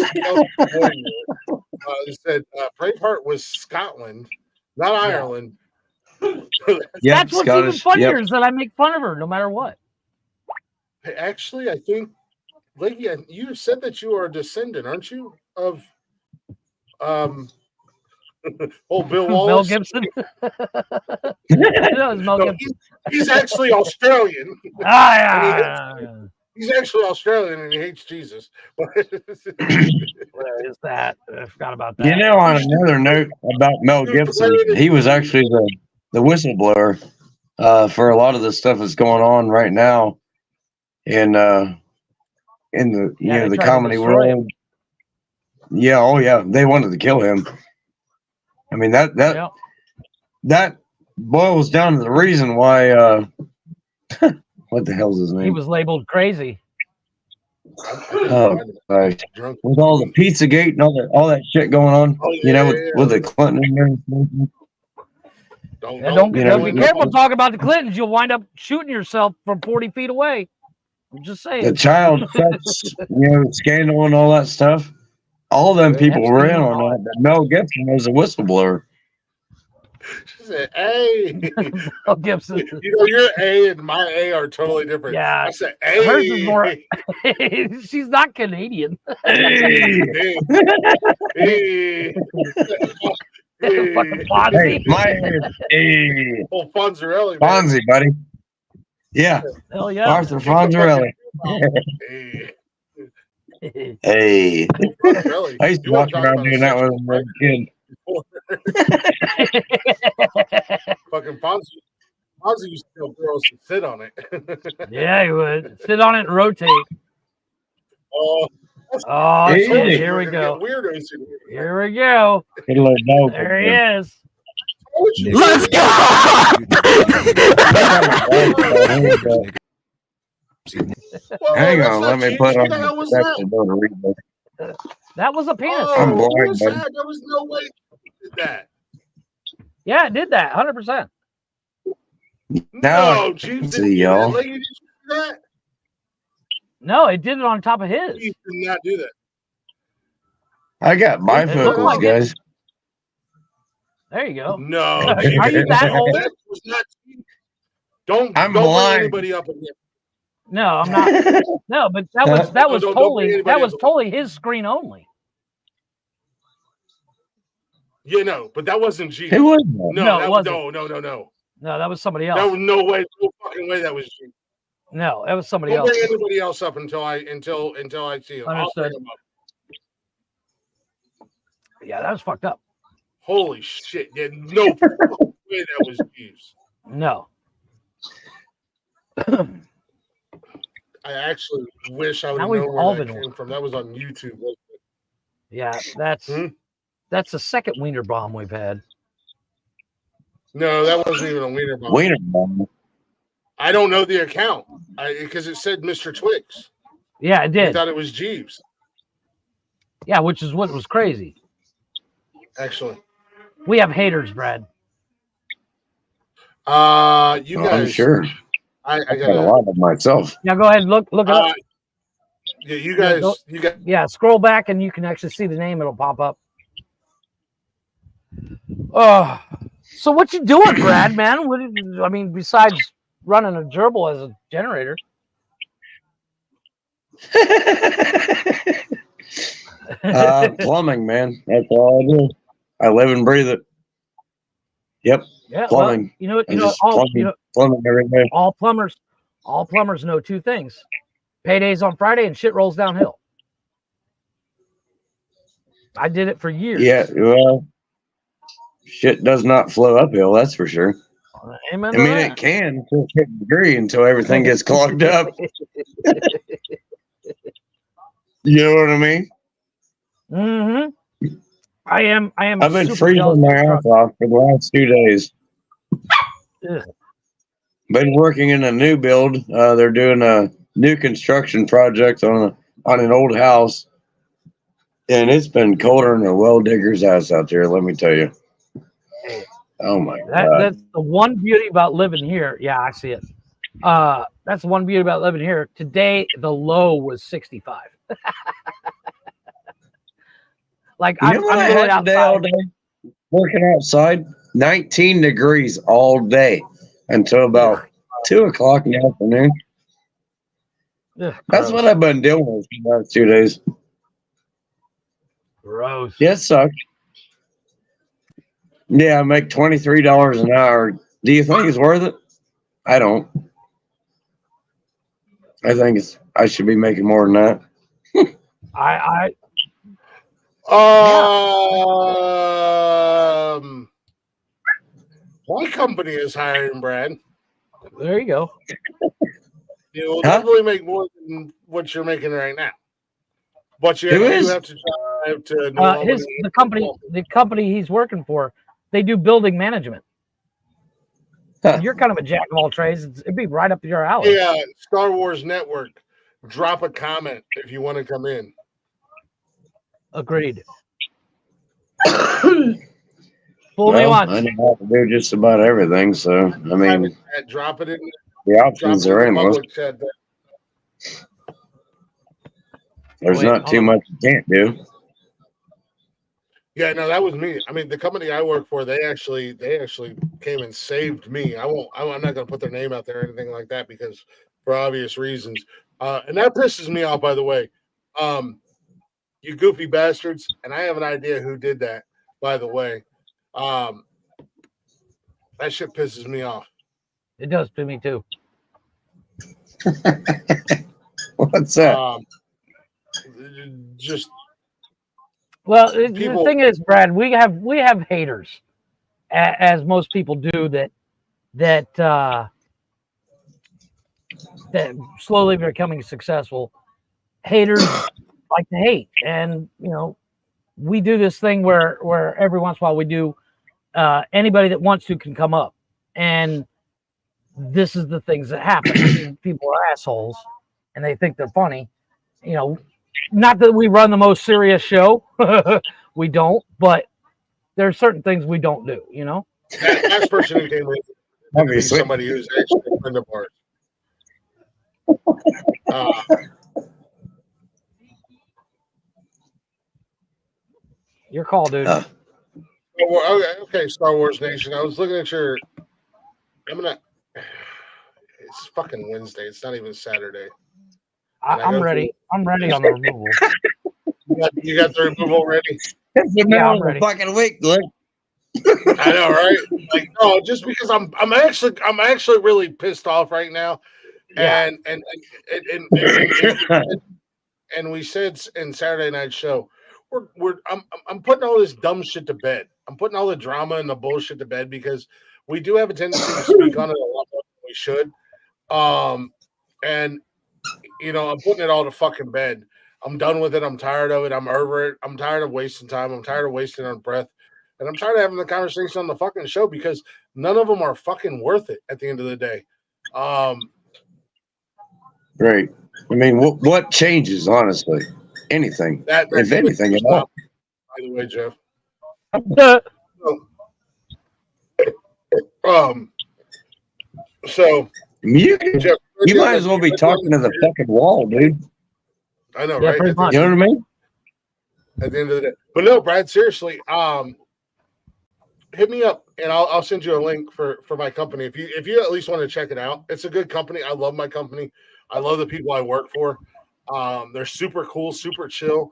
said Braveheart was Scotland, not Ireland. That's what's even funnier is that I make fun of her no matter what. Actually, I think, Leggy, you said that you are a descendant, aren't you, of Bill Wallace? Mel Gibson. No, Mel Gibson. He's actually Australian. He's actually Australian, and he hates Jesus. Where is that? I forgot about that. On another note about Mel Gibson, he was actually the whistleblower for a lot of the stuff that's going on right now in in the Yeah, the they tried to comedy destroy him. world. Yeah, oh yeah, they wanted to kill him. I mean that boils down to the reason why. What the hell's his He name? was labeled crazy. Oh gosh. With all the Pizzagate and all that shit going on, with the Clinton and everything. Yeah, don't be careful talking about the Clintons. You'll wind up shooting yourself from 40 feet away. I'm just saying. The child sex, scandal and all that stuff. All of them people were in on that. But Mel Gibson was a whistleblower. She said, "Hey, Mel Gibson. Your A and my A are totally different." Yeah, I said, "Hey." Hers is more. She's not Canadian. Hey. Fucking Fonzie. Hey, my hey. Oh, Fonzarelli. Fonzie, buddy. Yeah. Hell yeah. Arthur Fonzarelli. Hey. I used to walk around doing that when I was a kid. Fucking Fonzie used to tell girls to sit on it. Yeah, he would. Sit on it and rotate. Oh, shit. Here we go. Here we go. There he is. Let's go! Hang on, let me put on that was a penis. I'm blind, There was no way it did that. Yeah, it did that 100%. No, Jeeves see y'all. that. No, it did it on top of his. Jeeves did not do that. I got bifocals, like guys. There you go. No, are you that old? That was not. Don't blind. bring anybody up again. No, I'm not. No, but that was totally his screen only. Yeah, no, but that wasn't Jeeves. It was No, it wasn't. No, No, that was somebody else. There was no way, no fucking way that was Jeeves. No, that was somebody Don't else. bring anybody else up until I see him. I'll bring him up. Yeah, that was fucked up. Holy shit! Yeah, no way that was Jeeves. No. I actually wish I would have known where that came from. That was on YouTube. Wasn't it? Yeah, that's the second wiener bomb we've had. No, that wasn't even a wiener bomb. Wiener bomb. I don't know the account because it said Mr. Twix. Yeah, it did. I thought it was Jeeves. Yeah, which is what was crazy. Actually, we have haters, Brad. You guys. I'm sure. I got a lot of myself. Yeah, go ahead and look it up. Yeah, you guys. Yeah, scroll back and you can actually see the name. It'll pop up. Oh, so what you doing, Brad? Man, I mean, besides running a gerbil as a generator. Plumbing, man. That's all I do. I live and breathe it. Yep. Yeah, plumbing. Well, plumbing every day. All plumbers know two things: paydays on Friday and shit rolls downhill. I did it for years. Yeah, well, shit does not flow uphill. That's for sure. Amen. I mean, it can to a certain degree until everything gets clogged up. You know what I mean? Mm-hmm. I am. I've been freezing my ass off for the last 2 days. Ugh. Been working in a new build. They're doing a new construction project on an old house, and it's been colder than a well digger's ass out there. Let me tell you. Oh my God! That's the one beauty about living here. Yeah, I see it. That's the one beauty about living here. Today the low was 65. Like I'm literally outside all day, working outside. 19 degrees all day until about 2 o'clock in the afternoon. Ugh, that's what I've been dealing with for the last 2 days. Gross. Yeah, it sucks. Yeah, I make $23 an hour. Do you think it's worth it? I don't. I think I should be making more than that. My company is hiring, Brad. There you go. You'll definitely make more than what you're making right now. But you have to drive to New Albany. The company he's working for, they do building management. You're kind of a jack of all trades. It'd be right up your alley. Yeah, Star Wars Network. Drop a comment if you want to come in. Agreed. Well, I know how to do just about everything, so I mean, drop it in. The options are endless. There's not too much you can't do. Yeah, no, that was me. I mean, the company I work for, they actually came and saved me. I'm not going to put their name out there or anything like that because for obvious reasons. And that pisses me off, by the way. You goofy bastards, and I have an idea who did that, by the way. That shit pisses me off. It does to me too. What's that? Just the thing is, Brad, we have haters, as most people do that slowly becoming successful. Haters like to hate, and we do this thing where every once in a while we do. Anybody that wants to can come up, and this is the things that happen. People are assholes, and they think they're funny. Not that we run the most serious show, we don't, but there are certain things we don't do. That last person who came in is somebody who's actually a friend of ours. Your call, dude. Okay, Star Wars Nation. I was looking at your. It's fucking Wednesday. It's not even Saturday. I'm ready. I'm ready on the removal. You got the removal ready? It's the middle of the fucking week, Glenn. I know, right? Like, no, just because I'm actually really pissed off right now, Yeah. and we said in Saturday Night Show, I'm putting all this dumb shit to bed. I'm putting all the drama and the bullshit to bed because we do have a tendency to speak on it a lot more than we should. And I'm putting it all to fucking bed. I'm done with it. I'm tired of it. I'm over it. I'm tired of wasting time. I'm tired of wasting our breath. And I'm tired of having the conversation on the fucking show because none of them are fucking worth it at the end of the day. Right. I mean, what changes, honestly? Anything. If anything at all. By the way, Jeff. So you might as well be talking to the fucking wall, dude. I know, Yeah, right? You know what I mean? At the end of the day. But no, Brad, seriously, hit me up and I'll send you a link for my company. If you at least want to check it out. It's a good company. I love my company. I love the people I work for. They're super cool, super chill.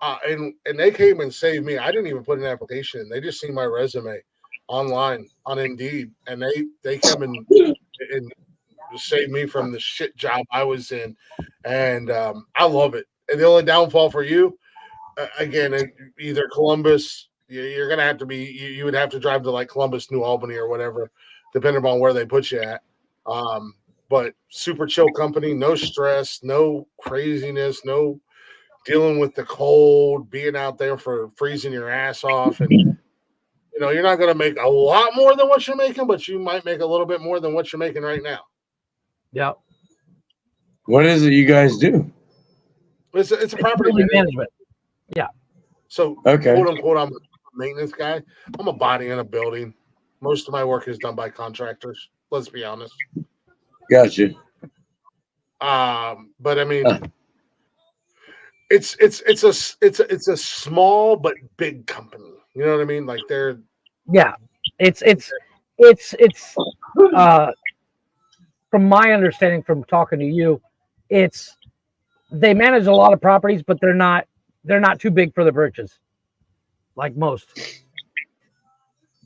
And they came and saved me. I didn't even put an application in. They just seen my resume online on Indeed, and they come and saved me from the shit job I was in. And I love it. And the only downfall for you, again, either Columbus, you're gonna have to be. You would have to drive to like Columbus, New Albany, or whatever, depending on where they put you at. But super chill company, no stress, no craziness, no dealing with the cold, being out there for freezing your ass off. And, you're not going to make a lot more than what you're making, but you might make a little bit more than what you're making right now. Yeah. What is it you guys do? It's a property management. Yeah. So, okay. Quote unquote, I'm a maintenance guy. I'm a body in a building. Most of my work is done by contractors. Let's be honest. Gotcha. But I mean, it's a small but big company. You know what I mean? Like they're it's from my understanding from talking to you, they manage a lot of properties, but they're not too big for the britches, like most.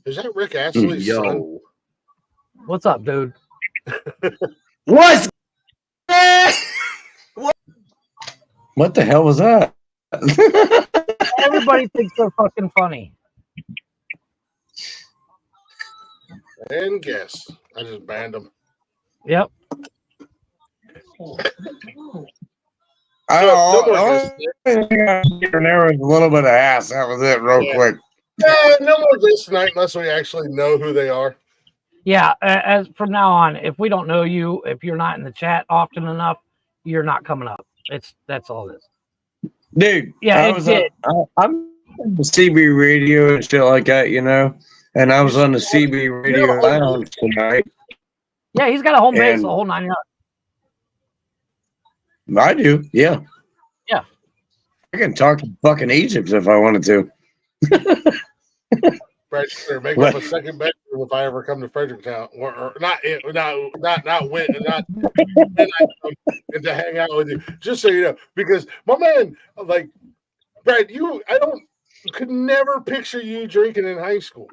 Is that Rick Astley's son? What's up, dude? What the hell was that? Everybody thinks they're fucking funny. And guess I just banned them. Yep. There was a little bit of ass. That was it, real quick. No more this tonight unless we actually know who they are. Yeah, as from now on, if we don't know you, if you're not in the chat often enough, you're not coming up. That's all it is. Dude, yeah, I'm on the CB radio and shit like that, you know, and I was on the CB radio lounge tonight. Yeah, he's got a home base, the whole 9 yards. I do, yeah. Yeah. I can talk to fucking Egypt if I wanted to. Right, make up a second bedroom if I ever come to Fredericktown, or not when I come and to hang out with you. Just so you know, because my man, like Brad, could never picture you drinking in high school.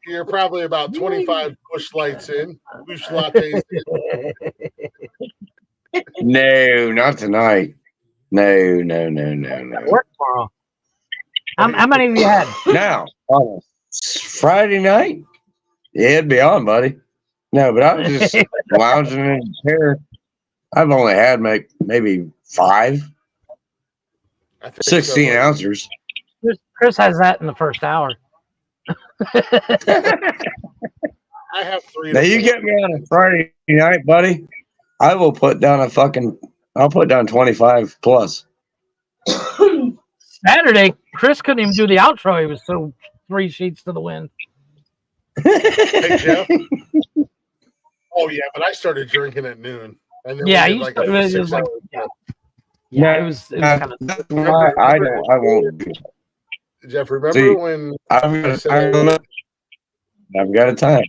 You're probably about 25 bush lights in, bush lattes in. No, not tonight. No. Work tomorrow. How many of you had? Now, Friday night? Yeah, it'd be on, buddy. No, but I was just lounging in the chair. I've only had maybe 5. 16 ounces. Chris has that in the first hour. I have 3. Now you get me on a Friday night, buddy. I will put down I'll put down 25 plus. Saturday, Chris couldn't even do the outro. He was so 3 sheets to the wind. Hey, Jeff. Oh, yeah, but I started drinking at noon. And then yeah, it was like it was kind of. That's why I won't do it. Jeff, remember when I've got a time.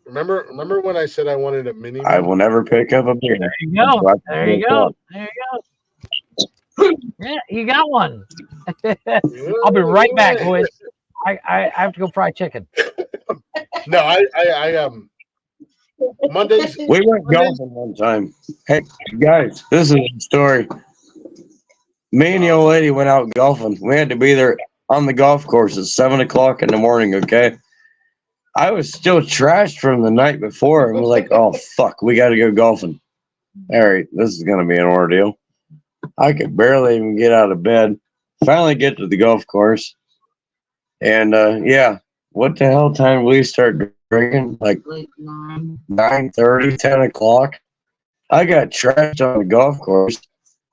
Remember when I said I wanted a mini? I will never pick up a beer. There you go. There you go. Yeah, you got one. I'll be right back, boys. I have to go fry chicken. No, I Mondays. We went golfing one time. Hey guys, this is a story. Me and the old lady went out golfing. We had to be there on the golf course at 7 o'clock in the morning. Okay, I was still trashed from the night before and was like, "Oh fuck, we got to go golfing." All right, this is gonna be an ordeal. I could barely even get out of bed. Finally get to the golf course. And yeah, what the hell time did we start drinking? Like 9:30, 10 o'clock. I got trashed on the golf course.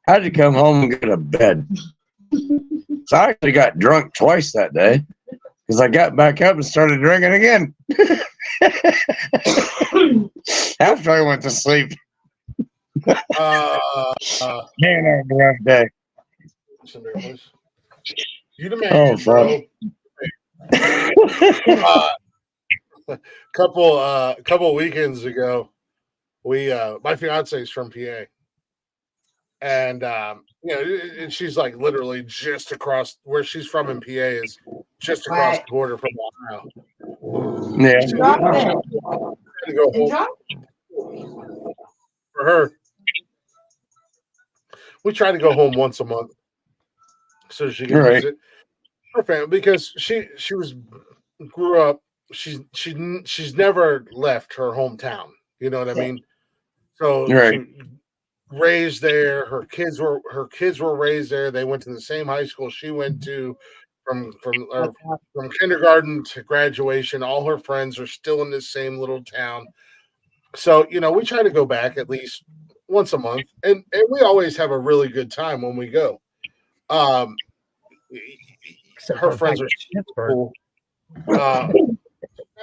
Had to come home and go to bed. So I actually got drunk twice that day because I got back up and started drinking again. After I went to sleep. Man, I had a rough day. You the man, bro. Couple weekends ago, we my fiance's from PA, and she's like literally just across where she's from in PA is just across the border from Ohio. Yeah. To go home. For her, we try to go home once a month so she can visit her family because she grew up. She's never left her hometown. You know what I mean? So she raised there. Her kids were raised there. They went to the same high school she went to from kindergarten to graduation. All her friends are still in this same little town. So, we try to go back at least once a month, and we always have a really good time when we go. Her friends are cool. Not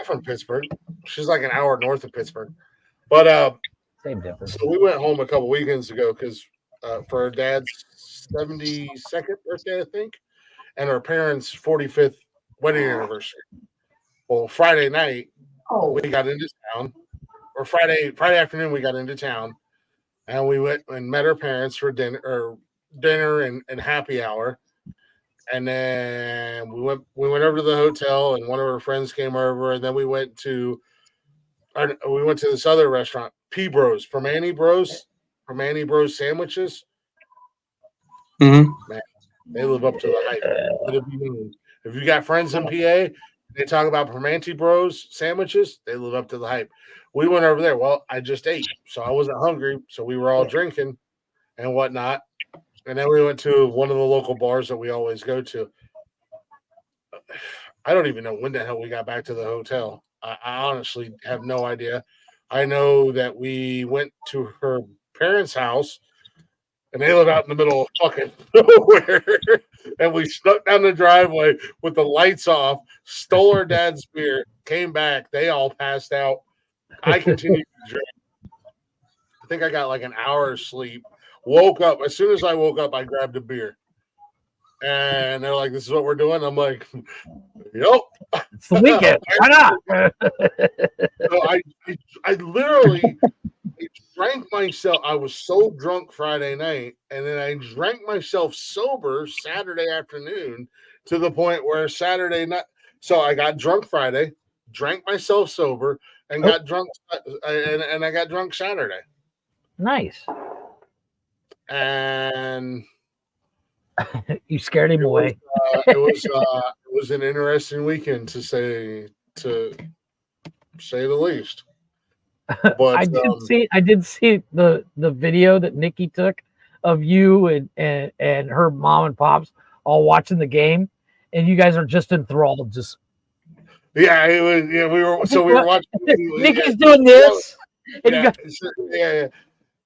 from Pittsburgh. She's like an hour north of Pittsburgh. But same difference. So we went home a couple weekends ago because for her dad's 72nd birthday, I think, and her parents' 45th wedding anniversary. Well, Friday night we got into town. Or Friday afternoon, we got into town, and we went and met her parents for dinner and happy hour, and then we went over to the hotel, and one of her friends came over, and then we went to this other restaurant, P Bros, from Annie Bros sandwiches. Mm-hmm. Man, they live up to the hype. If you got friends in PA, They talk about Permanente Bros sandwiches. They live up to the hype. We went over there. Well, I just ate, so I wasn't hungry. So we were all drinking and whatnot. And then we went to one of the local bars that we always go to. I don't even know when the hell we got back to the hotel. I honestly have no idea. I know that we went to her parents' house, and they live out in the middle of fucking nowhere. And we snuck down the driveway with the lights off, stole her dad's beer, came back. They all passed out. I continued to drink. I think I got like an hour of sleep. Woke up. As soon as I woke up, I grabbed a beer. And they're like, "This is what we're doing." I'm like, "Yep, it's the weekend. Why not?" So I literally drank myself. I was so drunk Friday night, and then I drank myself sober Saturday afternoon to the point where Saturday night. So I got drunk Friday, drank myself sober, and got drunk, and I got drunk Saturday. Nice. And you scared him away. It was an interesting weekend to say the least. But I did see the video that Nikki took of you and her mom and pops all watching the game, and you guys are just enthralled. Just yeah, it was. Yeah, we were watching. Nikki's doing this. Yeah.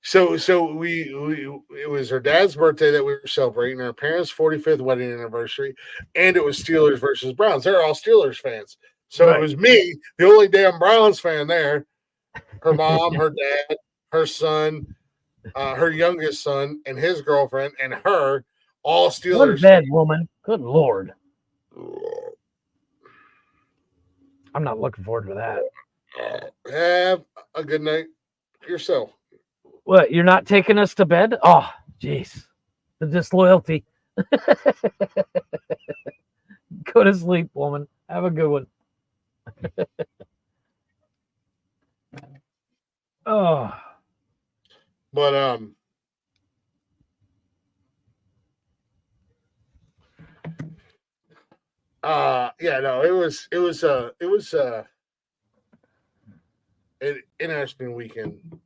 So it was her dad's birthday that we were celebrating, her parents' 45th wedding anniversary, and it was Steelers versus Browns. They're all Steelers fans. So It was me, the only damn Browns fan there. Her mom, her dad, her son, her youngest son, and his girlfriend, and her, all Steelers. What a bad woman. Good Lord. I'm not looking forward to that. Have a good night yourself. What, you're not taking us to bed? Oh, jeez. The disloyalty. Go to sleep, woman. Have a good one. Oh. But yeah, no, it was an interesting weekend.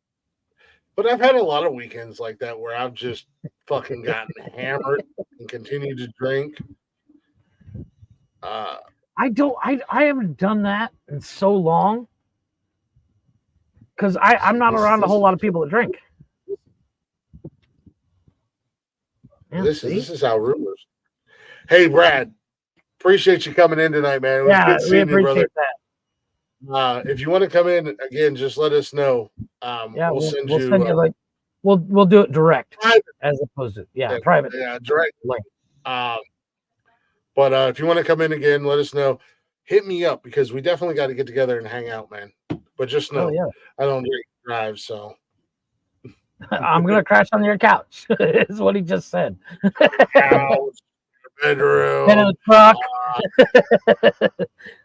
But I've had a lot of weekends like that where I've just fucking gotten hammered and continued to drink. I haven't done that in so long because I'm not around a whole lot of people that drink. Yeah, this is how rumors. Hey, Brad, appreciate you coming in tonight, man. It was good seeing you, brother. That. If you want to come in again, just let us know. We'll send you we'll do it direct as opposed to private. Yeah, direct. But if you want to come in again, let us know. Hit me up because we definitely got to get together and hang out, man. But just know, I don't drive, so I'm gonna crash on your couch. Is what he just said. Couch, bedroom, in a truck.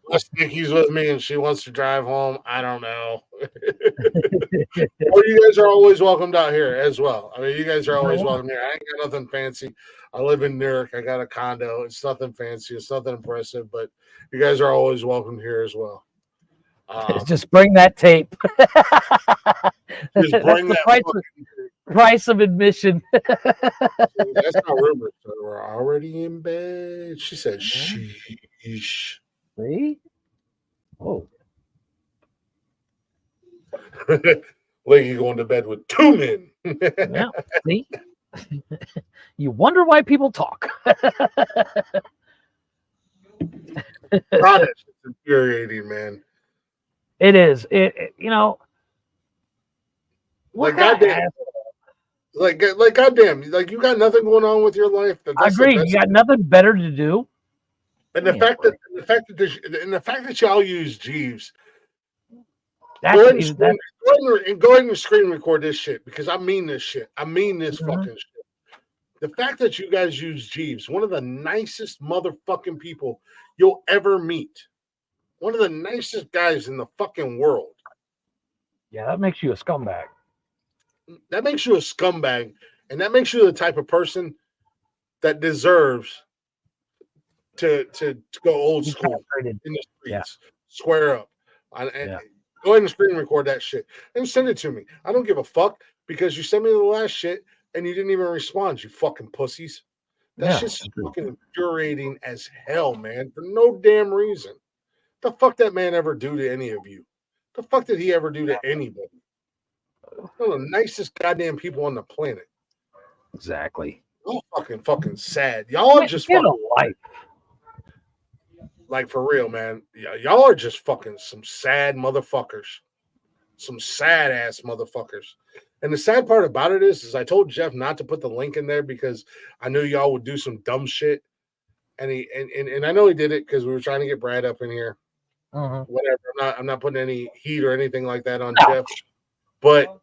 Unless Nikki's with me and she wants to drive home, I don't know. Or you guys are always welcomed out here as well. I mean, you guys are always welcome here. I ain't got nothing fancy. I live in Newark. I got a condo. It's nothing fancy. It's nothing impressive, but you guys are always welcome here as well. Just bring that tape. Just bring that price of admission. That's not rumors. So we're already in bed. She said, "Sheesh." See? Oh. Like you going to bed with two men. Yeah. See? You wonder why people talk. It's infuriating, man. It is. Like goddamn. Like goddamn. Like you got nothing going on with your life. I agree. You got nothing better to do. And the fact that y'all use Jeeves. Go ahead and screen record this shit because I mean this shit. I mean this fucking shit. The fact that you guys use Jeeves, one of the nicest motherfucking people you'll ever meet. One of the nicest guys in the fucking world. Yeah, that makes you a scumbag. That makes you a scumbag. And that makes you the type of person that deserves to go old school castrated. in the streets. Yeah. Square up. Go ahead and screen record that shit and send it to me. I don't give a fuck because you sent me the last shit and you didn't even respond, you fucking pussies. That shit's fucking infuriating as hell, man, for no damn reason. The fuck that man ever do to any of you? The fuck did he ever do to anybody? One of the nicest goddamn people on the planet. Exactly. Y'all fucking sad. Y'all are just get fucking a life. Like for real, man. Y'all are just fucking some sad motherfuckers. Some sad ass motherfuckers. And the sad part about it is I told Jeff not to put the link in there because I knew y'all would do some dumb shit. And and I know he did it because we were trying to get Brad up in here. Whatever. I'm not putting any heat or anything like that on Jeff. But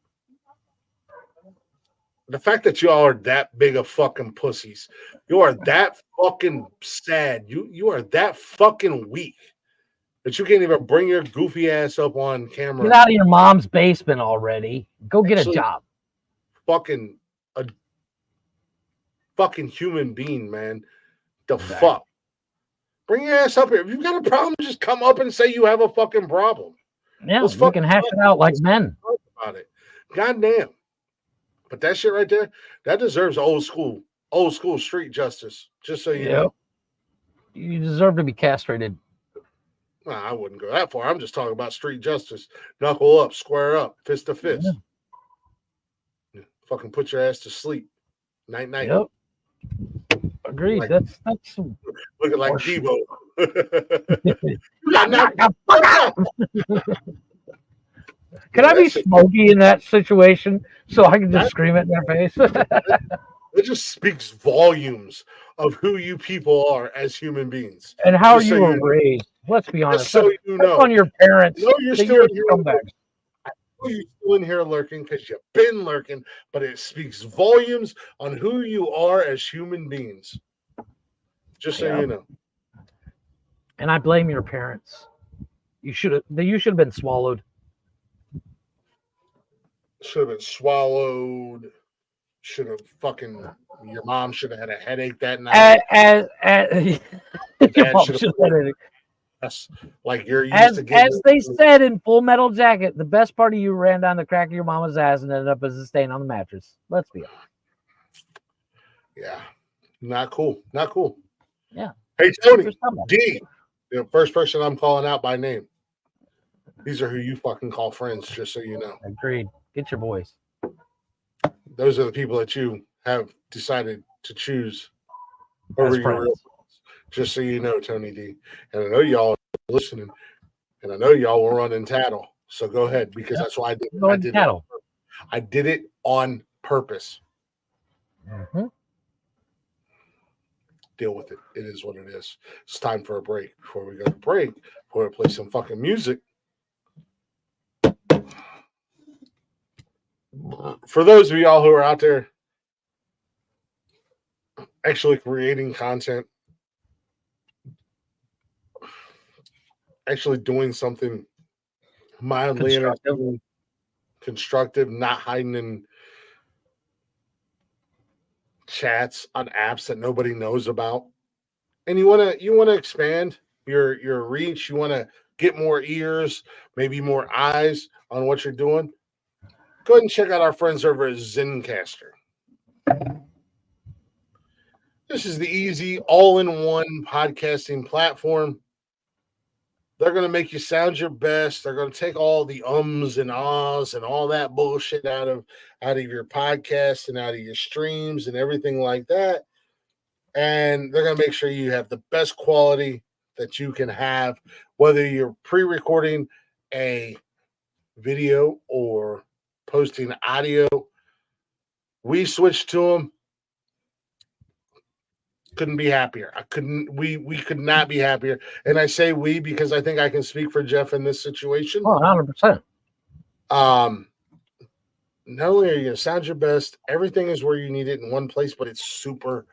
the fact that y'all are that big of fucking pussies, you are that fucking sad. You are that fucking weak that you can't even bring your goofy ass up on camera. Get out of your mom's basement already. Go get a job. Fucking a fucking human being, man. The fuck. Bring your ass up here. If you've got a problem, just come up and say you have a fucking problem. Yeah, we can hash it out like men. About it. God damn. But that shit right there, that deserves old school street justice. Just so you know. You deserve to be castrated. Well, I wouldn't go that far. I'm just talking about street justice. Knuckle up, square up, fist to fist. Yeah. Fucking put your ass to sleep. Night night. Yep. Agreed. Like, that's looking like Debo. Can I be Smokey in that situation so I can just scream it in their face? It just speaks volumes of who you people are as human beings. And how you were raised. Let's be honest. So you know. On your parents. No, you're still in here. I know you're still in here lurking because you've been lurking, but it speaks volumes on who you are as human beings. Just so you know. And I blame your parents. You should have been swallowed. Should have been swallowed. Should have fucking. Your mom should have had a headache that night. Your mom should have had a headache. That's like you're used to getting. As they said in Full Metal Jacket, the best part of you ran down the crack of your mama's ass and ended up as a stain on the mattress. Let's be honest. Yeah, not cool. Not cool. Yeah. Hey Tony D, the first person I'm calling out by name. These are who you fucking call friends, just so you know. Agreed. Get your boys. Those are the people that you have decided to choose over your real friends. Just so you know, Tony D. And I know y'all are listening, and I know y'all will run and tattle. So go ahead, because that's why I did it. I did it on purpose. Deal with it. It is what it is. It's time for a break. Before we go to break, before we play some fucking music. For those of y'all who are out there actually creating content, actually doing something mildly constructive, not hiding in chats on apps that nobody knows about, and you want to expand your reach, you want to get more ears, maybe more eyes on what you're doing, go ahead and check out our friends over at Zencastr. This is the easy all-in-one podcasting platform. They're going to make you sound your best. They're going to take all the ums and ahs and all that bullshit out of your podcast and out of your streams and everything like that. And they're going to make sure you have the best quality that you can have, whether you're pre-recording a video or posting audio. We switched to them. Couldn't be happier. We could not be happier. And I say we because I think I can speak for Jeff in this situation. Oh, 100%. Not only are you going to sound your best, everything is where you need it in one place, but it's super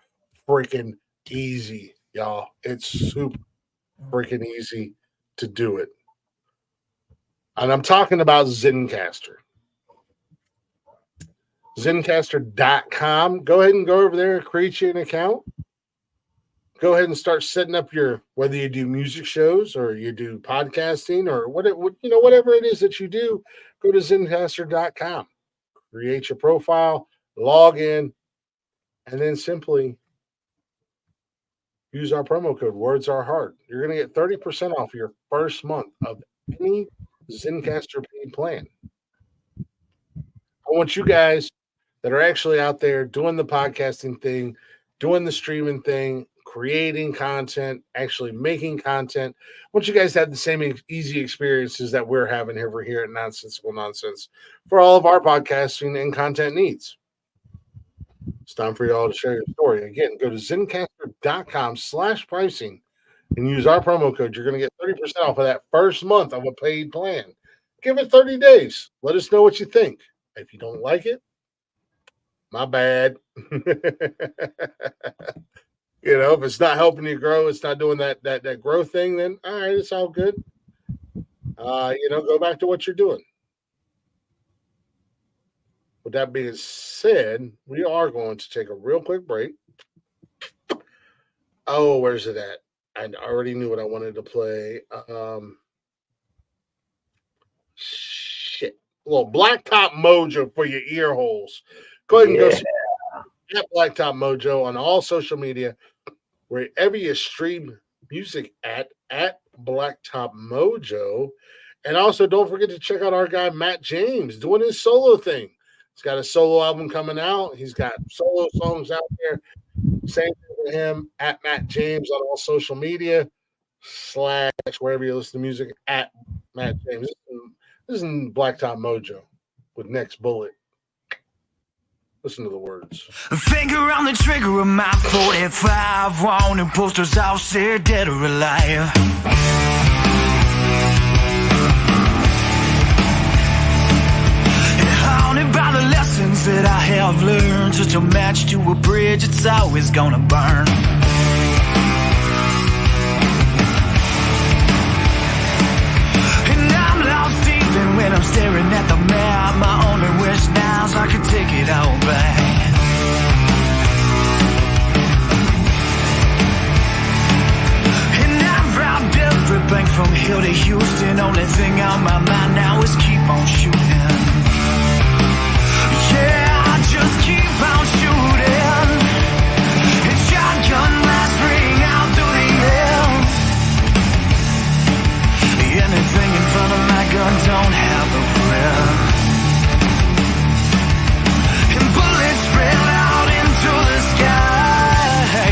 freaking easy, y'all. It's super freaking easy to do it. And I'm talking about Zencastr. Zencastr.com. Go ahead and go over there and create you an account. go ahead and start setting up whether you do music shows or you do podcasting or whatever it is that you do. Go to Zencastr.com, create your profile, log in, and then simply use our promo code Words Are Hard. You're going to get 30% off your first month of any Zencastr paid plan. I want you guys that are actually out there doing the podcasting thing, doing the streaming thing, creating content, actually making content. I want you guys to have the same easy experiences that we're having over here at Nonsensical Nonsense for all of our podcasting and content needs. It's time for you all to share your story. Again, go to Zencastr.com/pricing and use our promo code. You're going to get 30% off of that first month of a paid plan. Give it 30 days. Let us know what you think. If you don't like it, my bad. If it's not helping you grow, it's not doing that growth thing, then all right, it's all good. Go back to what you're doing. With that being said, we are going to take a real quick break. Oh, where's it at? I already knew what I wanted to play. Shit. A little Blacktop Mojo for your ear holes. Go ahead and go see at Blacktop Mojo on all social media, wherever you stream music at Blacktop Mojo. And also don't forget to check out our guy Matt James doing his solo thing. He's got a solo album coming out. He's got solo songs out there. Same thing with him at Matt James on all social media / wherever you listen to music at Matt James. This is Blacktop Mojo with Next Bullet. Listen to the words. Finger on the trigger of my 45. Wanted posters out there, dead or alive. And haunted by the lessons that I have learned. Such a match to a bridge, it's always gonna burn. And I'm lost even when I'm staring at the map. My only wish now is I could take it all back. And I've robbed every bank from here to Houston. Only thing on my mind now is keep on shooting. Yeah, I just keep on shooting. And shotgun blasts ring out through the air. Anything in front of my gun don't have a prayer. And bullets spread out into the sky.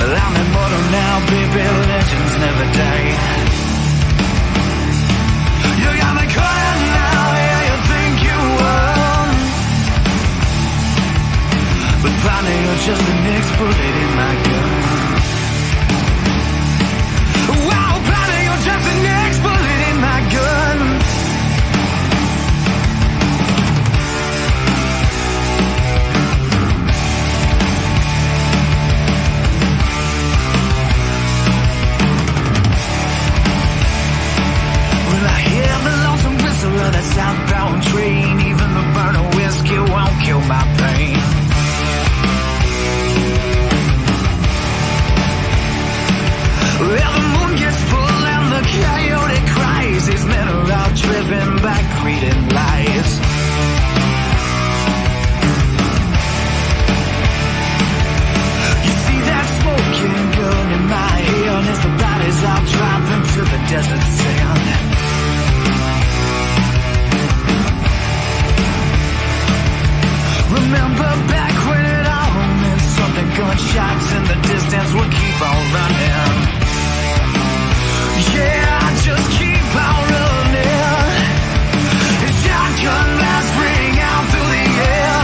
I'm immortal now, baby, legends never die. You got me caught now, yeah, you think you won. But finally you're just the next bullet in my gun. Wow, finally you're just the next bullet in my gun. Well, I hear the lonesome whistle of that southbound train. Even the burn of whiskey won't kill my pain. Well, the moon gets full and the coyote cries. These men are out driven by greed and lies. You see that smoking gun in my hand as the bodies all drop into the desert sand. Remember back when it all meant something. Gunshots in the distance would keep on running. Yeah, I just keep on running. And shotgun blasts ring out through the air.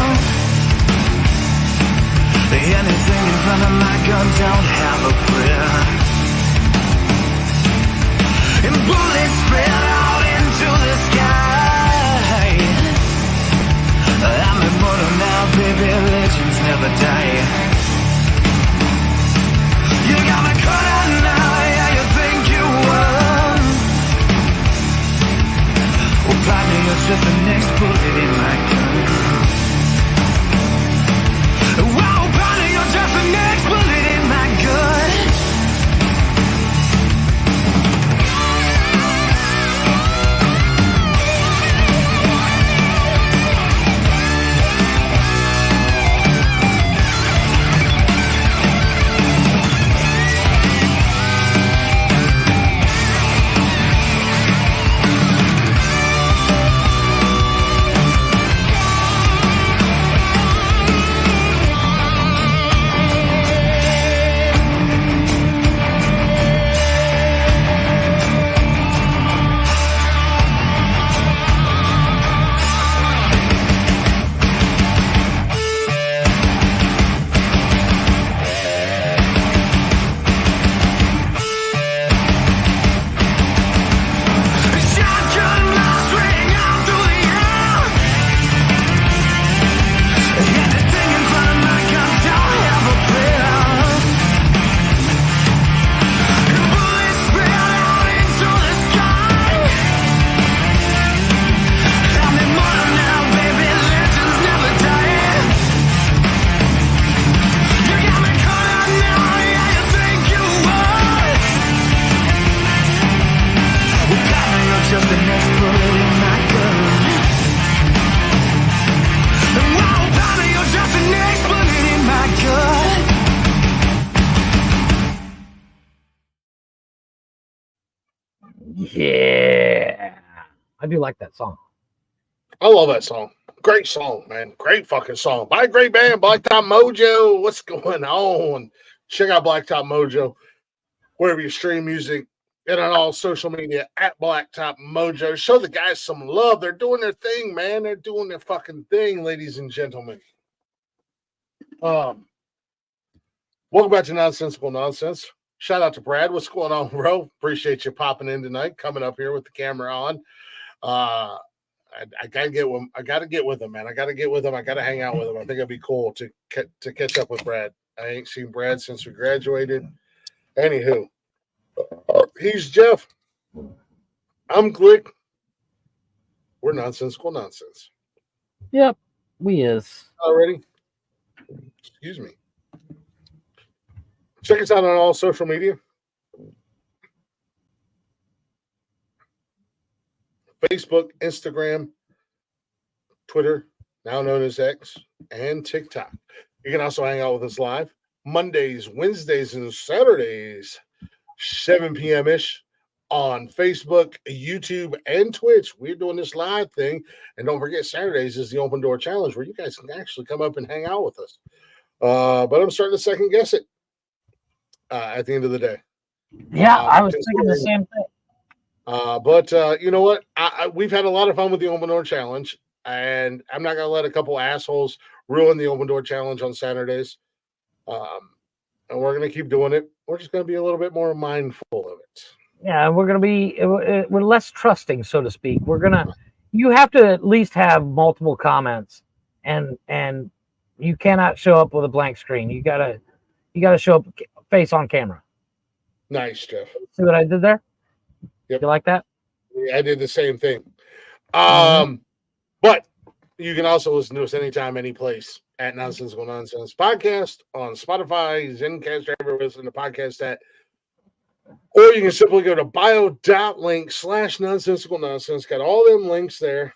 Anything in front of my gun don't have a prayer. And bullets spread out into the sky. I'm immortal now, baby, legends never die. You got me caught out now, yeah, you think you won. Well, probably you're just the next bullet in my gun. Wow, probably you're just the next bullet in just the next bullet in my gun. Wow, Tommy, you're just the next bullet in my gun. Yeah. I do like that song. I love that song. Great song, man. Great fucking song. By a great band, Blacktop Mojo. What's going on? Check out Blacktop Mojo wherever you stream music and on all social media at Blacktop Mojo. Show the guys some love. They're doing their thing, man. They're doing their fucking thing, ladies and gentlemen. Welcome back to Nonsensical Nonsense. Shout out to Brad. What's going on, bro? Appreciate you popping in tonight, coming up here with the camera on. I gotta get with him. I gotta get with him, man. I gotta get with him. I gotta hang out with him. I think it'd be cool to catch up with Brad. I ain't seen Brad since we graduated. Anywho, he's Jeff. I'm Glick. We're Nonsensical Nonsense. Yep, we is. Already? Excuse me. Check us out on all social media. Facebook, Instagram, Twitter, now known as X, and TikTok. You can also hang out with us live Mondays, Wednesdays, and Saturdays, 7 p.m.-ish on Facebook, YouTube, and Twitch. We're doing this live thing. And don't forget, Saturdays is the Open Door Challenge where you guys can actually come up and hang out with us. But I'm starting to second guess it at the end of the day. Yeah, I was thinking the same thing. But you know what? We've had a lot of fun with the Open Door Challenge, and I'm not going to let a couple assholes ruin the Open Door Challenge on Saturdays. And we're going to keep doing it. We're just going to be a little bit more mindful of it. Yeah, we're going to be, we're less trusting, so to speak. You have to at least have multiple comments, and you cannot show up with a blank screen. You gotta show up face on camera. Nice, Jeff. See what I did there? Yep. You like that? Yeah, I did the same thing. But you can also listen to us anytime, any place at Nonsensical Nonsense Podcast on Spotify, Zencastr, everywhere listen to podcast at. Or you can simply go to bio.link/nonsensical nonsense. Got all them links there.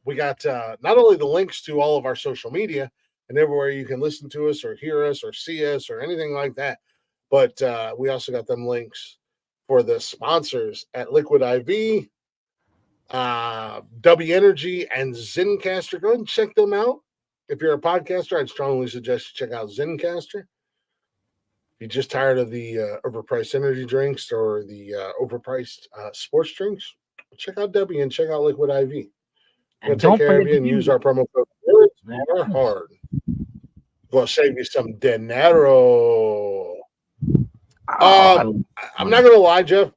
We got not only the links to all of our social media and everywhere you can listen to us or hear us or see us or anything like that, but we also got them links for the sponsors at Liquid IV, W Energy, and Zencastr. Go ahead and check them out. If you're a podcaster, I'd strongly suggest you check out Zencastr. If you're just tired of the overpriced energy drinks or the overpriced sports drinks, check out W and check out Liquid IV. We'll take care of you and use our promo code hard. We'll save you some dinero. I'm not gonna lie, Jeff.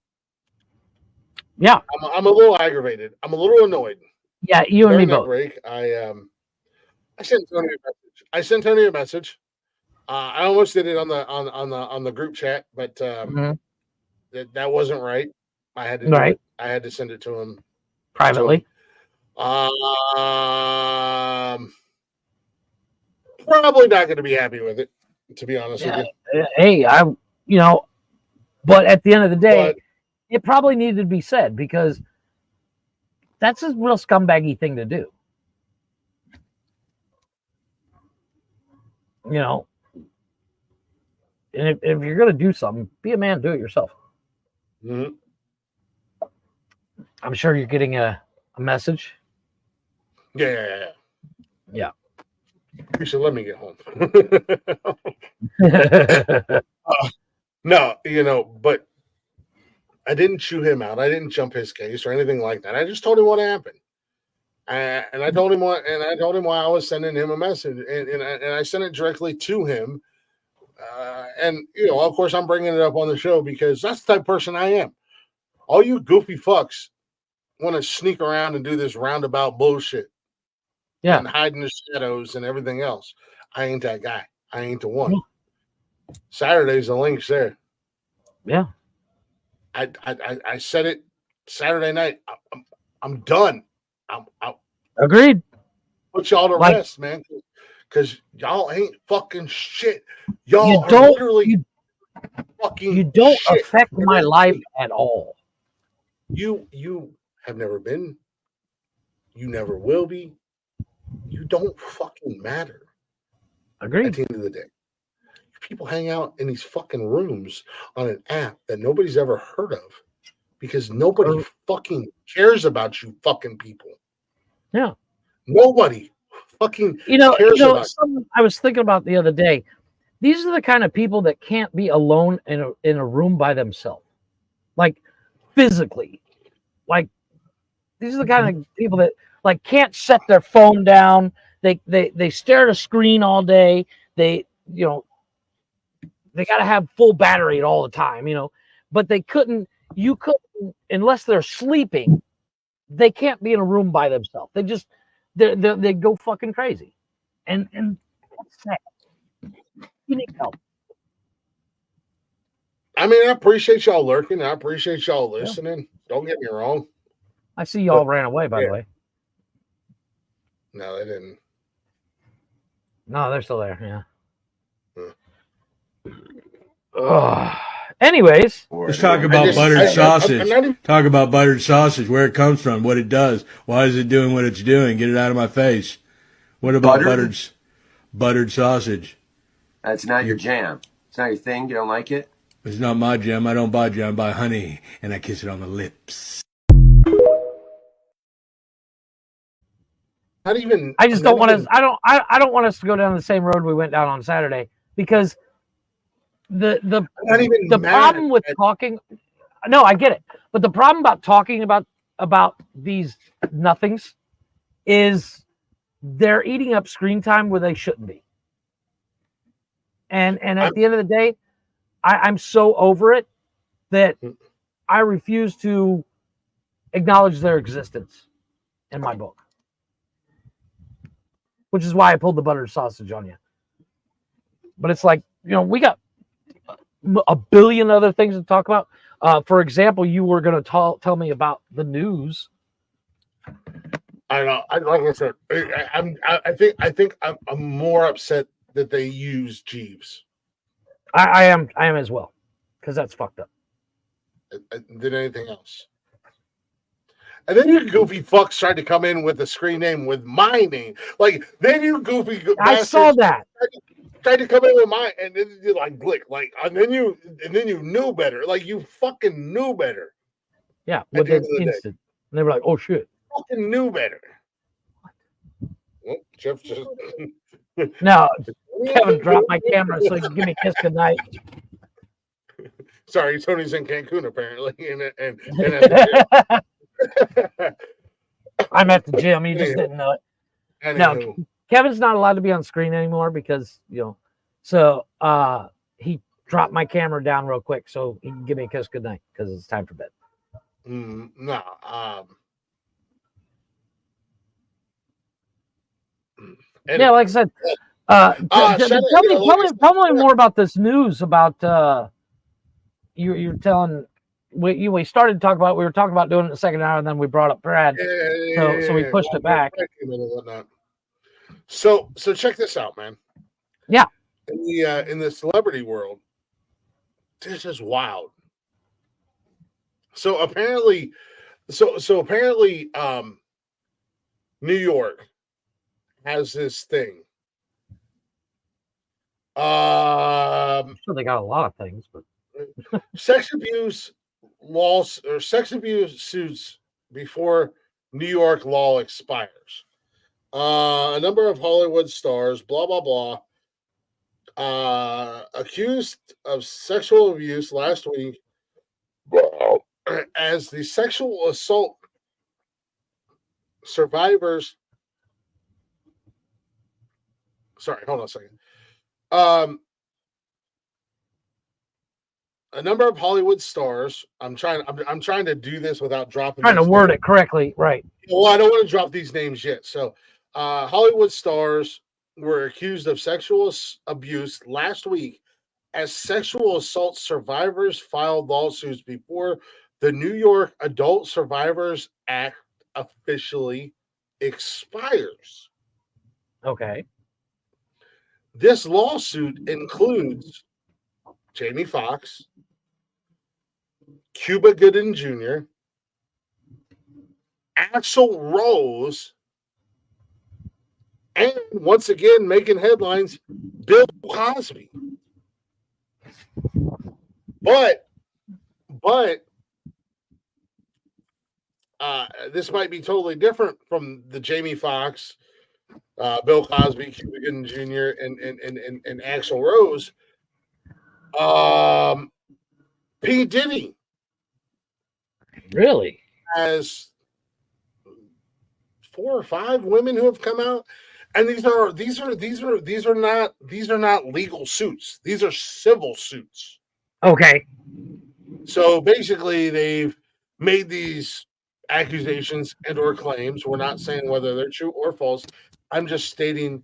Yeah, I'm a little aggravated. I'm a little annoyed. Yeah, you and me both. Break, I sent Tony a message. I almost did it on the group chat, but that wasn't right. I had to do it. I had to send it to him privately. Probably not going to be happy with it, to be honest with you. Hey, but at the end of the day, it probably needed to be said because that's a real scumbaggy thing to do. And if you're going to do something, be a man, do it yourself. Mm-hmm. I'm sure you're getting a message. Yeah. You should let me get home. No, but I didn't chew him out. I didn't jump his case or anything like that. I just told him what happened. And I told him why I was sending him a message. And I sent it directly to him. And of course, I'm bringing it up on the show because that's the type of person I am. All you goofy fucks want to sneak around and do this roundabout bullshit. Yeah. And hide in the shadows and everything else. I ain't that guy. I ain't the one. Saturday's the link's there. Yeah. I said it Saturday night. I'm done. I'm agreed. Put y'all to rest, man. Because y'all ain't fucking shit. Y'all are literally fucking You don't shit. affect my life at all. You have never been. You never will be. You don't fucking matter. Agreed. At the end of the day, people hang out in these fucking rooms on an app that nobody's ever heard of because nobody fucking cares about you fucking people. Yeah. Nobody fucking cares about something I was thinking about the other day. These are the kind of people that can't be alone in a room by themselves, like physically. Like these are the kind of people that like can't set their phone down. They stare at a screen all day. They got to have full battery all the time, but you couldn't, unless they're sleeping, they can't be in a room by themselves. They go fucking crazy. And that's sad. You need help. I mean, I appreciate y'all lurking. I appreciate y'all listening. Don't get me wrong. I see y'all ran away, by the way. No, they didn't. No, they're still there. Yeah. Anyways, let's talk about buttered sausage. Talk about buttered sausage, where it comes from, what it does. Why is it doing what it's doing? Get it out of my face. What about buttered sausage? That's not your jam. It's not your thing. You don't like it? It's not my jam. I don't buy jam. I buy honey, and I kiss it on the lips. I just don't want us. I don't want us to go down the same road we went down on Saturday because the problem with talking. No, I get it, but the problem about talking about these nothings is they're eating up screen time where they shouldn't be. And at the end of the day, I'm so over it that I refuse to acknowledge their existence in my book. Which is why I pulled the buttered sausage on you. But it's like, we got a billion other things to talk about. For example, you were going to tell me about the news. I know. Like I said, I think I'm more upset that they use Jeeves. I am as well, because that's fucked up. Than anything else. And then you goofy fucks tried to come in with a screen name with my name. Like, then you goofy I saw that. Tried to come in with mine, and then you like Glick, like, and then you knew better. Like, you fucking knew better. Yeah, within instant. And they were like, "Oh shit!" Fucking knew better. Well, Jeff just no. Kevin dropped my camera so he can give me a kiss goodnight. Sorry, Tony's in Cancun apparently, and I'm at the gym. You just didn't know it. No, Kevin's not allowed to be on screen anymore because so he dropped my camera down real quick so he can give me a kiss goodnight because it's time for bed. No. Anyway. Yeah, like I said, tell me more about this news about you're telling. We started to talk about. We were talking about doing it in the second hour, and then we brought up Brad. So we pushed it back. So check this out, man. Yeah. In the celebrity world, this is wild. So apparently, New York has this thing. I'm sure they got a lot of things, but sex abuse laws or sex abuse suits before New York law expires. A number of Hollywood stars, blah blah blah, accused of sexual abuse last week as the sexual assault survivors. Sorry, hold on a second. A number of Hollywood stars. I'm trying to do this without dropping. Trying to word it correctly, right? Well, I don't want to drop these names yet. So, Hollywood stars were accused of sexual abuse last week as sexual assault survivors filed lawsuits before the New York Adult Survivors Act officially expires. Okay. This lawsuit includes Jamie Foxx, Cuba Gooding Jr., Axl Rose, and once again making headlines, Bill Cosby. But this might be totally different from the Jamie Foxx, Bill Cosby, Cuba Gooding Jr., and Axl Rose. P. Diddy really has 4 or 5 women who have come out, and these are not legal suits. These are civil suits. Okay. So basically, they've made these accusations and or claims. We're not saying whether they're true or false. I'm just stating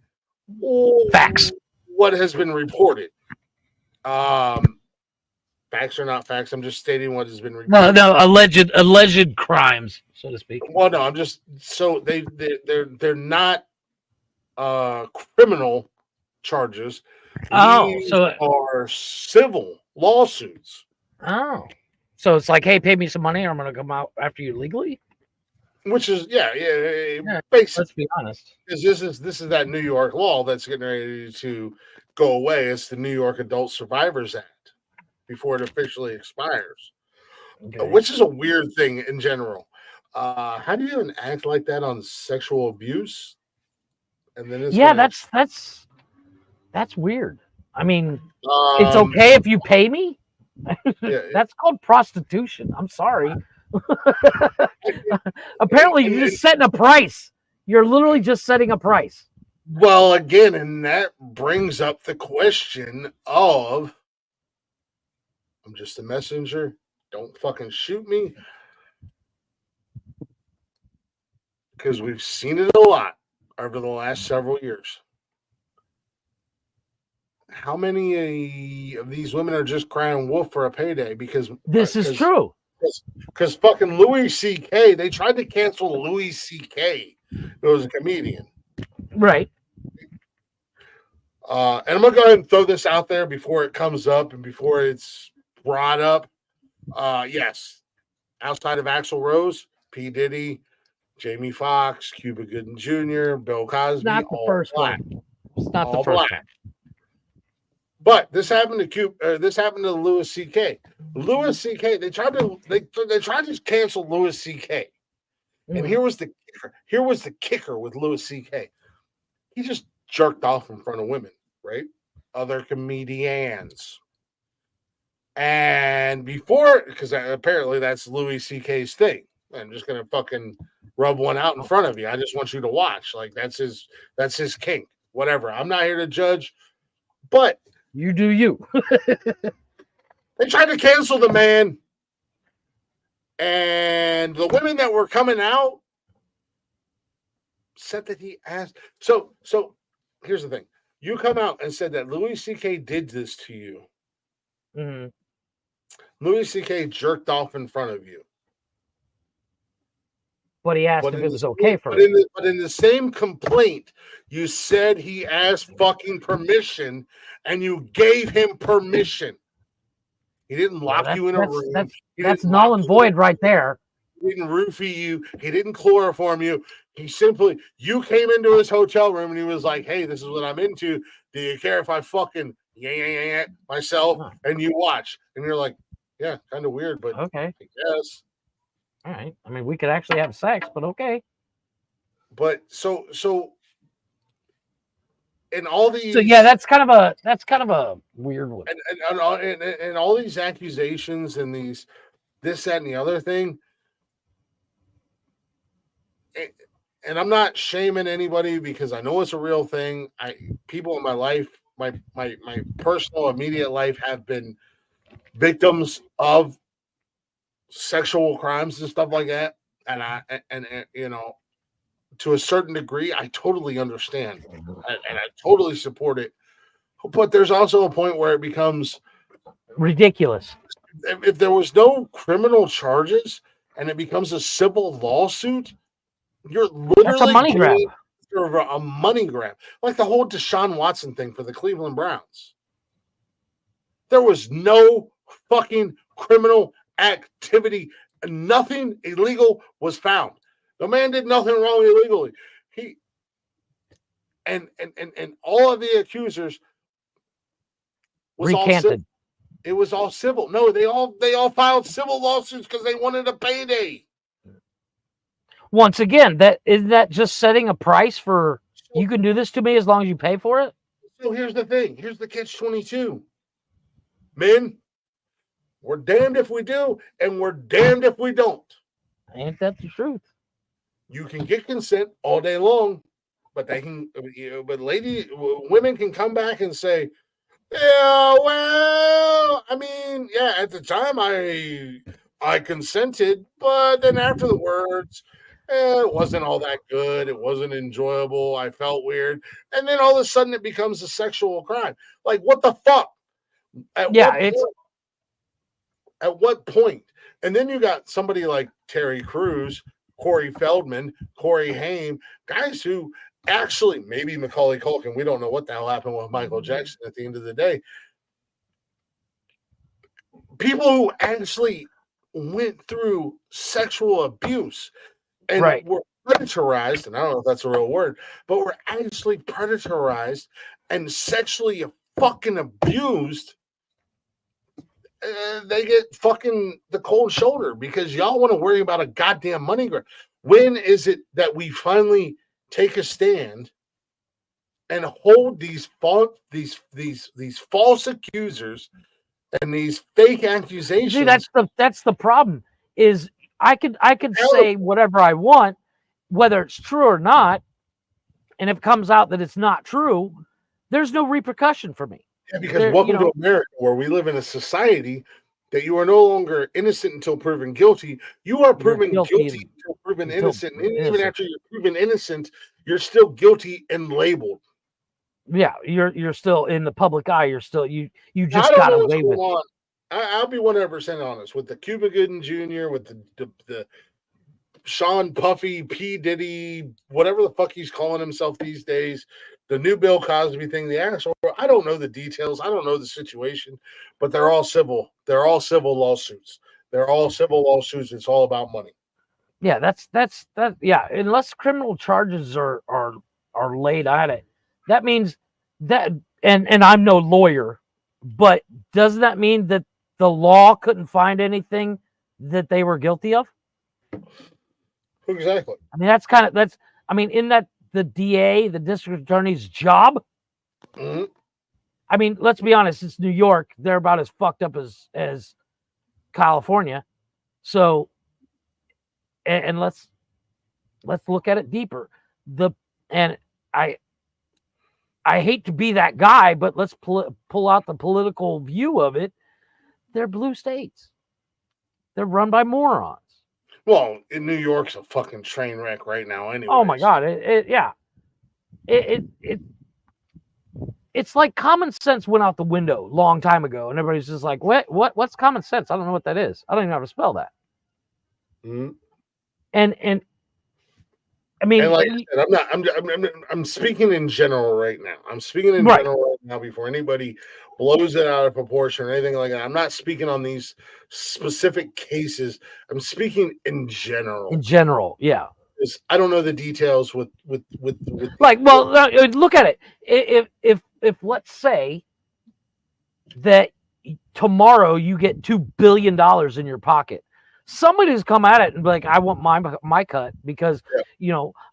facts. What has been reported. Facts or not facts. I'm just stating what has been reported. No, alleged crimes, so to speak. Well, no, I'm just so they're not criminal charges. These are civil lawsuits. Oh, so it's like, hey, pay me some money, or I'm going to come out after you legally. Which is yeah. Basically, let's be honest. This is that New York law that's getting ready to go away. It's the New York Adult Survivors Act before it officially expires, which is a weird thing in general. How do you even act like that on sexual abuse? And then that's weird. I mean, it's okay if you pay me. That's called prostitution. I'm sorry. Apparently, you're just setting a price. You're literally just setting a price. Well, again, and that brings up the question of, I'm just a messenger. Don't fucking shoot me. Because we've seen it a lot over the last several years. How many of these women are just crying wolf for a payday? Because this is true. Because fucking Louis C.K., they tried to cancel Louis C.K., who was a comedian. Right. And I'm going to go ahead and throw this out there before it comes up and before it's brought up. Yes. Outside of Axl Rose, P. Diddy, Jamie Foxx, Cuba Gooding Jr., Bill Cosby. Not the first one. It's not the first one. But this happened to Louis C.K. Louis C.K. They tried to cancel Louis C.K. And here was the kicker with Louis C.K. He just jerked off in front of women, right? Other comedians. And because apparently that's Louis C.K.'s thing. I'm just gonna fucking rub one out in front of you. I just want you to watch. Like that's his kink. Whatever. I'm not here to judge, but you do you. They tried to cancel the man, and the women that were coming out said that he asked. So here's the thing: you come out and said that Louis C.K. did this to you. Mm-hmm. Louis C.K. jerked off in front of you. But he asked if it was okay for him. But in the same complaint, you said he asked fucking permission, and you gave him permission. He didn't lock you in a room. That's null and void right there. He didn't roofie you. He didn't chloroform you. You came into his hotel room, and he was like, hey, this is what I'm into. Do you care if I fucking myself? And you watch. And you're like, yeah, kind of weird, but okay. I guess. All right. I mean, we could actually have sex, but okay. But so in all these, so yeah, that's kind of a weird one. And all these accusations and this, that, and the other thing. And I'm not shaming anybody because I know it's a real thing. People in my life, my personal immediate life, have been victims of sexual crimes and stuff like that, and I to a certain degree I totally understand and I totally support it, but there's also a point where it becomes ridiculous. If there was no criminal charges and it becomes a civil lawsuit, you're literally that's a money grab. A money grab, like the whole Deshaun Watson thing for the Cleveland Browns. There was no fucking criminal activity. Nothing illegal was found. The man did nothing wrong illegally. He and all of the accusers was recanted. It was all civil. No, they all filed civil lawsuits because they wanted a payday. Once again, isn't that just setting a price for you can do this to me as long as you pay for it? So here's the thing. Here's the catch-22. Men, we're damned if we do, and we're damned if we don't. Ain't that the truth? You can get consent all day long, but women can come back and say, yeah, well, I mean, yeah, at the time I consented, but then after the words, it wasn't all that good. It wasn't enjoyable. I felt weird. And then all of a sudden it becomes a sexual crime. Like, what the fuck? At what point? And then you got somebody like Terry Crews, Corey Feldman, Corey Haim, guys who actually, maybe Macaulay Culkin, we don't know what the hell happened with Michael Jackson at the end of the day. People who actually went through sexual abuse and were predatorized, and I don't know if that's a real word, but were actually predatorized and sexually fucking abused. They get fucking the cold shoulder because y'all want to worry about a goddamn money grab. When is it that we finally take a stand and hold these false accusers and these fake accusations? See, that's the problem. Is I could say whatever I want, whether it's true or not, and if it comes out that it's not true, there's no repercussion for me. Yeah, because welcome to America, where we live in a society that you are no longer innocent until proven guilty. You are proven guilty until proven innocent. And even after you're proven innocent, you're still guilty and labeled. Yeah, you're still in the public eye. You're still you just got away with it. I'll be 100% honest with the Cuba Gooding Jr., with the Sean Puffy, P. Diddy, whatever the fuck he's calling himself these days, the new Bill Cosby thing, the asshole. I don't know the details. I don't know the situation, but they're all civil. They're all civil lawsuits. They're all civil lawsuits. It's all about money. Yeah, that's yeah. Unless criminal charges are laid at it, that means that. And I'm no lawyer, but does that mean that the law couldn't find anything that they were guilty of? Exactly. I mean, isn't that the DA, the district attorney's job? Mm-hmm. I mean, let's be honest, it's New York. They're about as fucked up as California. So, and let's look at it deeper. I hate to be that guy, but let's pull out the political view of it. They're blue states. They're run by morons. Well, in New York's a fucking train wreck right now anyway. Oh my God. It's like common sense went out the window a long time ago, and everybody's just like, what's common sense? I don't know what that is. I don't even know how to spell that. Mm-hmm. And I mean, and like I said, I'm speaking in general right now. I'm speaking in general right now before anybody blows it out of proportion or anything like that. I'm not speaking on these specific cases. I'm speaking in general. In general, yeah. Because I don't know the details with like. Well, look at it. If let's say that tomorrow you get $2 billion in your pocket. Somebody's come at it and be like, I want my cut because,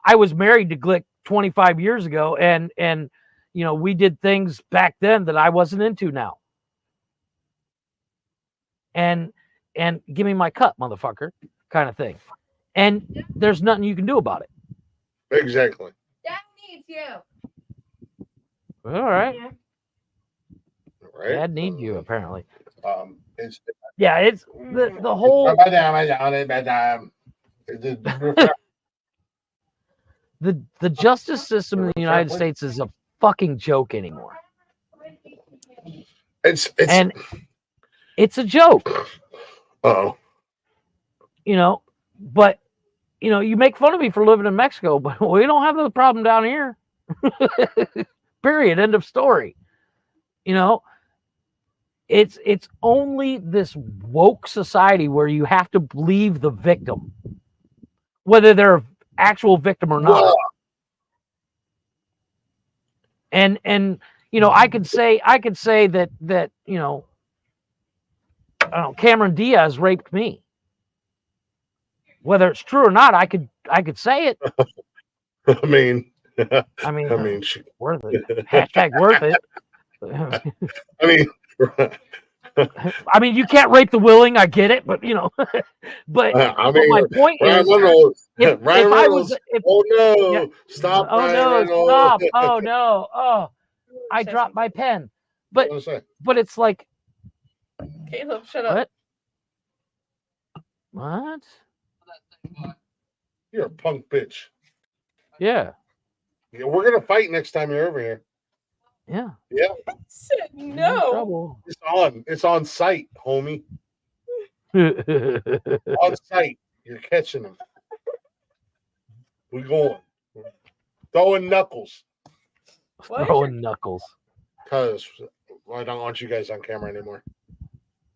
I was married to Glick 25 years ago and we did things back then that I wasn't into now. And give me my cut, motherfucker, kind of thing. And there's nothing you can do about it. Exactly. Dad needs you. All right. Yeah. Right. Dad needs you, apparently. It's the whole the justice system in the United States is a fucking joke anymore. It's a joke. Uh-oh. But you make fun of me for living in Mexico, but we don't have the problem down here. Period. End of story. It's only this woke society where you have to believe the victim, whether they're actual victim or not. Well, And you know, I could say that you know, I don't know, Cameron Diaz raped me. Whether it's true or not, I could say it. I mean, worth it. Hashtag worth it. I mean, I mean, you can't rape the willing. I get it, but you know, but my point is, if I was, oh no, stop! Oh Ryan no, Reynolds. stop! Oh no, oh, I dropped my pen. But it's like, Caleb, shut up. What? You're a punk bitch. Yeah. Yeah, we're gonna fight next time you're over here. Yeah. Yeah. Said no. It's on site, homie. On site. You're catching them. We're going. Throwing knuckles. Throwing knuckles. Because I don't want you guys on camera anymore.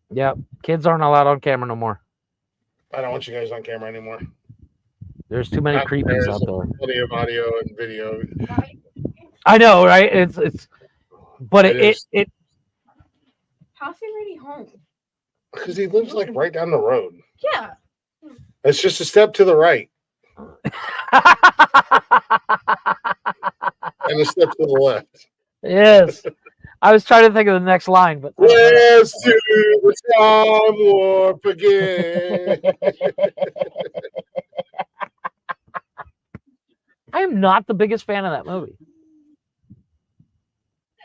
Yeah. Kids aren't allowed on camera no more. I don't want you guys on cammer anymore. There's too many creepies out there. Plenty of audio and video. I know, right? It's but it How's he already home? Because he lives like right down the road. Yeah. It's just a step to the right. And a step to the left. Yes. I was trying to think of the next line, but let's do the time warp again. I am not the biggest fan of that movie.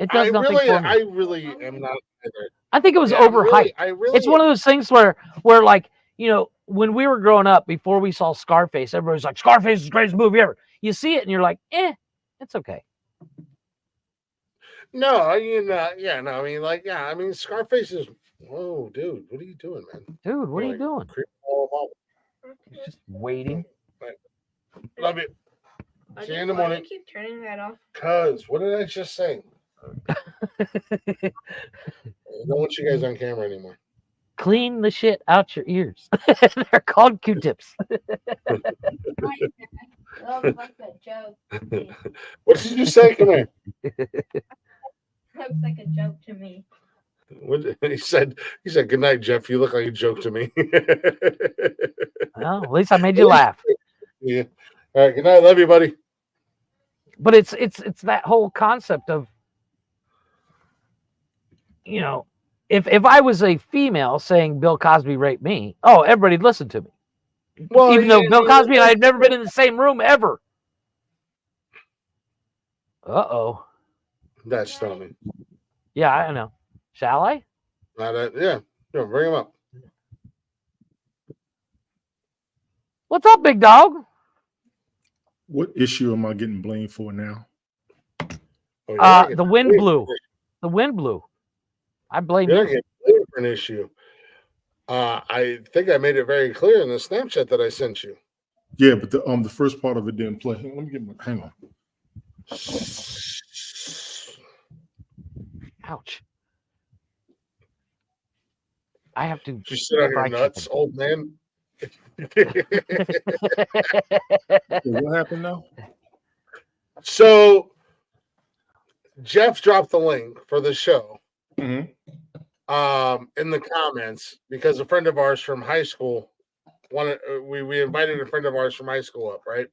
It does nothing for me. I really am not either. I think it was overhyped. It's one of those things where like, you know, when we were growing up, before we saw Scarface, everybody's like, Scarface is the greatest movie ever. You see it and you're like, it's okay. No, I mean, Scarface is. Whoa, dude, what are you doing, man? Dude, what are you doing? He's just waiting. Love you. See you in the morning. Why do you keep turning that off? Cause what did I just say? I don't want you guys on camera anymore. Clean the shit out your ears. They're called Q-tips. What did you say? Come here. Looks like a joke to me. What he said? Good night, Jeff. You look like a joke to me. Well, at least I made you laugh. Yeah. All right. Good night. Love you, buddy. But it's that whole concept of, you know, if I was a female saying Bill Cosby raped me, everybody'd listen to me. Well, even though Bill Cosby and I had never been in the same room ever. Uh-oh. That's Tommy. Yeah, I know. Shall I? Yeah, bring him up. What's up, big dog? What issue am I getting blamed for now? The wind blew. The wind blew. I blame you. You're not getting blamed for an issue. I think I made it very clear in the Snapchat that I sent you. Yeah, but the first part of it didn't play. Let me get my hang on. Ouch. I have to just sit on your nuts, old man. What happened now? So Jeff dropped the link for the show in the comments because a friend of ours from high school wanted. We invited a friend of ours from high school up, right?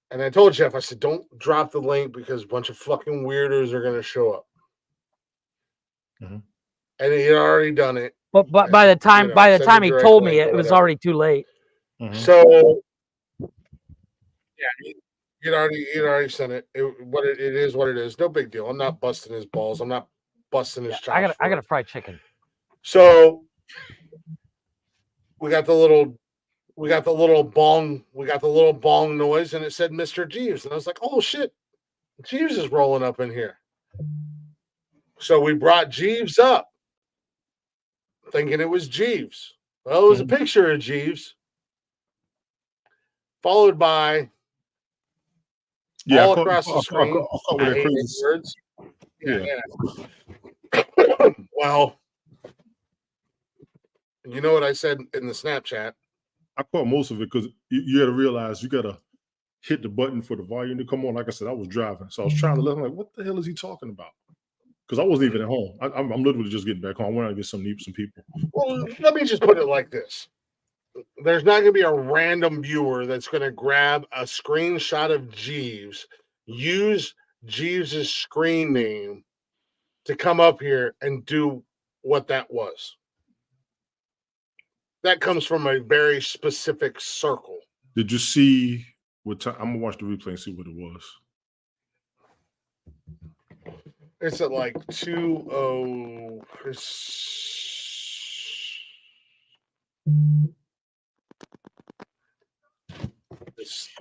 And I told Jeff, I said, don't drop the link because a bunch of fucking weirdos are going to show up. And he had already done it. But by the time he told me, it was already too late. So yeah, he'd already sent it. It is what it is. No big deal. I'm not busting his balls. I'm not busting his chops. I got a fried chicken. So we got the little bong noise, and it said Mr. Jeeves, and I was like, oh shit, Jeeves is rolling up in here. So we brought Jeeves up, thinking it was Jeeves. Well, it was a picture of Jeeves, followed by all across the screen. I hate these words. Yeah. Well, you know what I said in the Snapchat? I caught most of it because you got to realize you got to hit the button for the volume to come on. Like I said, I was driving, so I was trying to listen. Like, what the hell is he talking about? Because I wasn't even at home. I'm literally just getting back home. I want to get some people. Well, let me just put it like this. There's not going to be a random viewer that's going to grab a screenshot of Jeeves, use Jeeves's screen name to come up here and do what that was. That comes from a very specific circle. Did you see what time? I'm going to watch the replay and see what it was. It's at like 2:00.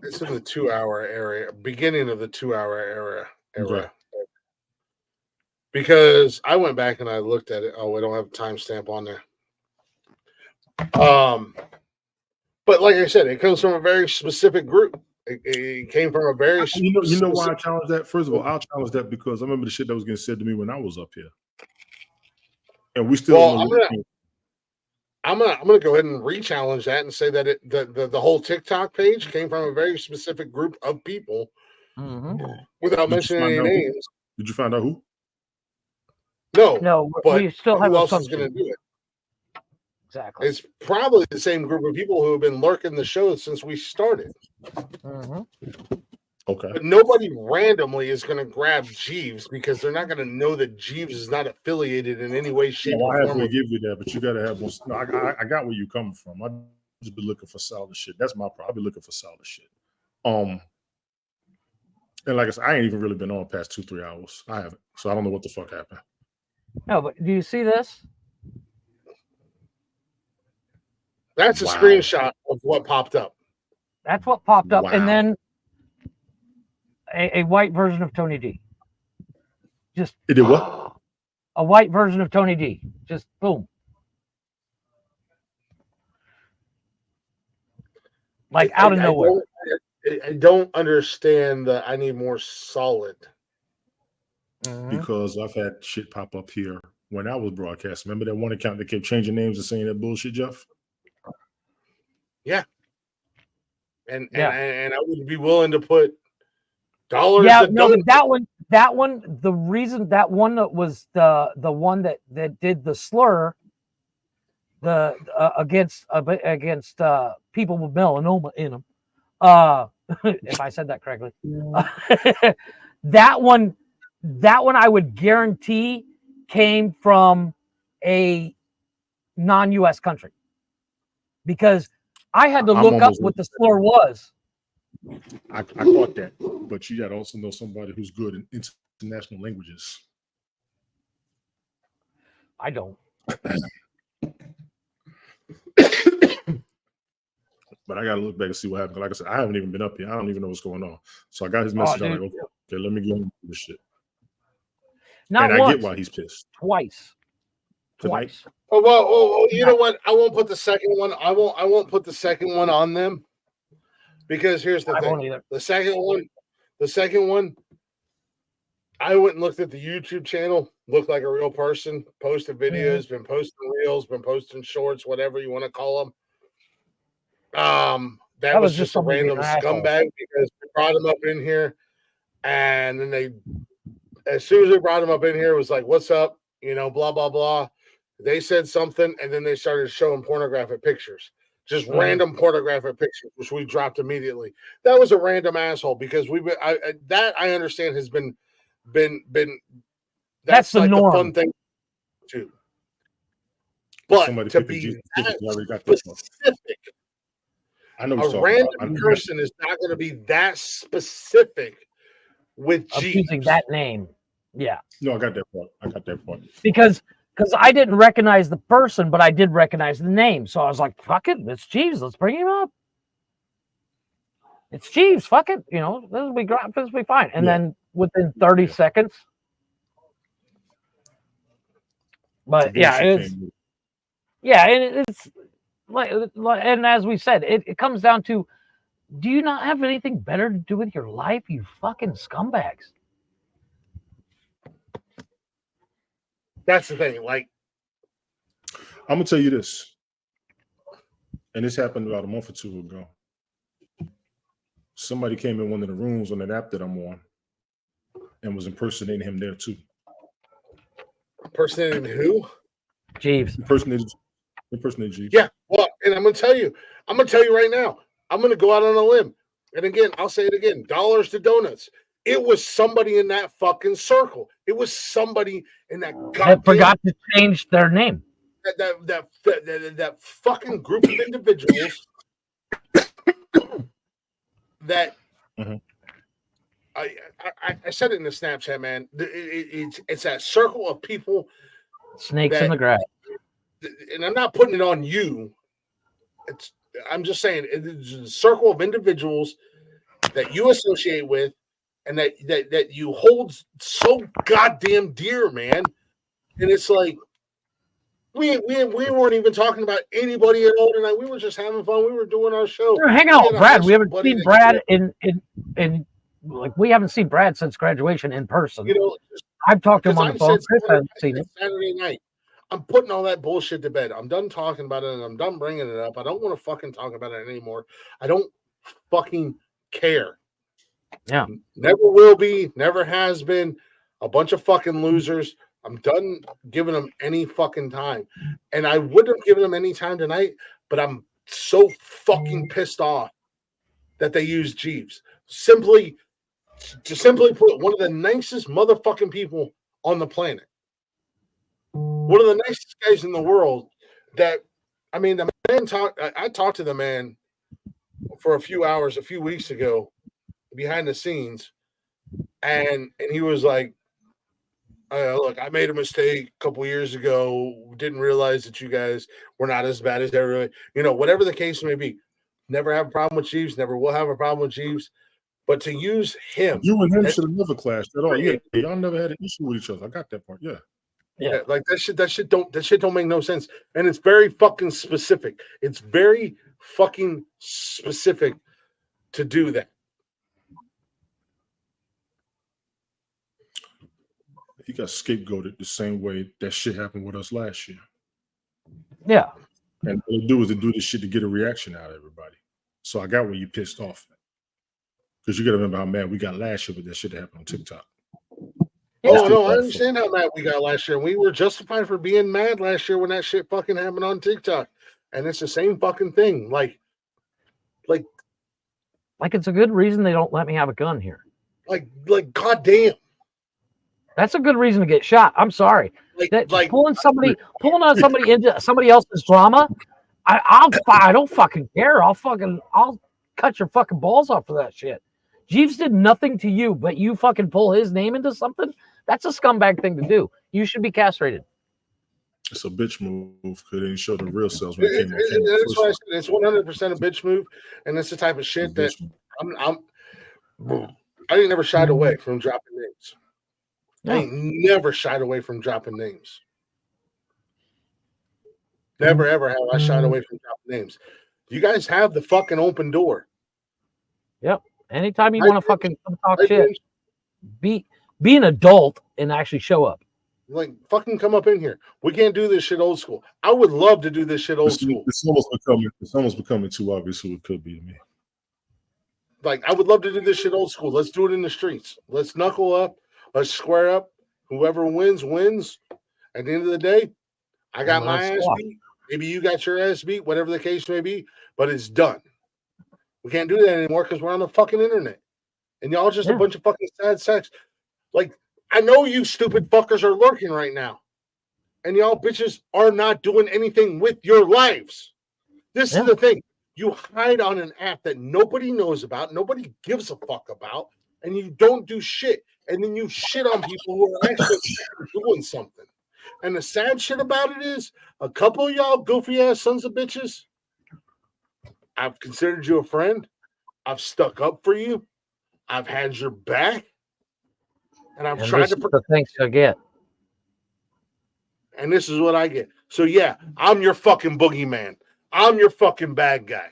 It's in the 2-hour area, beginning of the 2-hour era. Okay. Because I went back and I looked at it. Oh, we don't have a timestamp on there. But like I said, it comes from a very specific group. It came from a very you know why I challenge that? First of all, I'll challenge that because I remember the shit that was getting said to me when I was up here. And we still I'm gonna go ahead and re-challenge that and say that the whole TikTok page came from a very specific group of people without mentioning any names. Did you find out who? No, but we still have who else is going to do it? Exactly. It's probably the same group of people who have been lurking the show since we started. Okay. But nobody randomly is going to grab Jeeves because they're not going to know that Jeeves is not affiliated in any way, shape, or I form. have to give you that, but you got to have more. No, I got where you're coming from. I just be looking for solid shit. That's my problem. I'll be looking for solid shit. And like I said, I ain't even really been on past 2-3 hours. I haven't, so I don't know what the fuck happened. No, but do you see this? That's a screenshot of what popped up. That's what popped up, and then a white version of Tony D. Just it did what? A white version of Tony D. Just boom. Like out of nowhere. I don't understand the I need more solid. Because I've had shit pop up here when I was broadcasting. Remember that one account that kept changing names and saying that bullshit, Jeff? Yeah. And I would be willing to put dollars. Yeah, no, but that one, the reason that one that was the one that did the slur, against people with melanoma in them. If I said that correctly, that one I would guarantee came from a non-U.S. country because I had to look up what the slur was. I caught that, but you got to also know somebody who's good in international languages. I don't. But I got to look back and see what happened. Like I said, I haven't even been up here. I don't even know what's going on. So I got his message. I'm like, okay, let me get into this shit. Not and once, I get why he's pissed. Twice. Oh well, you know what? I won't put the second one. I won't put the second one on them because here's the thing. The second one. I went and looked at the YouTube channel. Looked like a real person. Posted videos. Been posting reels. Been posting shorts. Whatever you want to call them. That was just a random scumbag because we brought him up in here, and then as soon as they brought him up in here, it was like, "What's up?" You know, blah blah blah. They said something, and then they started showing pornographic pictures, just random pornographic pictures, which we dropped immediately. That was a random asshole because I understand has been that's the like norm. The fun thing too. But to be that specific, I know a random person is not going to be that specific with using that name. Yeah. No, I got that part. Because I didn't recognize the person, but I did recognize the name. So I was like, fuck it, it's Jeeves. Let's bring him up. It's Jeeves. Fuck it. You know, this will be fine. And then within 30 seconds. But and it's like, and as we said, it comes down to, do you not have anything better to do with your life, you fucking scumbags? That's the thing. Like, I'm gonna tell you this, and this happened about a month or two ago. Somebody came in one of the rooms on that app that I'm on and was impersonating him there too. Impersonating who? Jeeves. Impersonating Jeeves. Yeah. Well, and I'm gonna tell you right now. I'm gonna go out on a limb. And again, I'll say it again. Dollars to donuts. It was somebody in that fucking circle. It was somebody in that goddamn forgot to change their name. That fucking group of individuals that I said it in the Snapchat, man. It's that circle of people, snakes in the grass. And I'm not putting it on you. I'm just saying it's a circle of individuals that you associate with and that you hold so goddamn dear, man. And it's like we weren't even talking about anybody at all tonight. We were just having fun. We were doing our show. We're hanging out with Brad. We haven't seen Brad in like we haven't seen Brad since graduation in person. You know, I've talked to him on the phone. Chris hasn't seen it. Saturday night. I'm putting all that bullshit to bed. I'm done talking about it and I'm done bringing it up. I don't want to fucking talk about it anymore. I don't fucking care. Yeah. Never will be, never has been. A bunch of fucking losers. I'm done giving them any fucking time. And I wouldn't have given them any time tonight, but I'm so fucking pissed off that they used Jeeves. Simply put, one of the nicest motherfucking people on the planet. One of the nicest guys in the world that, I mean, the man I talked to the man for a few hours, a few weeks ago behind the scenes. And he was like, look, I made a mistake a couple years ago. Didn't realize that you guys were not as bad as everybody. You know, whatever the case may be. Never have a problem with Jeeves. Never will have a problem with Jeeves. But to use him. You and him should have never clashed at all. Yeah, y'all never had an issue with each other. I got that part. Yeah. Yeah, like that shit don't make no sense. And it's very fucking specific. It's very fucking specific to do that. He got scapegoated the same way that shit happened with us last year. Yeah. And what they do is they do this shit to get a reaction out of everybody. So I got where you pissed off. Because you got to remember how mad we got last year with that shit that happened on TikTok. Oh, no, I understand how mad we got last year. We were justified for being mad last year when that shit fucking happened on TikTok. And it's the same fucking thing. Like it's a good reason they don't let me have a gun here. Like goddamn. That's a good reason to get shot. I'm sorry. Pulling on somebody into somebody else's drama. I don't fucking care. I'll cut your fucking balls off for that shit. Jeeves did nothing to you, but you fucking pull his name into something. That's a scumbag thing to do. You should be castrated. It's a bitch move because they didn't show the real selves when it came That's why I said it's 100% a bitch move, and it's the type of shit that I ain't never shied away from dropping names. No. I ain't never shied away from dropping names. Never ever have I shied away from dropping names. You guys have the fucking open door. Yep. Anytime you want to fucking talk shit, be an adult and actually show up. Like, fucking come up in here. We can't do this shit old school. I would love to do this shit old school. It's almost becoming too obvious who it could be to me. Like, I would love to do this shit old school. Let's do it in the streets. Let's knuckle up. Let's square up. Whoever wins, wins. At the end of the day, I got my ass beat. Maybe you got your ass beat, whatever the case may be, but it's done. We can't do that anymore because we're on the fucking internet. And y'all just a bunch of fucking sad sacks. Like, I know you stupid fuckers are lurking right now. And y'all bitches are not doing anything with your lives. This is the thing. You hide on an app that nobody knows about, nobody gives a fuck about, and you don't do shit. And then you shit on people who are actually doing something. And the sad shit about it is, a couple of y'all goofy ass sons of bitches, I've considered you a friend. I've stuck up for you. I've had your back. And I've tried to protect the things you get. And this is what I get. So yeah, I'm your fucking boogeyman. I'm your fucking bad guy.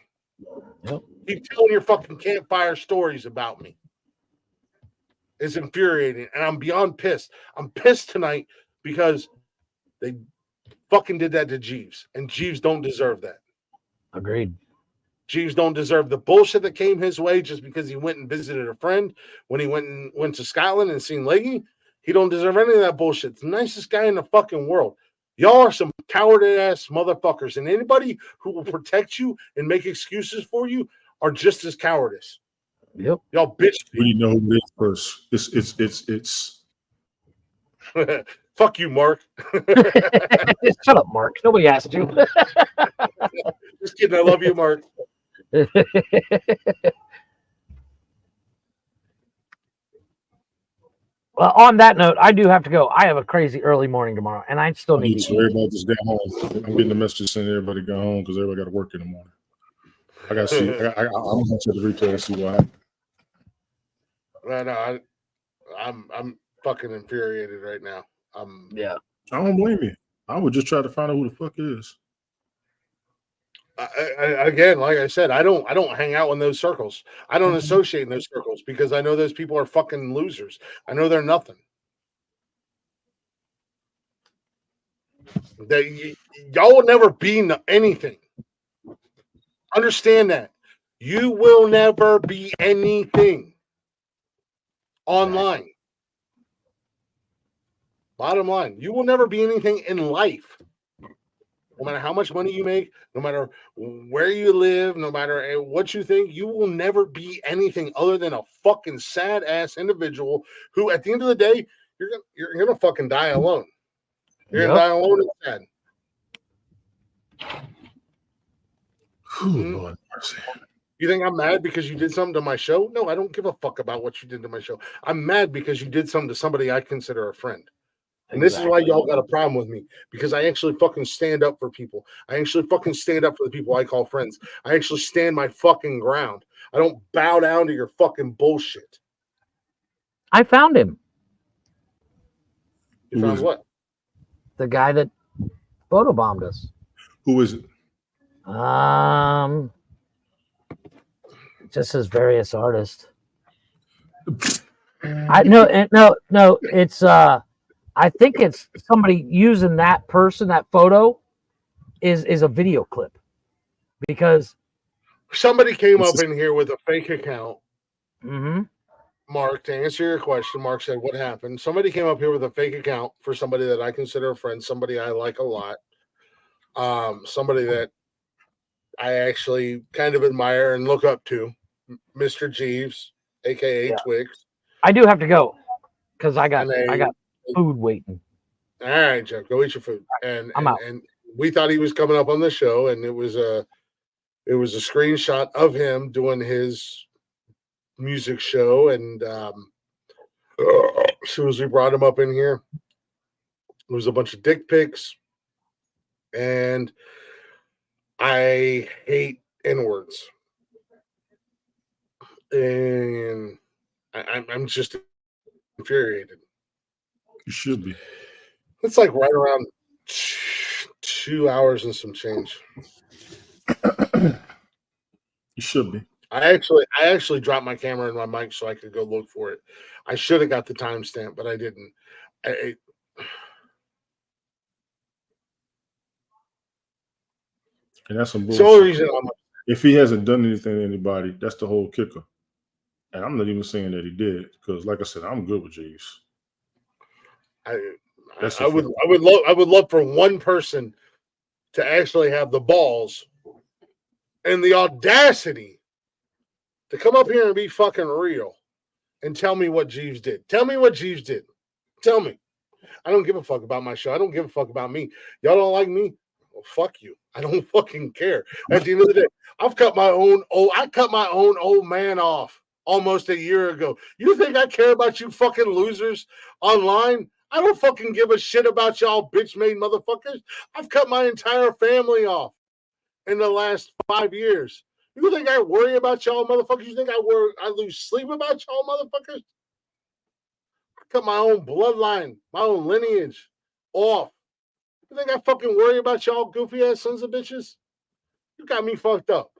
Yep. Keep telling your fucking campfire stories about me. It's infuriating. And I'm beyond pissed. I'm pissed tonight because they fucking did that to Jeeves. And Jeeves don't deserve that. Agreed. Jeeves don't deserve the bullshit that came his way just because he went and visited a friend when he went to Scotland and seen Leggy. He don't deserve any of that bullshit. It's the nicest guy in the fucking world. Y'all are some coward-ass motherfuckers, and anybody who will protect you and make excuses for you are just as cowardice. Yep. Y'all bitch. We know who it is first. It's. Fuck you, Mark. Shut up, Mark. Nobody asked you. Just kidding. I love you, Mark. Well, on that note, I do have to go. I have a crazy early morning tomorrow, and I still need to eat. Everybody just got home. I'm getting the message saying everybody got home because everybody got to work in the morning. I got to see. I'm going to check the replay and see why. No, I'm fucking infuriated right now. Yeah. I don't blame you. I would just try to find out who the fuck it is. Again, like I said, I don't hang out in those circles. I don't associate in those circles because I know those people are fucking losers. I know they're nothing. Y'all will never be anything. Understand that. You will never be anything online. Bottom line, you will never be anything in life. No matter how much money you make, no matter where you live, no matter what you think, you will never be anything other than a fucking sad ass individual who, at the end of the day, you're gonna fucking die alone. You're gonna die alone and sad. Lord mercy. You think I'm mad because you did something to my show? No, I don't give a fuck about what you did to my show. I'm mad because you did something to somebody I consider a friend. And this is why y'all got a problem with me, because I actually fucking stand up for people. I actually fucking stand up for the people I call friends. I actually stand my fucking ground. I don't bow down to your fucking bullshit. I found him. You found what? The guy that photobombed us. Who is it? Just says various artists. No. It's I think it's somebody using that person, that photo is a video clip, because somebody came up in here with a fake account. Mm-hmm. Mark, to answer your question, Mark said, what happened? Somebody came up here with a fake account for somebody that I consider a friend, somebody I like a lot, somebody that I actually kind of admire and look up to, Mr. Jeeves, aka Twix. I do have to go because I got food waiting. All right, Jeff, go eat your food. And I'm out. And we thought he was coming up on the show, and it was a screenshot of him doing his music show. And as soon as we brought him up in here, it was a bunch of dick pics, and I hate N-words, and I'm just infuriated. You should be. It's like right around 2 hours and some change. You should be. I actually dropped my camera and my mic so I could go look for it. I should have got the timestamp, but I didn't. And that's some bullshit. So the reason if he hasn't done anything to anybody, that's the whole kicker. And I'm not even saying that he did, because, like I said, I'm good with Jeeves. I would love for one person to actually have the balls and the audacity to come up here and be fucking real and tell me what Jeeves did. Tell me what Jeeves did. Tell me. I don't give a fuck about my show. I don't give a fuck about me. Y'all don't like me? Well, fuck you. I don't fucking care. At the end of the day, I cut my own old man off almost a year ago. You think I care about you fucking losers online? I don't fucking give a shit about y'all bitch-made motherfuckers. I've cut my entire family off in the last 5 years. You think I worry about y'all motherfuckers? You think I lose sleep about y'all motherfuckers? I cut my own bloodline, my own lineage off. You think I fucking worry about y'all goofy-ass sons of bitches? You got me fucked up.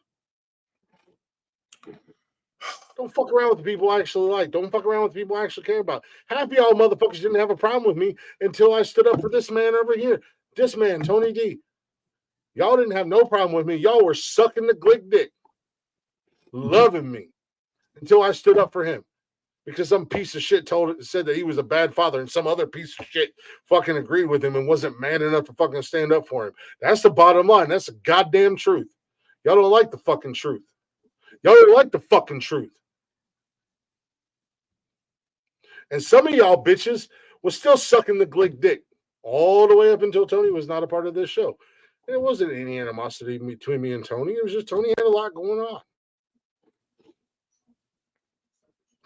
Don't fuck around with the people I actually like. Don't fuck around with the people I actually care about. Half of y'all motherfuckers didn't have a problem with me until I stood up for this man over here. This man, Tony D. Y'all didn't have no problem with me. Y'all were sucking the Glick dick, loving me until I stood up for him. Because some piece of shit said that he was a bad father, and some other piece of shit fucking agreed with him and wasn't man enough to fucking stand up for him. That's the bottom line. That's the goddamn truth. Y'all don't like the fucking truth. Y'all don't like the fucking truth. And some of y'all bitches was still sucking the Glick dick all the way up until Tony was not a part of this show. And it wasn't any animosity between me and Tony. It was just Tony had a lot going on.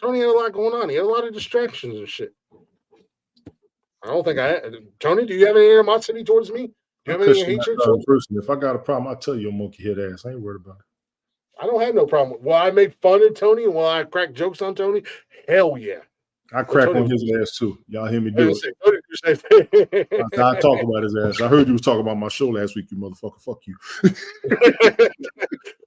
Tony had a lot going on. He had a lot of distractions and shit. I don't think I had. Tony, do you have any animosity towards me? Do you have any hatred towards me? If I got a problem, I'll tell you, monkey head ass. I ain't worried about it. I don't have no problem. Will I make fun of Tony? Will I crack jokes on Tony? Hell yeah. I crack on his ass too. Y'all hear me do it. I talk about his ass. I heard you was talking about my show last week, you motherfucker. Fuck you.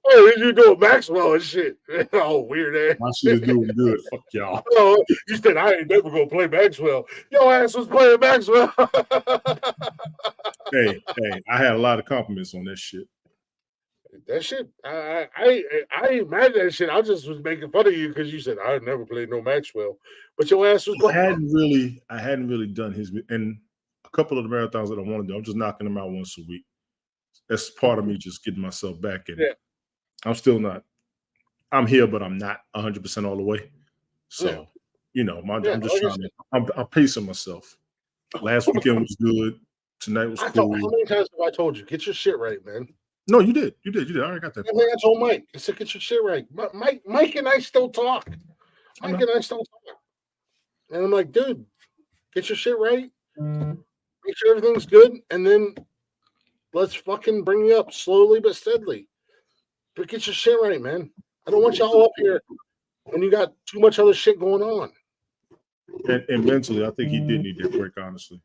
Oh, you doing Maxwell and shit. Oh, weird ass. My shit is doing good. Fuck y'all. Oh, you said I ain't never gonna play Maxwell. Your ass was playing Maxwell. hey, I had a lot of compliments on that shit. That shit, I ain't mad at that shit. I just was making fun of you because you said I never played no Maxwell, but your ass was playing. I hadn't really done his, and a couple of the marathons that I want to do, I'm just knocking them out once a week. That's part of me just getting myself back in. Yeah. I'm still not. I'm here, but I'm not 100% all the way. So, I'm just trying to. I'm pacing myself. Last weekend was good. Tonight was cool. How many times have I told you? Get your shit right, man. No, you did. You did. I already got that. I told Mike. I said, get your shit right. Mike and I still talk. And I'm like, dude, get your shit right. Make sure everything's good. And then let's fucking bring you up slowly but steadily. But get your shit right, man. I don't want y'all up here when you got too much other shit going on. And mentally, I think he did need that break, honestly.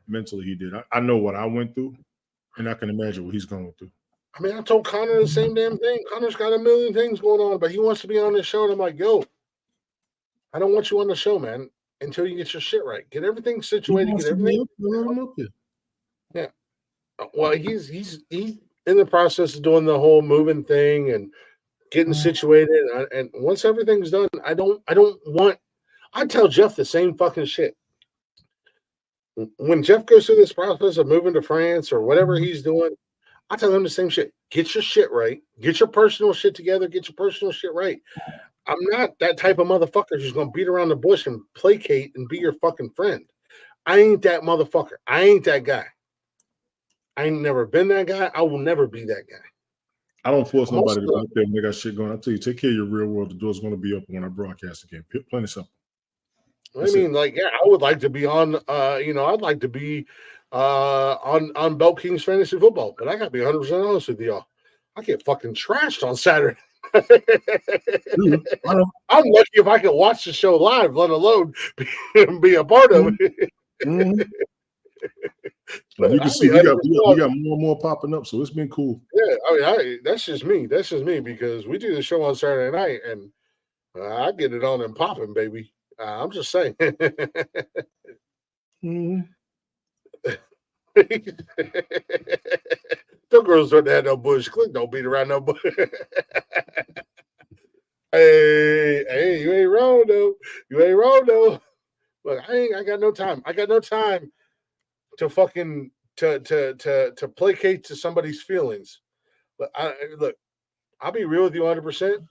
Mentally, he did. I know what I went through. And I can imagine what he's going through. I mean, I told Connor the same damn thing. Connor's got a million things going on, but he wants to be on this show. And I'm like, yo, I don't want you on the show, man, until you get your shit right. Get everything situated. Get everything. Yeah. Well, he's in the process of doing the whole moving thing and getting situated. And once everything's done, I tell Jeff the same fucking shit. When Jeff goes through this process of moving to France or whatever he's doing, I tell him the same shit. Get your shit right. Get your personal shit together. Get your personal shit right. I'm not that type of motherfucker who's going to beat around the bush and placate and be your fucking friend. I ain't that motherfucker. I ain't that guy. I ain't never been that guy. I will never be that guy. I don't force nobody to go up there and they got shit going. I tell you, take care of your real world. The door's going to be open when I broadcast again. Plain and simple. I mean, like, yeah, I would like to be on, I'd like to be on Bell Kings Fantasy Football, but I got to be 100% honest with y'all. I get fucking trashed on Saturday. I'm lucky if I can watch the show live, let alone be a part of it. Well, you can see we got more and more popping up, so it's been cool. Yeah, I mean, that's just me. That's just me because we do the show on Saturday night, and I get it on and popping, baby. I'm just saying. Them girls don't have no bush. Click don't beat around no bush. Hey, you ain't wrong though. You ain't wrong though. Look, I got no time. I got no time to fucking to placate to somebody's feelings. But I'll be real with you 100%.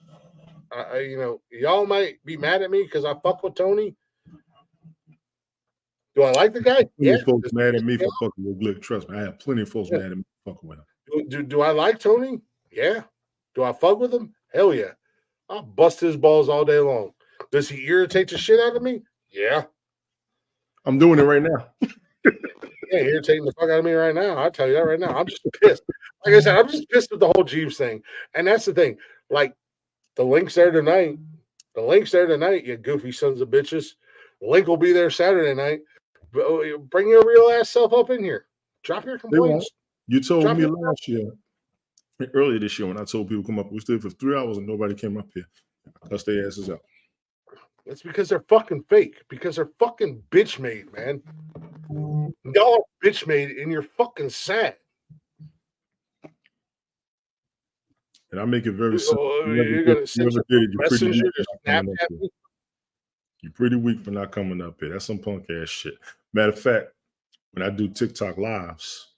Y'all might be mad at me because I fuck with Tony. Do I like the guy? Yeah. Folks mad at me for fucking with Glick. Trust me, I have plenty of folks mad at me for fucking with him. Do I like Tony? Yeah. Do I fuck with him? Hell yeah. I'll bust his balls all day long. Does he irritate the shit out of me? Yeah. I'm doing it right now. Yeah, irritating the fuck out of me right now. I'll tell you that right now. I'm just pissed. Like I said, I'm just pissed with the whole Jeeves thing. And that's the thing. Like, the link's there tonight. The link's there tonight, you goofy sons of bitches. The link will be there Saturday night. Bring your real ass self up in here. Drop your complaints. You told me last year, earlier this year, when I told people come up, we stood for 3 hours and nobody came up here. I cussed their asses out. It's because they're fucking fake. Because they're fucking bitch made, man. Y'all are bitch made and you're fucking sad. And I make it very simple. You're gonna send some messenger to Snapchat me? You're pretty weak for not coming up here. That's some punk ass shit. Matter of fact, when I do TikTok lives,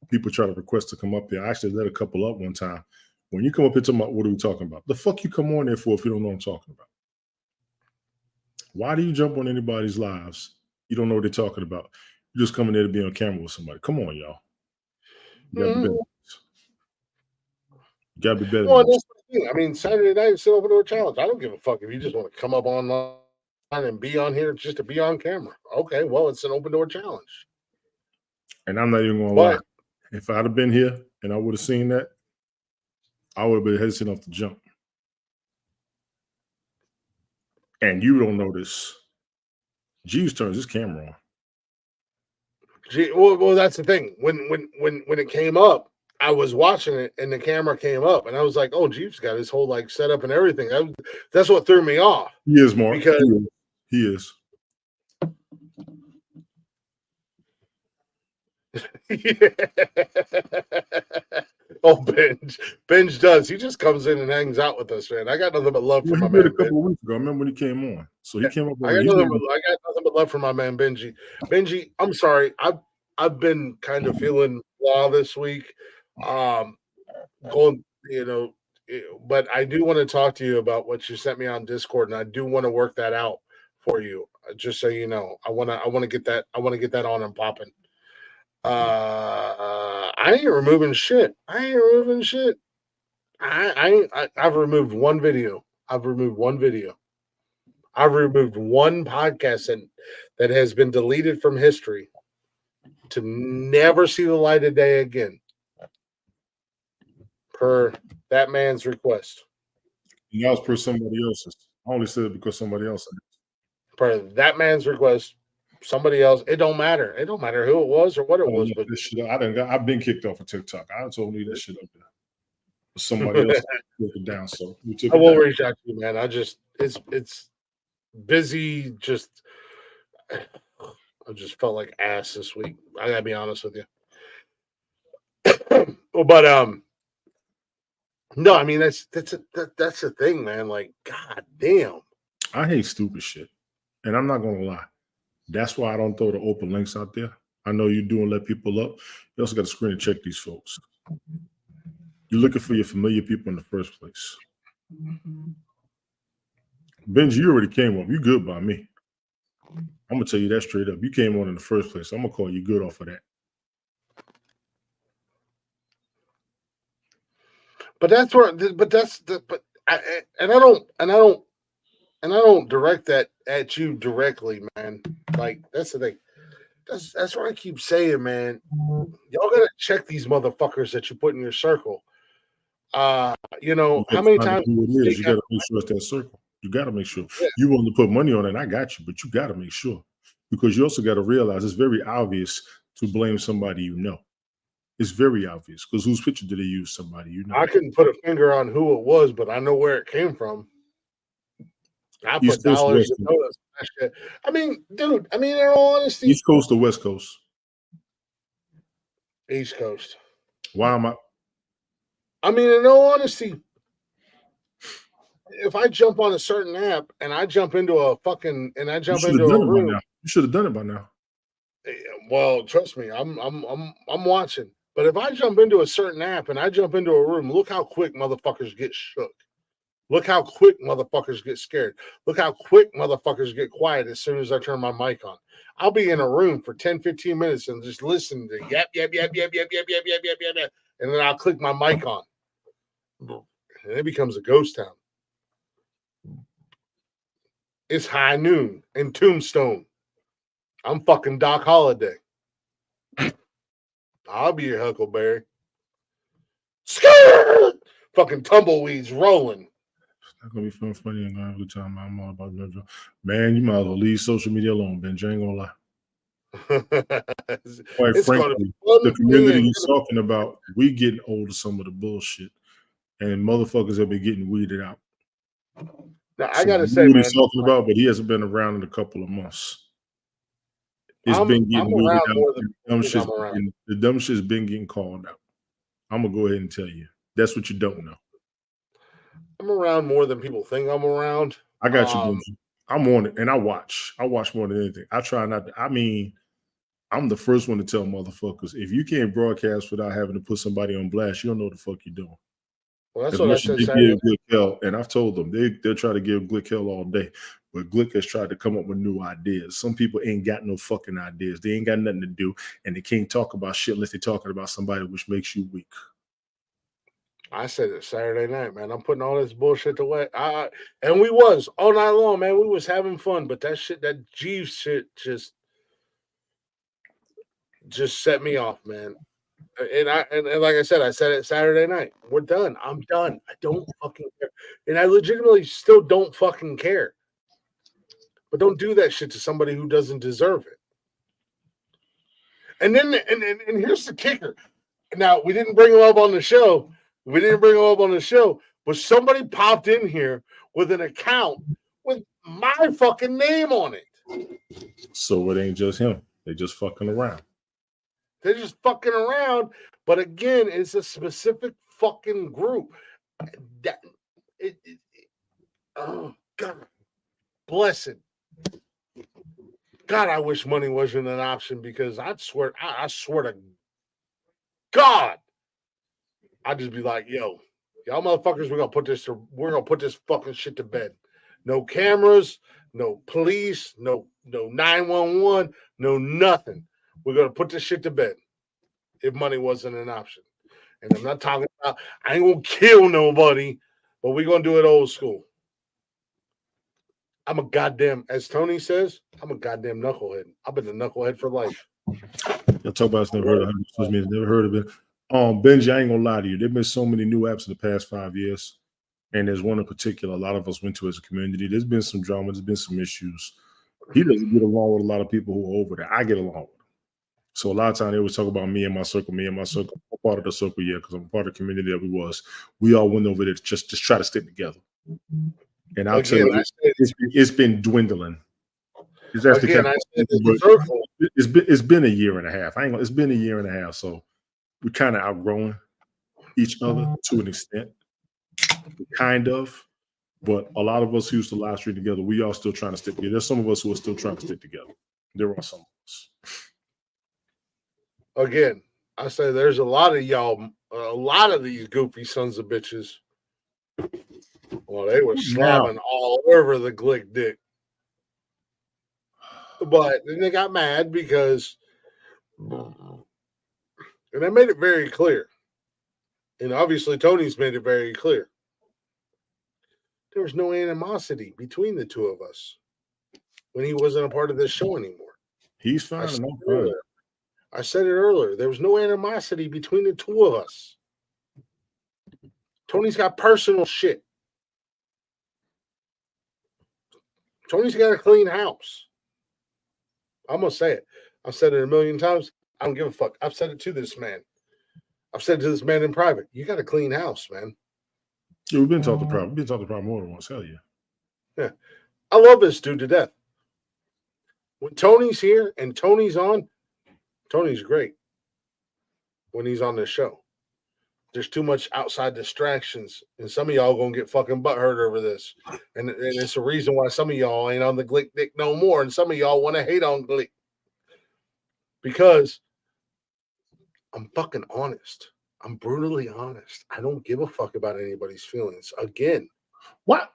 people try to request to come up here. I actually let a couple up one time. When you come up here talking about what are we talking about? The fuck you come on there for if you don't know what I'm talking about? Why do you jump on anybody's lives? You don't know what they're talking about. You're just coming there to be on camera with somebody. Come on, y'all. You gotta be better. You gotta be better. Well, that's the thing. I mean, Saturday night, still open door challenge. I don't give a fuck if you just want to come up online and be on here just to be on camera. Okay, well, it's an open door challenge. And I'm not even gonna lie. If I'd have been here and I would have seen that, I would have been hesitant enough to jump. And you don't know this. Jeeves turns his camera on. Well, that's the thing. When it came up, I was watching it and the camera came up, and I was like, "Oh, Jeeves got his whole like setup and everything." That's what threw me off. He is, Mark. Because he is. Oh, Benj does. He just comes in and hangs out with us, man. I got nothing but love for my man. A couple of weeks ago, I remember when he came on. So he came up. I got nothing but love for my man Benji. Benji, I'm sorry. I've been kind of feeling blah this week. Going, but I do want to talk to you about what you sent me on Discord, and I do want to work that out for you. Just so you know, I want to get that on and popping. I ain't removing shit. I've removed one video. I've removed one podcast that has been deleted from history to never see the light of day again. Per that man's request. And that was per somebody else's. I only said it because somebody else said it. Per that man's request. Somebody else. It don't matter. It don't matter who it was or what it was. But I've been kicked off of TikTok. I told me that shit up there. Somebody else took it down. So I won't reach out to you, man. It's busy. I just felt like ass this week. I gotta be honest with you. But no, I mean that's the thing, man. Like, god damn. I hate stupid shit, and I'm not gonna lie. That's why I don't throw the open links out there. I know you do and let people up. You also got to screen and check these folks. You're looking for your familiar people in the first place. Benji, you already came up. You good by me. I'm gonna tell you that straight up. You came on in the first place. I'm gonna call you good off of that. I don't direct that at you directly, man. Like, that's the thing. That's what I keep saying, man. Y'all gotta check these motherfuckers that you put in your circle. How many times you gotta make sure it's that circle. You gotta make sure. Yeah. You want to put money on it, I got you, but you gotta make sure. Because you also gotta realize it's very obvious to blame somebody you know. It's very obvious because whose picture did they use? Somebody you know. I couldn't put a finger on who it was, but I know where it came from. I put dollars in donuts. I mean, dude. I mean, in all honesty, East Coast or West Coast? East Coast. Why am I? I mean, in all honesty, if I jump on a certain app and I jump into a room, you should have done it by now. Well, trust me, I'm watching. But if I jump into a certain app and I jump into a room, look how quick motherfuckers get shook. Look how quick motherfuckers get scared. Look how quick motherfuckers get quiet as soon as I turn my mic on. I'll be in a room for 10, 15 minutes and just listen to yep, and then I'll click my mic on. And it becomes a ghost town. It's high noon in Tombstone. I'm fucking Doc Holliday. I'll be your Huckleberry. Skirt! Fucking tumbleweeds rolling. It's not gonna be funny and every time. I'm all about JoJo. Man, you might as well leave social media alone, Ben. I ain't gonna lie. Quite frankly, the community you're talking about, we getting old of some of the bullshit, and motherfuckers have been getting weeded out. Now, I gotta say, man, he's talking about, but he hasn't been around in a couple of months. It's been getting weeded out. The dumb shit's been getting called out. I'm gonna go ahead and tell you. That's what you don't know. I'm around more than people think I'm around. I got you, Benji. I'm on it, and I watch. I watch more than anything. I try not to. I mean, I'm the first one to tell motherfuckers, if you can't broadcast without having to put somebody on blast, you don't know what the fuck you're doing. Well, that's what I said Saturday. Glick hell, and I've told them they'll try to give Glick hell all day, but Glick has tried to come up with new ideas. Some people ain't got no fucking ideas. They ain't got nothing to do, and they can't talk about shit unless they're talking about somebody, which makes you weak. I said it Saturday night, man. I'm putting all this bullshit away. And we was all night long, man. We was having fun, but that shit, that Jeeves shit, just set me off, man. And like I said it Saturday night. We're done. I'm done. I don't fucking care, and I legitimately still don't fucking care. But don't do that shit to somebody who doesn't deserve it. And then, and here's the kicker. Now, we didn't bring him up on the show. But somebody popped in here with an account with my fucking name on it. So it ain't just him. They just fucking around. They're just fucking around. But again, it's a specific fucking group. Oh, God. Bless it. God, I wish money wasn't an option, because I swear to God, I'd just be like, yo, y'all motherfuckers, we're gonna put this fucking shit to bed. No cameras, no police, no 911, no nothing. We're gonna put this shit to bed if money wasn't an option. And I'm not talking about, I ain't gonna kill nobody, but we're gonna do it old school. I'm a goddamn, as Tony says, I'm a goddamn knucklehead. I've been a knucklehead for life. Y'all talk about it's never heard of it. Never heard of it. Benji, I ain't gonna lie to you. There've been so many new apps in the past 5 years, and there's one in particular a lot of us went to as a community. There's been some drama. There's been some issues. He doesn't get along with a lot of people who are over there. I get along with them. So a lot of times they always talk about me and my circle. I'm part of the circle, yeah, because I'm part of the community that we was. We all went over there to just try to stick together. And I'll tell you, it's been dwindling. It's actually it's been a year and a half. It's been a year and a half. So we kind of outgrowing each other to an extent, kind of. But a lot of us who used to live stream together, we all still trying to stick together. There's some of us who are still trying to stick together. There are some of us. Again, I say there's a lot of y'all, a lot of these goofy sons of bitches. Well, they were slamming all over the Glick dick. But then they got mad because, and I made it very clear, and obviously Tony's made it very clear, there was no animosity between the two of us when he wasn't a part of this show anymore. He's fine. I said it earlier. There was no animosity between the two of us. Tony's got personal shit. Tony's got a clean house. I'm going to say it. I've said it a million times. I don't give a fuck. I've said it to this man. I've said it to this man in private. You got a clean house, man. Yeah, we've been talking about We've been talking about more than once. Hell yeah. Yeah. I love this dude to death. When Tony's here and Tony's on, Tony's great when he's on this show. There's too much outside distractions, and some of y'all gonna get fucking butthurt over this. And it's a reason why some of y'all ain't on the Glick dick no more, and some of y'all want to hate on Glick. Because I'm fucking honest. I'm brutally honest. I don't give a fuck about anybody's feelings. Again, what?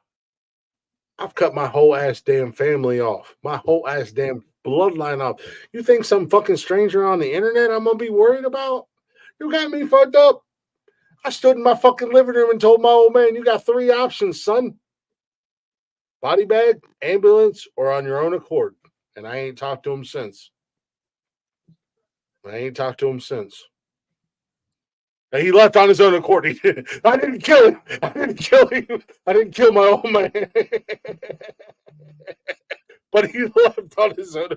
I've cut my whole ass damn family off. My whole ass damn bloodline off. You think some fucking stranger on the internet I'm gonna be worried about? You got me fucked up. I stood in my fucking living room and told my old man, you got 3 options, son. Body bag, ambulance, or on your own accord. And I ain't talked to him since. And he left on his own accord. He did. I didn't kill him. I didn't kill my old man. But he left on his own.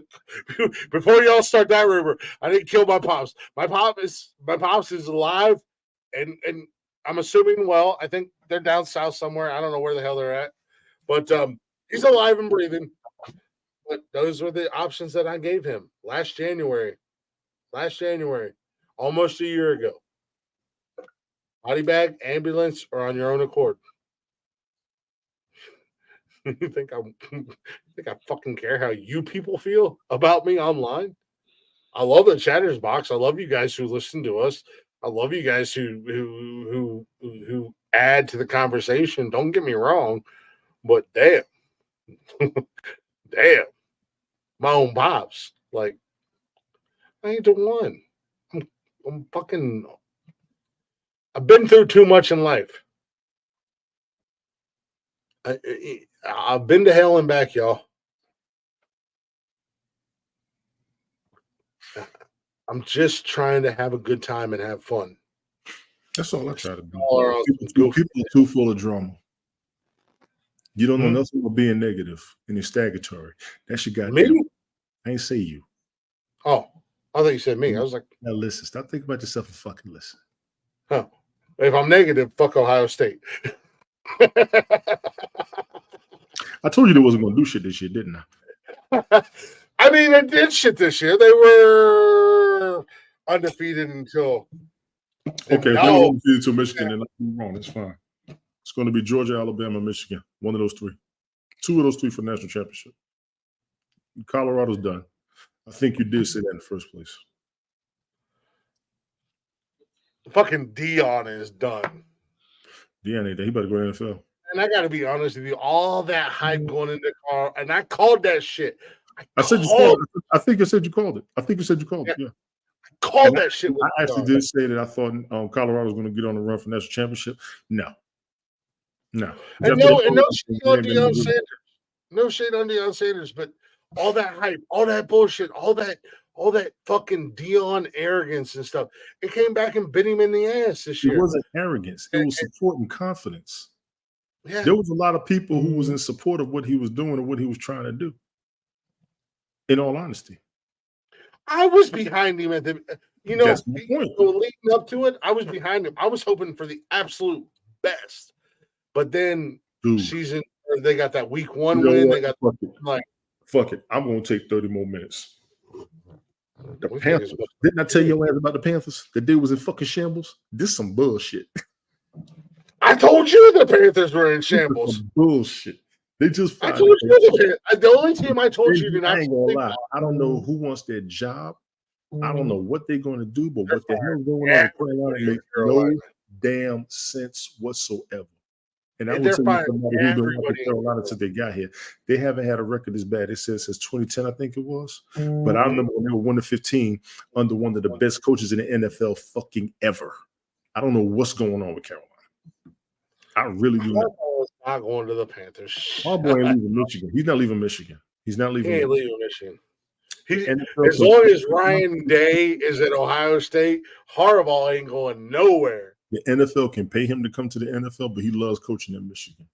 Before y'all start that rumor, I didn't kill my pops. My pops is alive. And I'm assuming, well, I think they're down south somewhere. I don't know where the hell they're at. But he's alive and breathing. But those were the options that I gave him last January, almost a year ago. Body bag, ambulance, or on your own accord. You think I fucking care how you people feel about me online? I love the chatters box. I love you guys who listen to us. I love you guys who add to the conversation. Don't get me wrong, but damn, damn, my own pops. Like, I ain't the one. I'm fucking. I've been through too much in life. I've been to hell and back, y'all. I'm just trying to have a good time and have fun. That's all I try to do. People are too full of drama. You don't know nothing about being negative and it's stagnatory. That's your goddamn. Me? I ain't say you. Oh, I thought you said me. I was like, now listen. Stop thinking about yourself and fucking listen. Huh. If I'm negative, fuck Ohio State. I told you they wasn't going to do shit this year, didn't I? I mean, they did shit this year. They were undefeated until. Okay, if they were undefeated until Michigan, then I'm wrong. It's fine. It's going to be Georgia, Alabama, Michigan. One of those three. Two of those three for national championship. Colorado's done. I think you did say that in the first place. Fucking Dion is done. Dion ain't there. He better go to the NFL. And I got to be honest with you, all that hype going into car, and I called that shit. I said you called it. I think you said you called it. I think you said you called it. Yeah. I called that shit. I actually did say that I thought Colorado was going to get on the run for national championship. No. And no shade on Deion Sanders. No shade on Deion Sanders, but all that hype, all that bullshit, all that fucking Dion arrogance and stuff, it came back and bit him in the ass this year. It wasn't arrogance. It was support and confidence. Yeah. There was a lot of people who was in support of what he was doing and what he was trying to do. In all honesty. I was behind him at the, That's my point. Leading up to it, I was behind him. I was hoping for the absolute best. But then season, they got that week one win. They got fuck it. I'm going to take 30 more minutes. The Panthers. Didn't I tell you about the Panthers? The dude was in fucking shambles. This is some bullshit. I told you the Panthers were in shambles. Bullshit. They just. I told you the only team I told you to not. I ain't gonna lie. I don't know who wants their job. I don't know what they're going to do, but what the hell going on in Carolina makes no damn sense whatsoever. And I will tell you somebody who's been watching Carolina since they got here. They haven't had a record this bad. It says since 2010, I think it was. But I remember when they were 1-15 under one of the best coaches in the NFL fucking ever. I don't know what's going on with Carolina. I really do not. Not going to the Panthers. Harbaugh ain't leaving Michigan. He's not leaving Michigan. He's not leaving. He ain't leaving Michigan. As long as Ryan Day is at Ohio State, Harbaugh ain't going nowhere. The NFL can pay him to come to the NFL, but he loves coaching in Michigan.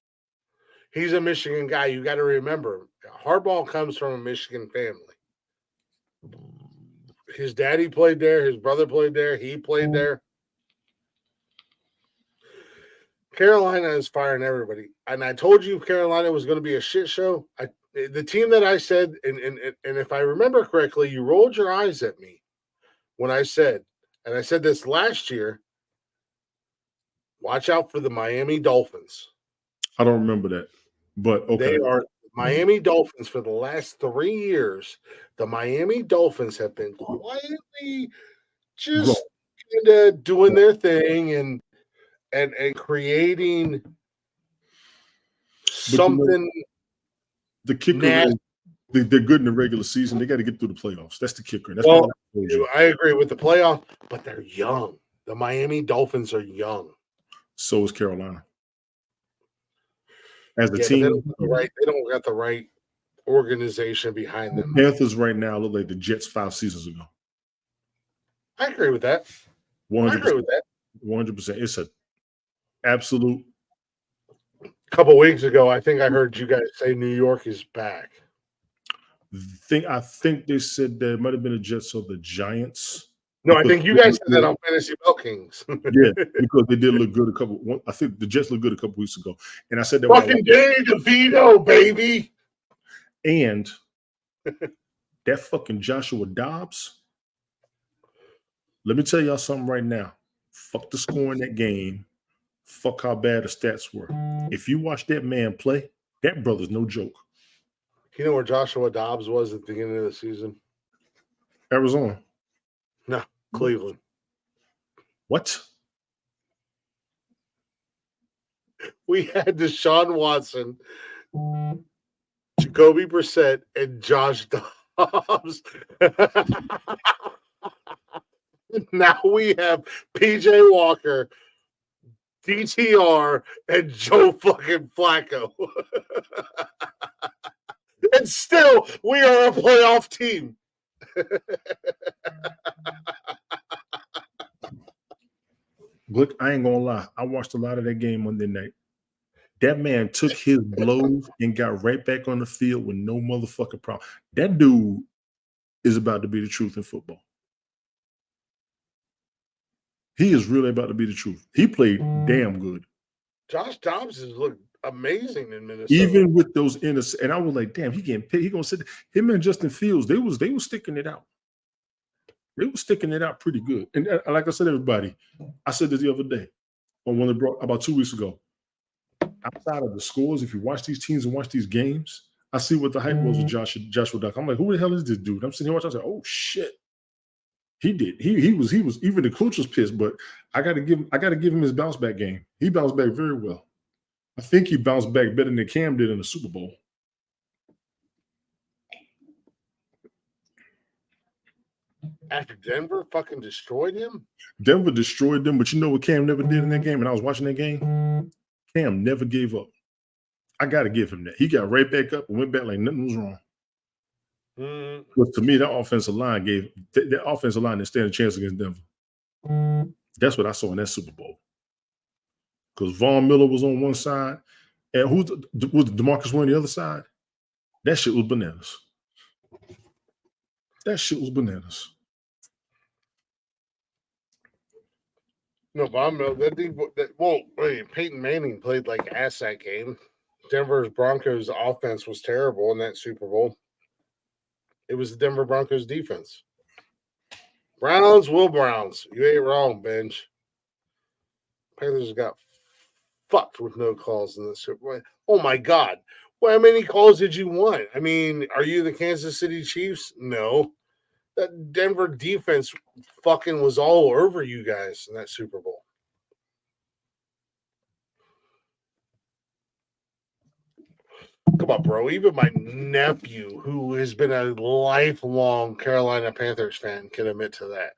He's a Michigan guy. You got to remember, Harbaugh comes from a Michigan family. His daddy played there. His brother played there. He played there. Carolina is firing everybody. And I told you Carolina was going to be a shit show. The team that I said, and if I remember correctly, you rolled your eyes at me when I said, and I said this last year, watch out for the Miami Dolphins. I don't remember that, but okay. They are Miami Dolphins for the last 3 years. The Miami Dolphins have been quietly just kind of doing their thing and creating something. The kicker is they're good in the regular season. They got to get through the playoffs. That's the kicker. That's what I agree with the playoff, but they're young. The Miami Dolphins are young. So is Carolina. As a team, they don't got the right organization behind them. The Panthers right now look like the Jets 5 seasons ago. I agree with that. 100%. I agree with that. 100%. It's a absolute. A couple weeks ago, I think I heard you guys say New York is back. I think they said that it might have been the Jets or the Giants. No, I think you guys said that on Fantasy Bell Kings. Yeah, because they did look good I think the Jets looked good a couple weeks ago. And I said that fucking Danny DeVito, baby. And that fucking Joshua Dobbs. Let me tell y'all something right now. Fuck the score in that game. Fuck how bad the stats were. If you watch that man play, That brother's no joke. You know where Joshua Dobbs was at the beginning of the season? Arizona. No, Cleveland. What? We had Deshaun Watson, Jacoby Brissett, and Josh Dobbs. Now we have PJ Walker, DTR, and Joe fucking Flacco. And still, we are a playoff team. Look, I ain't gonna lie. I watched a lot of that game Monday night. That man took his blows and got right back on the field with no motherfucking problem. That dude is about to be the truth in football. He is really about to be the truth. He played damn good. Josh Dobbs has looked amazing in Minnesota. Even with those interceptions, and I was like, damn, he getting paid. He gonna sit him and Justin Fields. They was sticking it out. They were sticking it out pretty good. And like I said, everybody, I said this the other day on one of about 2 weeks ago. Outside of the scores, if you watch these teams and watch these games, I see what the hype was with Joshua Dobbs. I'm like, who the hell is this dude? I'm sitting here watching. I was like, oh shit. He did. He was even the coach was pissed, but I gotta give him his bounce back game. He bounced back very well. I think he bounced back better than Cam did in the Super Bowl. After Denver fucking destroyed him? Denver destroyed them, but you know what Cam never did in that game? And I was watching that game. Cam never gave up. I got to give him that. He got right back up and went back like nothing was wrong. But to me, that offensive line didn't stand a chance against Denver. That's what I saw in that Super Bowl. Because Von Miller was on one side, and was DeMarcus Ware on the other side? That shit was bananas. That shit was bananas. No, Von Miller. Peyton Manning played like ass that game. Denver's Broncos offense was terrible in that Super Bowl. It was the Denver Broncos defense. Browns will Browns. You ain't wrong, Benj. Panthers got fucked with no calls in this Super Bowl. Oh my God. Well, how many calls did you want? I mean, are you the Kansas City Chiefs? No. That Denver defense fucking was all over you guys in that Super Bowl. Come on, bro. Even my nephew, who has been a lifelong Carolina Panthers fan, can admit to that.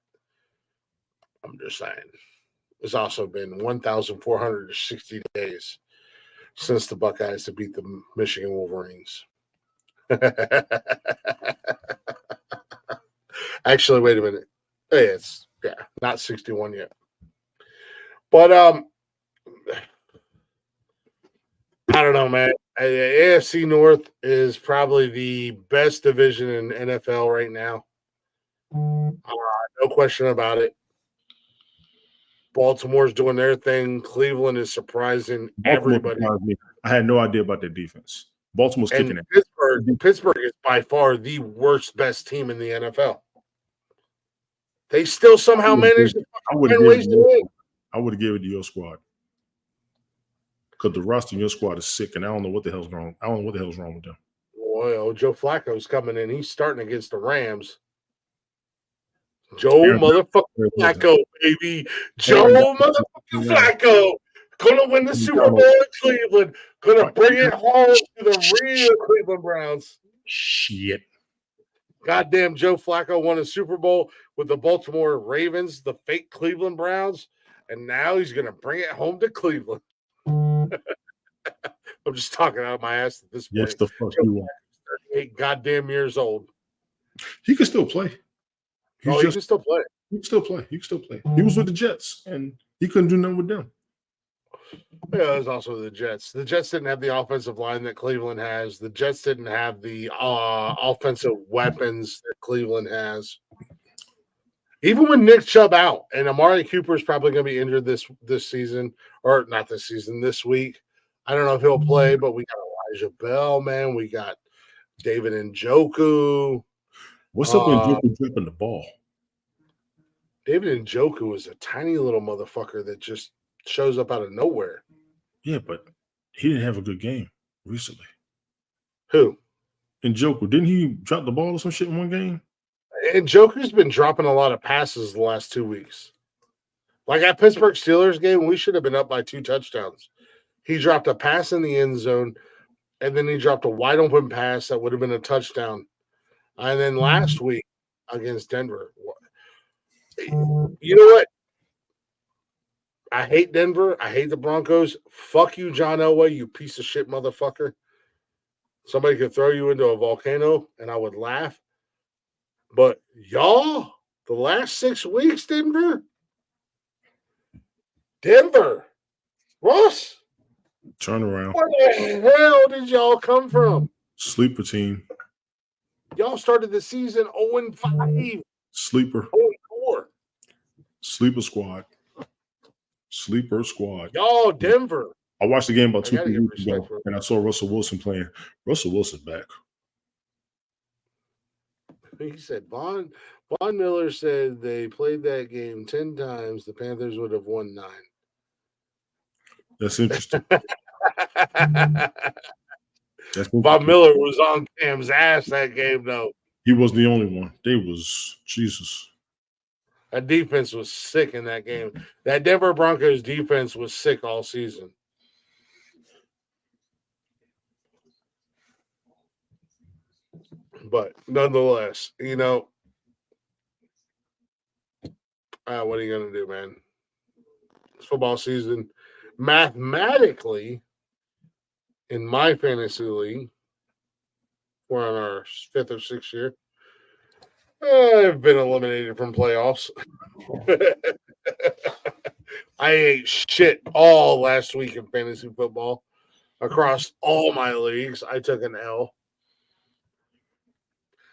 I'm just saying. It's also been 1,460 days since the Buckeyes have beat the Michigan Wolverines. Actually, wait a minute. Hey, it's not 61 yet. But I don't know, man. AFC North is probably the best division in NFL right now. No question about it. Baltimore's doing their thing. Cleveland is surprising everybody. I had no idea about their defense. Baltimore's kicking it. Pittsburgh is by far the worst, best team in the NFL. They still somehow managed to find ways to win. I would have given it to your squad. Because the roster in your squad is sick, and I don't know what the hell's wrong. I don't know what the hell's wrong with them. Well, Joe Flacco's coming in. He's starting against the Rams. Joe motherfucking Flacco, baby. Joe motherfucking Flacco. Gonna win the Super Bowl in Cleveland. Gonna bring it home to the real Cleveland Browns. Shit. Goddamn, Joe Flacco won a Super Bowl with the Baltimore Ravens, the fake Cleveland Browns, and now he's gonna bring it home to Cleveland. I'm just talking out of my ass at this point. Yes, the fuck you want. 38 goddamn years old. He can still play. He can still play. He can still play. He can still play. He was with the Jets, and he couldn't do nothing with them. Yeah, it was also the Jets. The Jets didn't have the offensive line that Cleveland has. The Jets didn't have the offensive weapons that Cleveland has. Even with Nick Chubb out, and Amari Cooper is probably going to be injured this season, or not this season, this week. I don't know if he'll play, but we got Elijah Bell, man. We got David Njoku. What's up with Njoku dropping the ball? David Njoku is a tiny little motherfucker that just shows up out of nowhere. Yeah, but he didn't have a good game. recently. Who? And Joker. Didn't he drop the ball or some shit in one game? And Joker's been dropping a lot of passes the last 2 weeks. Like at Pittsburgh Steelers game, we should have been up by 2 touchdowns. He dropped a pass in the end zone, and then he dropped a wide open pass that would have been a touchdown. And then last week against Denver, you know what? I hate Denver. I hate the Broncos. Fuck you, John Elway, you piece of shit motherfucker. Somebody could throw you into a volcano, and I would laugh. But y'all, the last 6 weeks, Denver, Russ, turn around. Where the hell did y'all come from? Sleeper team. Y'all started the season 0-5. Sleeper. 0-4. Sleeper squad. Sleeper squad. Y'all, Denver. I watched the game about 2 weeks ago, and I saw Russell Wilson playing. Russell Wilson back. He said Von Miller said they played that game 10 times. The Panthers would have won 9. That's interesting. Von Miller was on Cam's ass that game, though. He wasn't the only one. They was Jesus. That defense was sick in that game. That Denver Broncos defense was sick all season. But nonetheless, you know, what are you going to do, man? It's football season. Mathematically, in my fantasy league, we're on our 5th or 6th year. I've been eliminated from playoffs. I ate shit all last week in fantasy football. Across all my leagues, I took an L.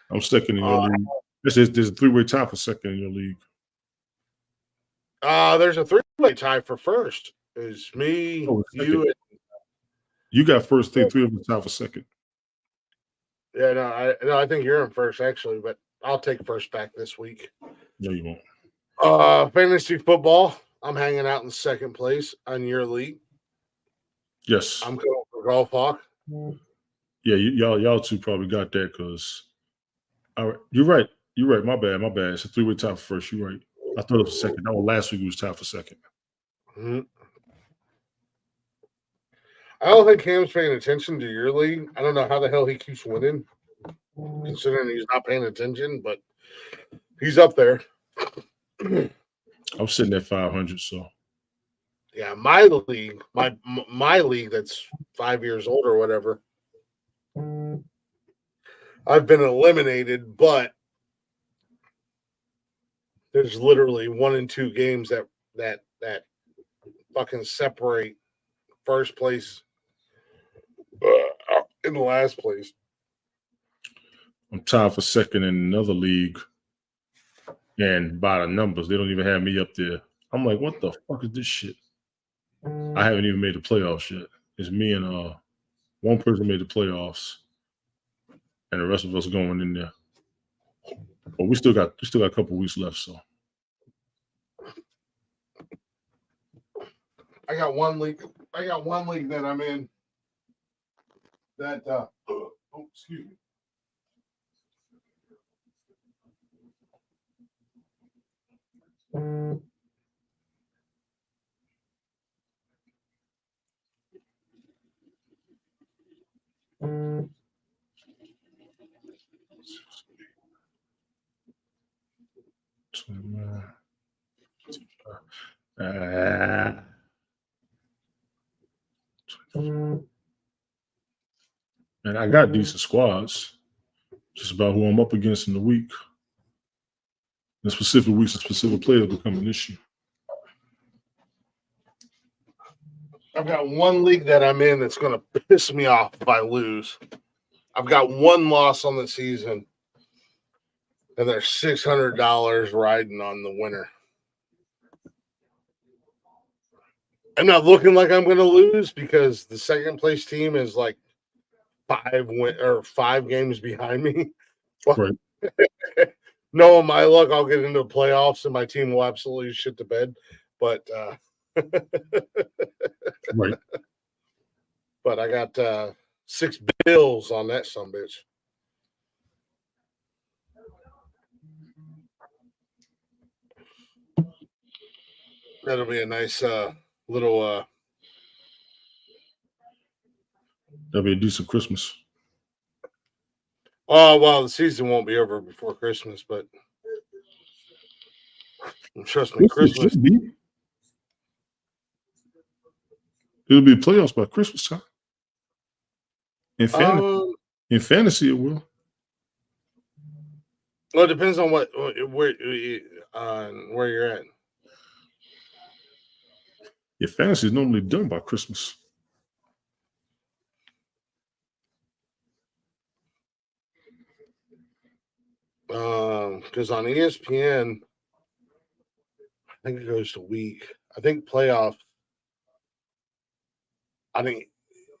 I'm second in your league. There's a 3-way tie for second in your league. There's a 3-way tie for first. It's me, you, and you got first. 3 of them tie for second. Yeah, I think you're in first actually, but I'll take first back this week. No, you won't. Fantasy football. I'm hanging out in second place on your league. Yes, I'm going for Golf Hawk. Yeah, y'all two probably got that because. All right, you're right. My bad. It's a 3-way tie for first. You're right. I thought it was second. No, last week it was tied for second. Mm-hmm. I don't think Cam's paying attention to your league. I don't know how the hell he keeps winning, considering he's not paying attention, but he's up there. I'm sitting at 500, so. Yeah, my league, my league that's 5 years old or whatever. I've been eliminated, but there's literally 1 and 2 games that fucking separate first place in the last place. I'm tied for second in another league, and by the numbers, they don't even have me up there. I'm like, what the fuck is this shit? I haven't even made the playoffs yet. It's me and one person made the playoffs, and the rest of us going in there. But we still got a couple weeks left, so. I got one league that I'm in that excuse me. And I got decent squads. Just about who I'm up against in the week. In specific weeks and specific players become an issue. I've got one league that I'm in that's going to piss me off if I lose. I've got 1 loss on the season, and there's $600 riding on the winner. I'm not looking like I'm going to lose because the second place team is like 5 games behind me. Right. Knowing my luck, I'll get into the playoffs and my team will absolutely shit the bed. But right. But I got $6 bills on that sumbitch. That'll be a nice little. That'll be a decent Christmas. Oh well, the season won't be over before Christmas, but trust me, Christmas. It'll be playoffs by Christmas time. In fantasy, it will. Well, it depends on where you're at. Your fantasy is normally done by Christmas. Because on ESPN, I think it goes to week. I think playoff. I think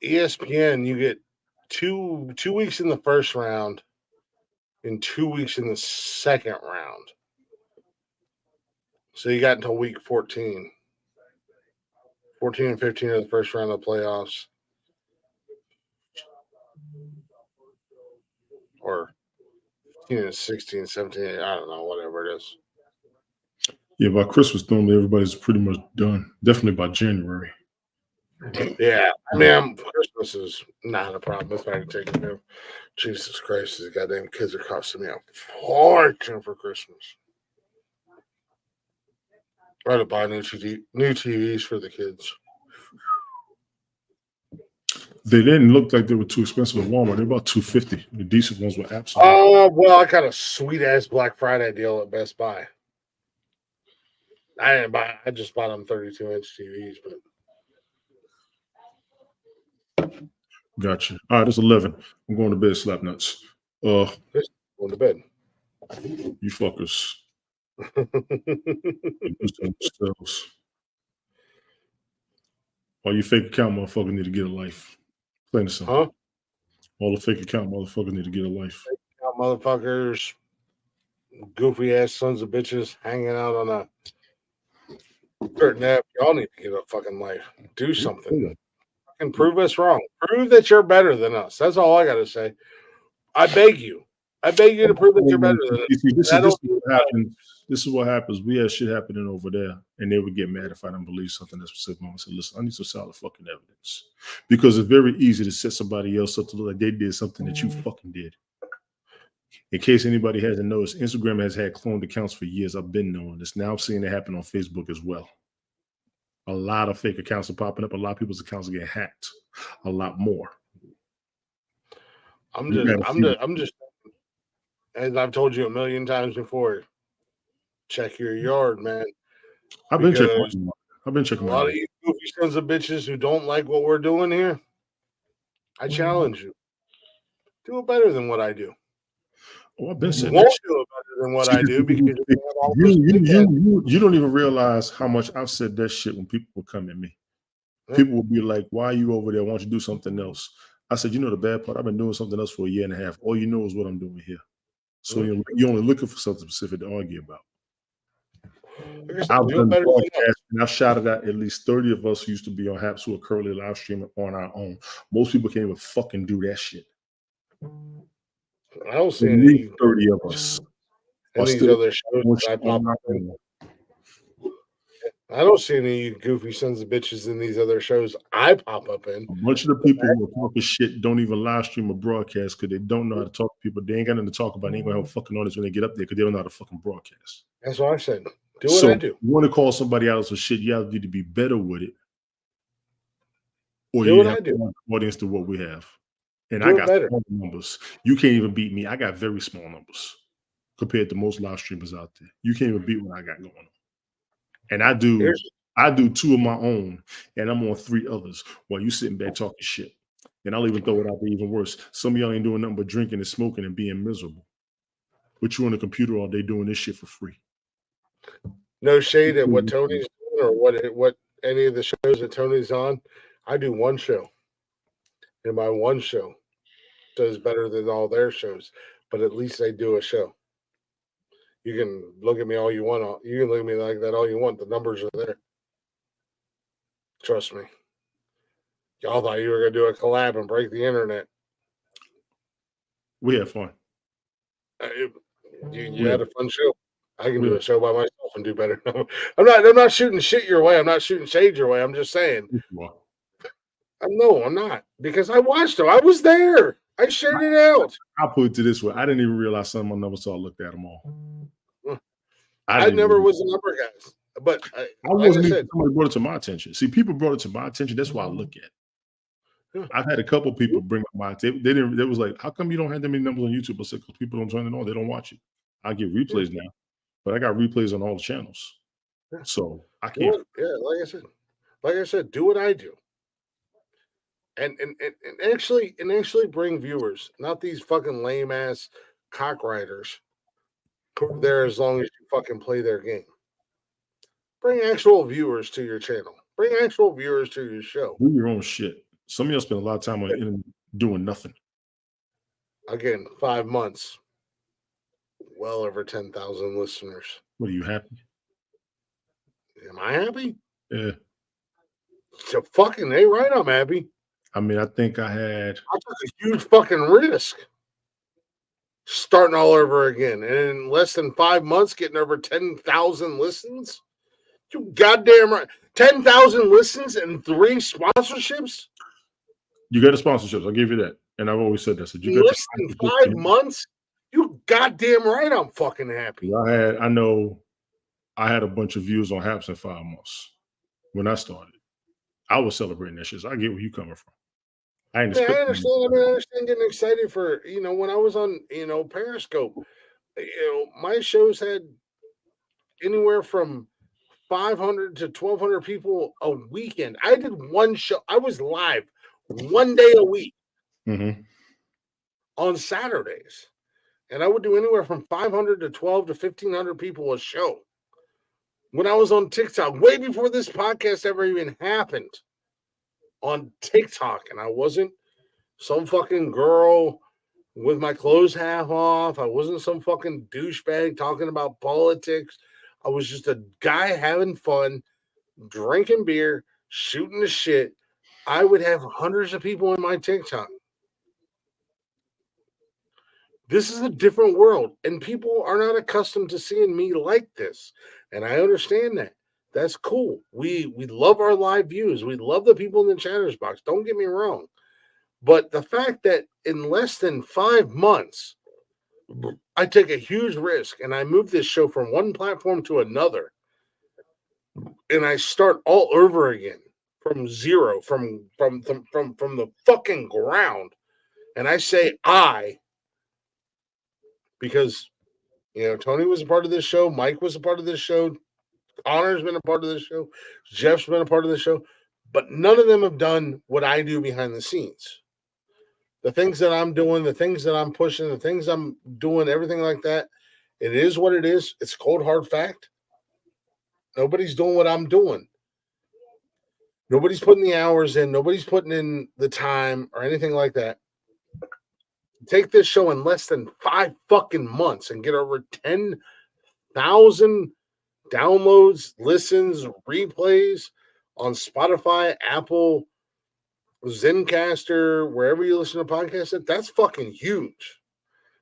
ESPN, you get two weeks in the first round and 2 weeks in the second round. So you got until week 14. 14 and 15 of the first round of the playoffs. Or 15 and 16, 17, I don't know, whatever it is. Yeah, by Christmas, normally everybody's pretty much done. Definitely by January. Yeah, I mean, Christmas is not a problem. If I can take it now. Jesus Christ, these goddamn kids are costing me a fortune for Christmas. I had to buy new TVs for the kids. They didn't look like they were too expensive at Walmart. They're about $250. The decent ones were absolutely. Well, I got a sweet ass Black Friday deal at Best Buy. I just bought them 32-inch TVs, but Gotcha. All right, it's 11. I'm going to bed, slap nuts. Going to bed. You fuckers. All you fake account motherfuckers need to get a life. Plain and simple. Huh? All the fake account motherfuckers need to get a life. Fake account motherfuckers, goofy ass sons of bitches hanging out on a certain app. Y'all need to get a fucking life. Do something. Fucking prove us wrong. Prove that you're better than us. That's all I got to say. I beg you. I beg you to prove that you're better than us. This is what happens. We had shit happening over there, and they would get mad if I didn't believe something that's specific. I said, listen, I need some solid fucking evidence. Because it's very easy to set somebody else up to look like they did something that you fucking did. In case anybody hasn't noticed, Instagram has had cloned accounts for years. I've been knowing this. Now I'm seeing it happen on Facebook as well. A lot of fake accounts are popping up. A lot of people's accounts are getting hacked. A lot more. I'm just, as I've told you a million times before, check your yard, man. I've been checking. A lot of you goofy sons of bitches who don't like what we're doing here, I challenge you. Do it better than what I do. Oh, I've been saying you won't do it better than what I do because you don't even realize how much I've said that shit when people will come at me. People will be like, why are you over there? Why don't you do something else? I said, you know the bad part? I've been doing something else for a year and a half. All you know is what I'm doing here. So you're only looking for something specific to argue about. I've done broadcasts and I've shouted out at least 30 of us who used to be on Haps who are currently live streaming on our own. Most people can't even fucking do that shit. I don't see any 30 of us. These other shows I pop up in. I don't see any goofy sons of bitches in these other shows I pop up in. A bunch of the people who are talking shit don't even live stream or broadcast because they don't know how to talk to people. They ain't got nothing to talk about. They ain't gonna have a fucking audience when they get up there because they don't know how to fucking broadcast. That's what I said. Do what I do. You want to call somebody out some shit, you have to be better with it. Or do you what have I do. an audience to what we have. And do I got better. small numbers. You can't even beat me. I got very small numbers compared to most live streamers out there. You can't even beat what I got going on. And I do 2 of my own, and I'm on 3 others while you sitting back talking shit. And I'll even throw it out there even worse. Some of y'all ain't doing nothing but drinking and smoking and being miserable. But you on the computer all day doing this shit for free. No shade at what Tony's doing or what any of the shows that Tony's on. I do one show. And my one show does better than all their shows. But at least they do a show. You can look at me all you want. You can look at me like that all you want. The numbers are there. Trust me. Y'all thought you were going to do a collab and break the internet. We had fun. You had a fun show. I can do a show by myself and do better. I'm not shooting shit your way. I'm not shooting shade your way. I'm just saying. No, I'm not. Because I watched them. I was there. I shared it out. I'll put it to this way. I didn't even realize some of my numbers, so I looked at them all. I never was a number guy. But I wasn't even somebody brought it to my attention. See, people brought it to my attention. That's why I look at it. I've had a couple people bring up my they didn't. They was like, "How come you don't have that many numbers on YouTube?" I said, "Because people don't turn it on. They don't watch it. I get replays now, but I got replays on all the channels, so I can't." Like I said, do what I do, and actually bring viewers, not these fucking lame ass cock riders who are there as long as you fucking play their game. Bring actual viewers to your channel. Bring actual viewers to your show. Do your own shit. Some of y'all spend a lot of time on the internet doing nothing. Again, 5 months. Well over 10,000 listeners. What, are you happy? Am I happy? Yeah. So fucking right, I'm happy. I mean, I think I took a huge fucking risk. Starting all over again. And in less than 5 months, getting over 10,000 listens? You goddamn right. 10,000 listens and 3 sponsorships? You got the sponsorships. I'll give you that. And I've always said that. So you got less than 5 months? You goddamn right I'm fucking happy. I know I had a bunch of views on Haps in 5 months when I started. I was celebrating that shit. So I get where you coming from. I understand. I understand getting excited for, when I was on, Periscope, my shows had anywhere from 500 to 1,200 people a weekend. I did one show. I was live 1 day a week on Saturdays. And I would do anywhere from 500 to 12 to 1,500 people a show. When I was on TikTok, way before this podcast ever even happened, on TikTok, and I wasn't some fucking girl with my clothes half off. I wasn't some fucking douchebag talking about politics. I was just a guy having fun, drinking beer, shooting the shit. I would have hundreds of people in my TikTok. This is a different world, and people are not accustomed to seeing me like this, and I understand that. That's cool. We love our live views. We love the people in the chatters box. Don't get me wrong. But the fact that in less than 5 months, I take a huge risk and I move this show from one platform to another, and I start all over again from zero, from the fucking ground. And I say because Tony was a part of this show, Mike was a part of this show, Connor's been a part of this show, Jeff's been a part of this show, but none of them have done what I do behind the scenes. The things that I'm doing, the things that I'm pushing, the things I'm doing, everything like that, it is what it is. It's cold, hard fact. Nobody's doing what I'm doing. Nobody's putting the hours in. Nobody's putting in the time or anything like that. Take this show in less than 5 fucking months and get over 10,000 downloads, listens, replays on Spotify, Apple, Zencaster, wherever you listen to podcasts. That's fucking huge.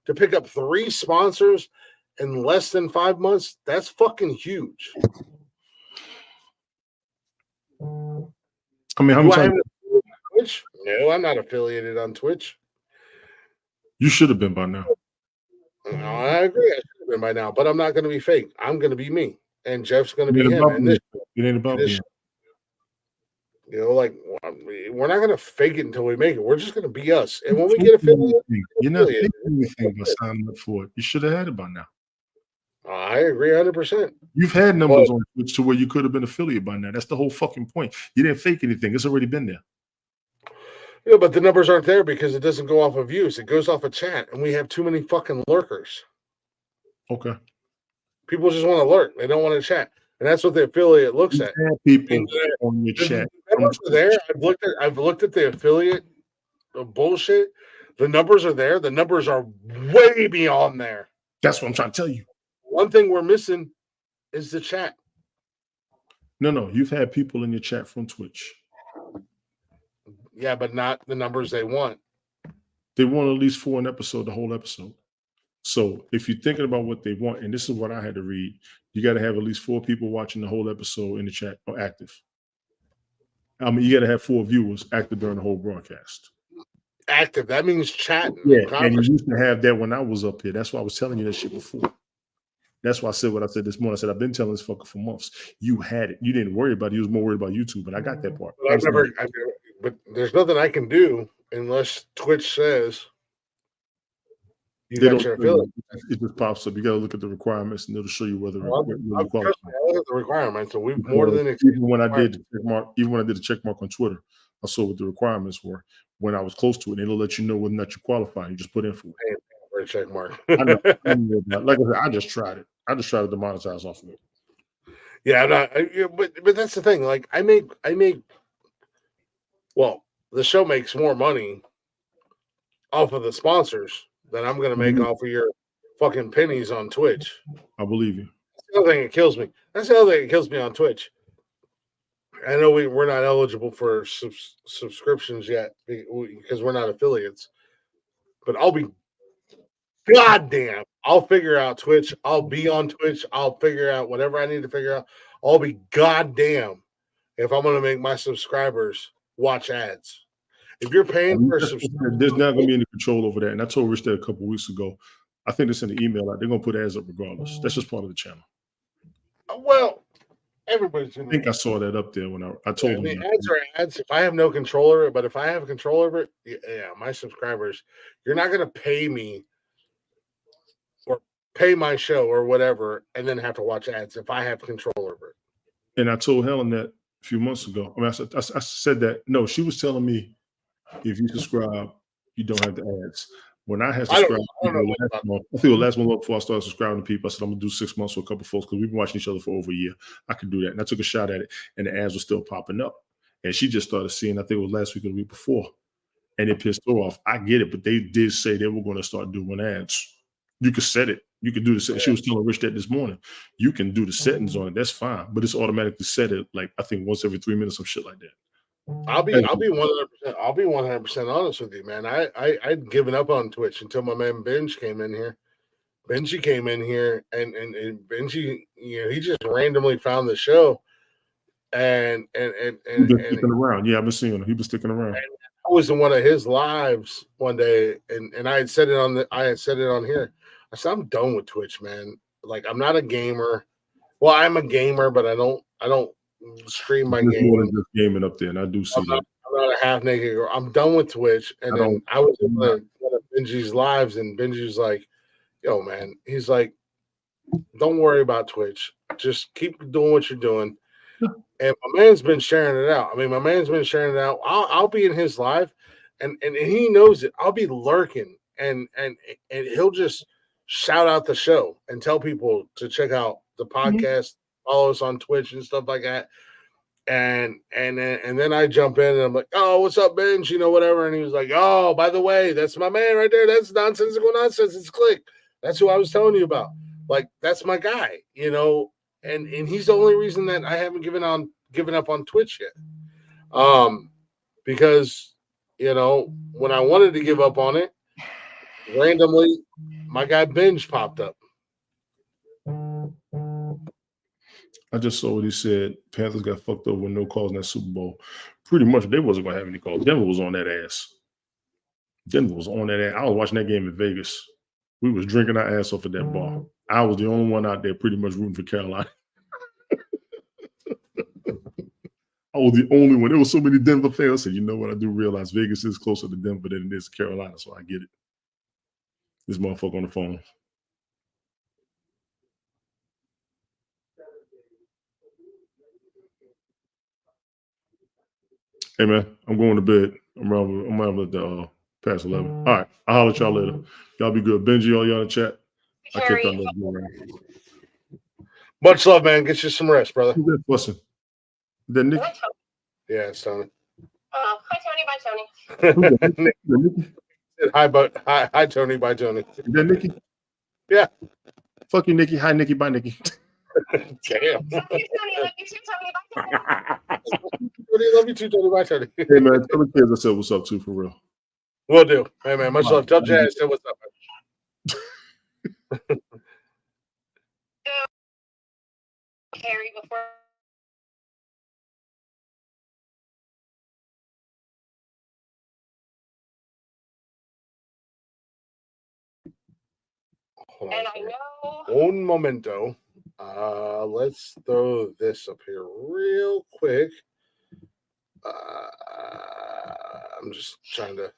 To pick up 3 sponsors in less than 5 months, that's fucking huge. I mean, how much time? Twitch? No, I'm not affiliated on Twitch. You should have been by now. No, I agree. I should have been by now, but I'm not going to be fake. I'm going to be me, and Jeff's going to be him. And it ain't about me. Like, we're not going to fake it until we make it. We're just going to be us. And when we get affiliated, you're not faking anything by signing up for it. You should have had it by now. I agree 100%. You've had numbers on Twitch to where you could have been affiliated by now. That's the whole fucking point. You didn't fake anything. It's already been there. Yeah, but the numbers aren't there because it doesn't go off of views. It goes off of chat, and we have too many fucking lurkers. Okay. People just want to lurk. They don't want to chat. And that's what the affiliate looks at. People on your chat. The numbers are there. I've looked at the affiliate bullshit. The numbers are there. The numbers are way beyond there. That's what I'm trying to tell you. One thing we're missing is the chat. No. You've had people in your chat from Twitch. Yeah, but not the numbers they want. They want at least 4 an episode, the whole episode. So if you're thinking about what they want, and this is what I had to read, you got to have at least 4 people watching the whole episode in the chat or active. I mean, you got to have 4 viewers active during the whole broadcast. Active. That means chatting. Yeah, and you used to have that when I was up here. That's why I was telling you that shit before. That's why I said what I said this morning. I said, I've been telling this fucker for months. You had it. You didn't worry about it. You was more worried about YouTube, and I got that part. But there's nothing I can do unless Twitch says you got your affiliate. It just pops up. You got to look at the requirements, and it'll show you whether you qualify. I look at the requirements, so we've more than even when I did the check mark on Twitter, I saw what the requirements were when I was close to it, and it'll let you know whether or not you qualify. You just put in for it. For a check mark. I know. Like I said, I just tried it. I just tried to demonetize off of it. Yeah, I'm not. But that's the thing. Like I make. Well, the show makes more money off of the sponsors than I'm going to make off of your fucking pennies on Twitch. I believe you. That's the other thing that kills me. That's the other thing that kills me on Twitch. I know we're not eligible for subscriptions yet because we're not affiliates. But I'll be goddamn. I'll figure out Twitch. I'll be on Twitch. I'll figure out whatever I need to figure out. I'll be goddamn if I'm going to make my subscribers watch ads. If you're paying for subscription, there's not going to be any control over that. And I told Rich that a couple of weeks ago. I think it's in the email. They're going to put ads up regardless. That's just part of the channel. Well, everybody's going to. I think I saw that up there when I told them. The ads are ads. If I have no control over it, but if I have control over it, yeah, my subscribers, you're not going to pay me or pay my show or whatever and then have to watch ads if I have control over it. And I told Helen that a few months ago. I mean, I said that. No, she was telling me if you subscribe, you don't have the ads. When I had subscribed, I think the last month before I started subscribing to people, I said I'm gonna do 6 months with a couple of folks because we've been watching each other for over a year. I could do that, and I took a shot at it, and the ads were still popping up. And she just started seeing. I think it was last week or the week before, and it pissed her off. I get it, but they did say they were going to start doing ads. You could set it. You could do the setting. She was telling Rich that this morning. You can do the settings on it. That's fine, but it's automatically set it like I think once every 3 minutes, some shit like that. I'll be 100%. I'll be 100% honest with you, man. I'd given up on Twitch until my man Benji came in here. Benji came in here, and Benji, he just randomly found the show, and he's been sticking around. Yeah, I've been seeing him. He's been sticking around. I was in one of his lives one day, and I had said it on here. I said I'm done with Twitch, man. Like I'm not a gamer. Well, I'm a gamer, but I don't stream my game. More than just gaming up there, and I do see that. I'm not a half naked girl. I'm done with Twitch. And then I was in one of Benji's lives, and Benji's like, "Yo, man," he's like, "Don't worry about Twitch. Just keep doing what you're doing." And my man's been sharing it out. I mean, my man's been sharing it out. I'll be in his live, and he knows it. I'll be lurking, and he'll just shout out the show and tell people to check out the podcast. Follow us on Twitch and stuff like that. And then I jump in and I'm like, "Oh, what's up, Benj?" Whatever. And he was like, "Oh, by the way, that's my man right there. That's Nonsensical Nonsense. It's Click. That's who I was telling you about. Like, that's my guy, And he's the only reason that I haven't given up on Twitch yet. Because when I wanted to give up on it, randomly my guy Benj popped up. I just saw what he said. Panthers got fucked over with no calls in that Super Bowl. Pretty much, they wasn't going to have any calls. Denver was on that ass. I was watching that game in Vegas. We was drinking our ass off at that bar. I was the only one out there pretty much rooting for Carolina. I was the only one. There was so many Denver fans. I said, you know what? I do realize Vegas is closer to Denver than it is to Carolina, so I get it. This motherfucker on the phone. Hey, man, I'm going to bed. I'm around at the past 11. All right, I'll holler at y'all later. Y'all be good. Benji, all y'all in the chat. I kept y'all around. Much love, man. Get you some rest, brother. Who's that fussing? Is that Nick? Yeah, it's Tony. Hi, Tony. Bye, Tony. Hi, Tony. Bye, Tony. Is that Nikki? Yeah. Fuck you, Nikki. Hi, Nikki. Bye, Nikki. Damn. Love you too, Tony. Bye, Tony. Hey man, tell the kids I said what's up too for real. Will do. Hey man, much love. Tell Jazz I said what's up. Harry, before. Hold on. Un momento. Let's throw this up here real quick. I'm just trying to.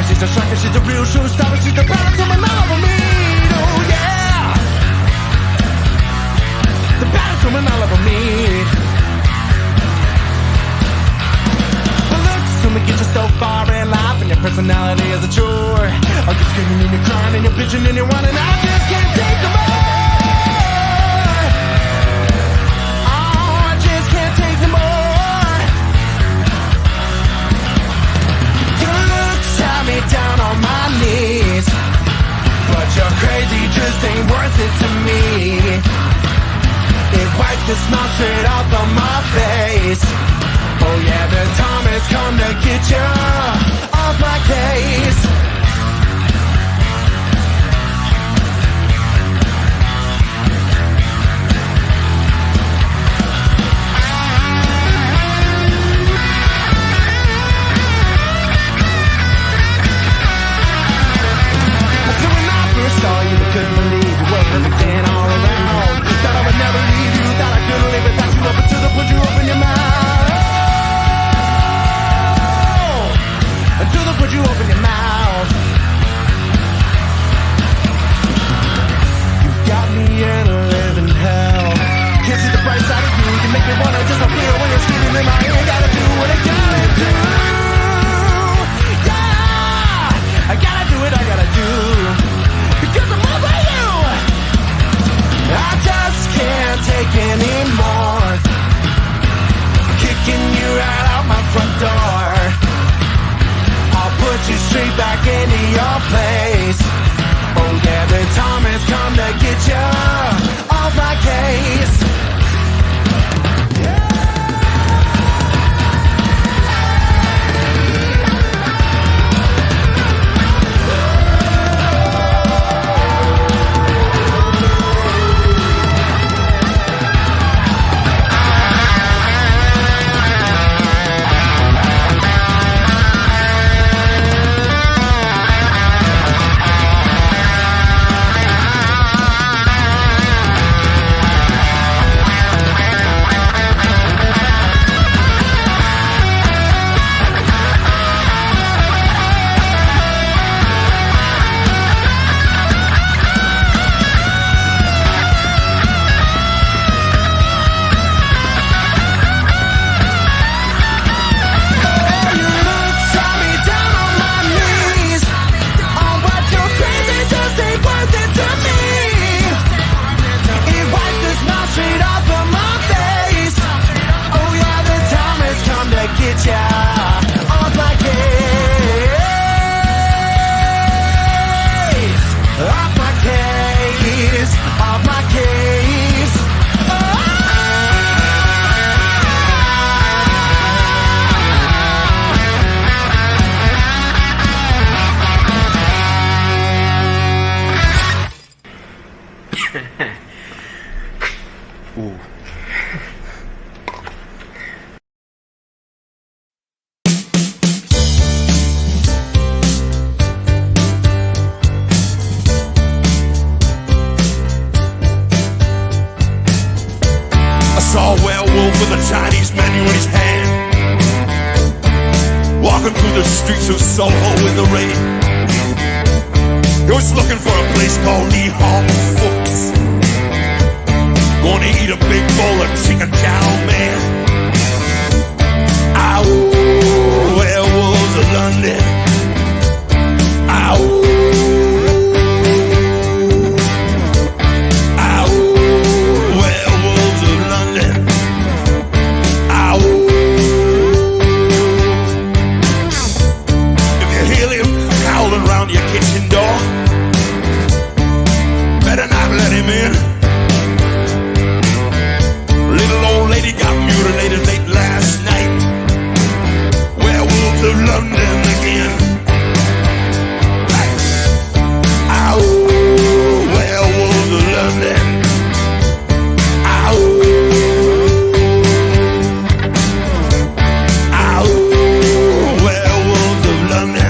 She's a striker, she's a real showstopper, she's the balance of my me. Oh yeah, the balance of my me. But looks to me get you so far in life, and your personality is a chore. Are you screaming and you're crying and you're bitching and you're wanting? I just can't take the more. Oh, I just can't take the more. Me down on my knees, but you're crazy, just ain't worth it to me. It wiped the smile straight off of my face. Oh yeah, the time has come to get you off my case. Couldn't believe you were everything all around. Thought I would never leave you, thought I couldn't live without you up until I put you up in your mouth. Until I put you up in your mouth. You got me in a living hell. Can't see the bright side of you. You make me wanna just feel when you're screaming in my ear. Gotta do what I gotta do. Yeah, I gotta do what I gotta do. Because I'm over you. I just can't take anymore. Kicking you right out my front door. I'll put you straight back into your place. Oh yeah, the time has come to get you off my case. I saw a werewolf with a Chinese menu in his hand, walking through the streets of Soho in the rain. He was looking for a place called Lee Hong Fook's. Gonna eat a big bowl of chicken chow mein. Ow, werewolves of London. Ow. Your kitchen door, better not let him in. Little old lady got mutilated late last night. Werewolves of London again. Ow, werewolves of London. Ow, ow, werewolves of London.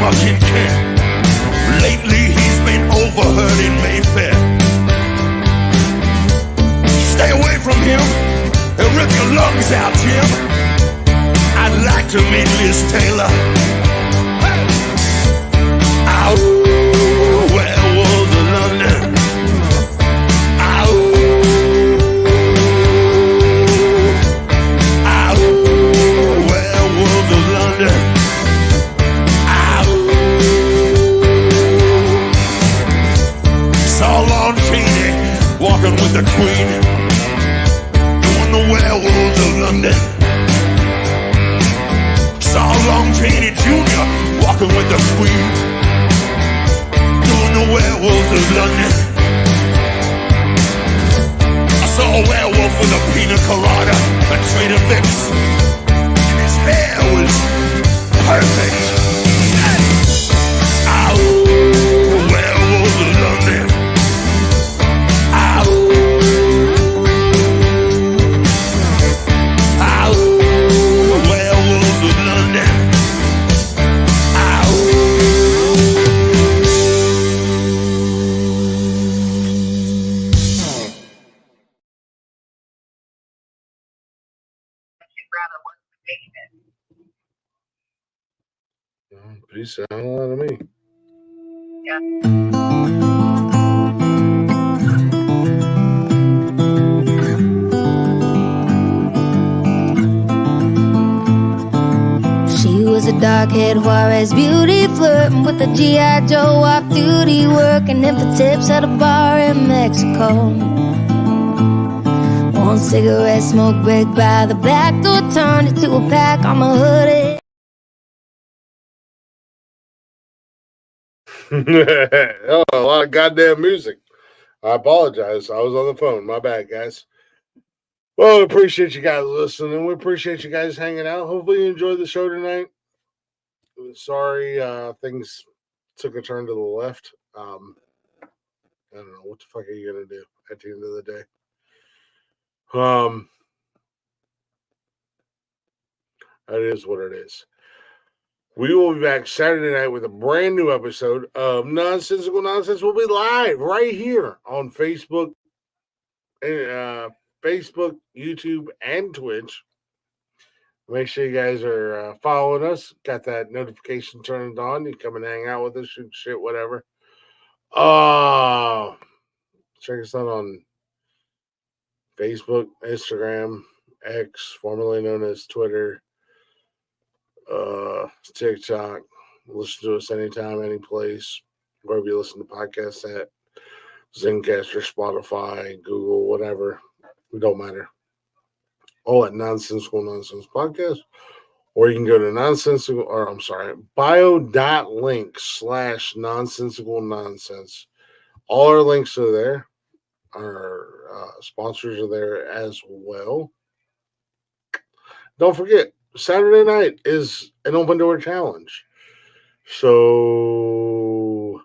In Kent. Lately he's been overheard in Mayfair. Stay away from him, he'll rip your lungs out, Jim. I'd like to meet Liz Taylor. Ow, werewolves of London. Ow, ow, werewolves of London. Walking with the Queen, doing the werewolves of London. Saw Long Chaney Jr. walking with the Queen, doing the werewolves of London. I saw a werewolf with a pina colada and Trader Vic's, and his hair was perfect. Ow, werewolves of London. Peace out of me. Yeah. She was a dark-haired Juarez beauty, flirting with a G.I. Joe off-duty, working in for tips at a bar in Mexico. One cigarette smoke break by the back door turned into a pack on the hoodie. Oh, a lot of goddamn music. I apologize. I was on the phone. My bad, guys. Well, we appreciate you guys listening. We appreciate you guys hanging out. Hopefully you enjoyed the show tonight. Sorry, things took a turn to the left. I don't know. What the fuck are you going to do at the end of the day? That is what it is. We will be back Saturday night with a brand new episode of Nonsensical Nonsense. We'll be live right here on Facebook, YouTube, and Twitch. Make sure you guys are following us. Got that notification turned on. You come and hang out with us, shoot shit, whatever. Check us out on Facebook, Instagram, X, formerly known as Twitter, TikTok. Listen to us anytime, any place, wherever you listen to podcasts at. Zencaster, Spotify, Google, whatever. It don't matter. All at Nonsensical Nonsense Podcast. Or you can go to bio.link/nonsensical nonsense. All our links are there. Our sponsors are there as well. Don't forget, Saturday night is an open door challenge. So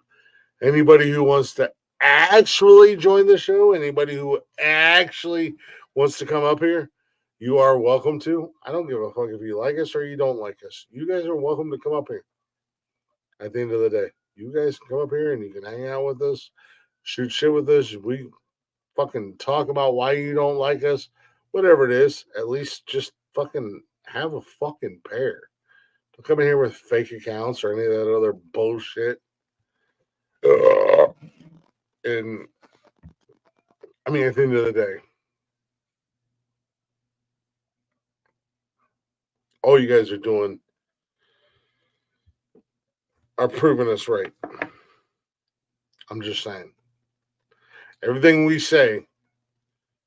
anybody who wants to actually join the show, anybody who actually wants to come up here, you are welcome to. I don't give a fuck if you like us or you don't like us. You guys are welcome to come up here. At the end of the day, you guys can come up here and you can hang out with us, shoot shit with us. We fucking talk about why you don't like us, whatever it is. At least just fucking have a fucking pair. Don't come in here with fake accounts or any of that other bullshit. And I mean, at the end of the day, all you guys are doing are proving us right. I'm just saying. Everything we say,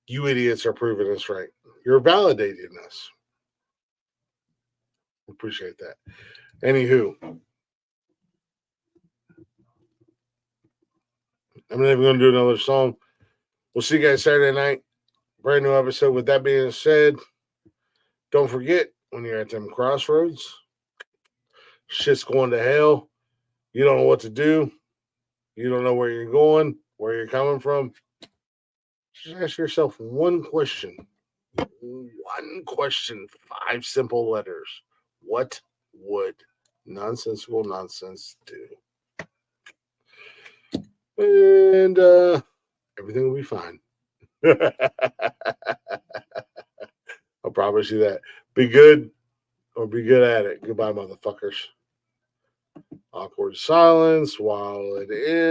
you idiots are proving us right. You're validating us. Appreciate that. Anywho, I'm not even going to do another song. We'll see you guys Saturday night. Brand new episode. With that being said, don't forget when you're at them crossroads, shit's going to hell. You don't know what to do. You don't know where you're going, where you're coming from. Just ask yourself one question. One question, 5 simple letters. What would nonsensical nonsense do? And everything will be fine. I'll promise you that. Be good or be good at it. Goodbye, motherfuckers. Awkward silence while it is.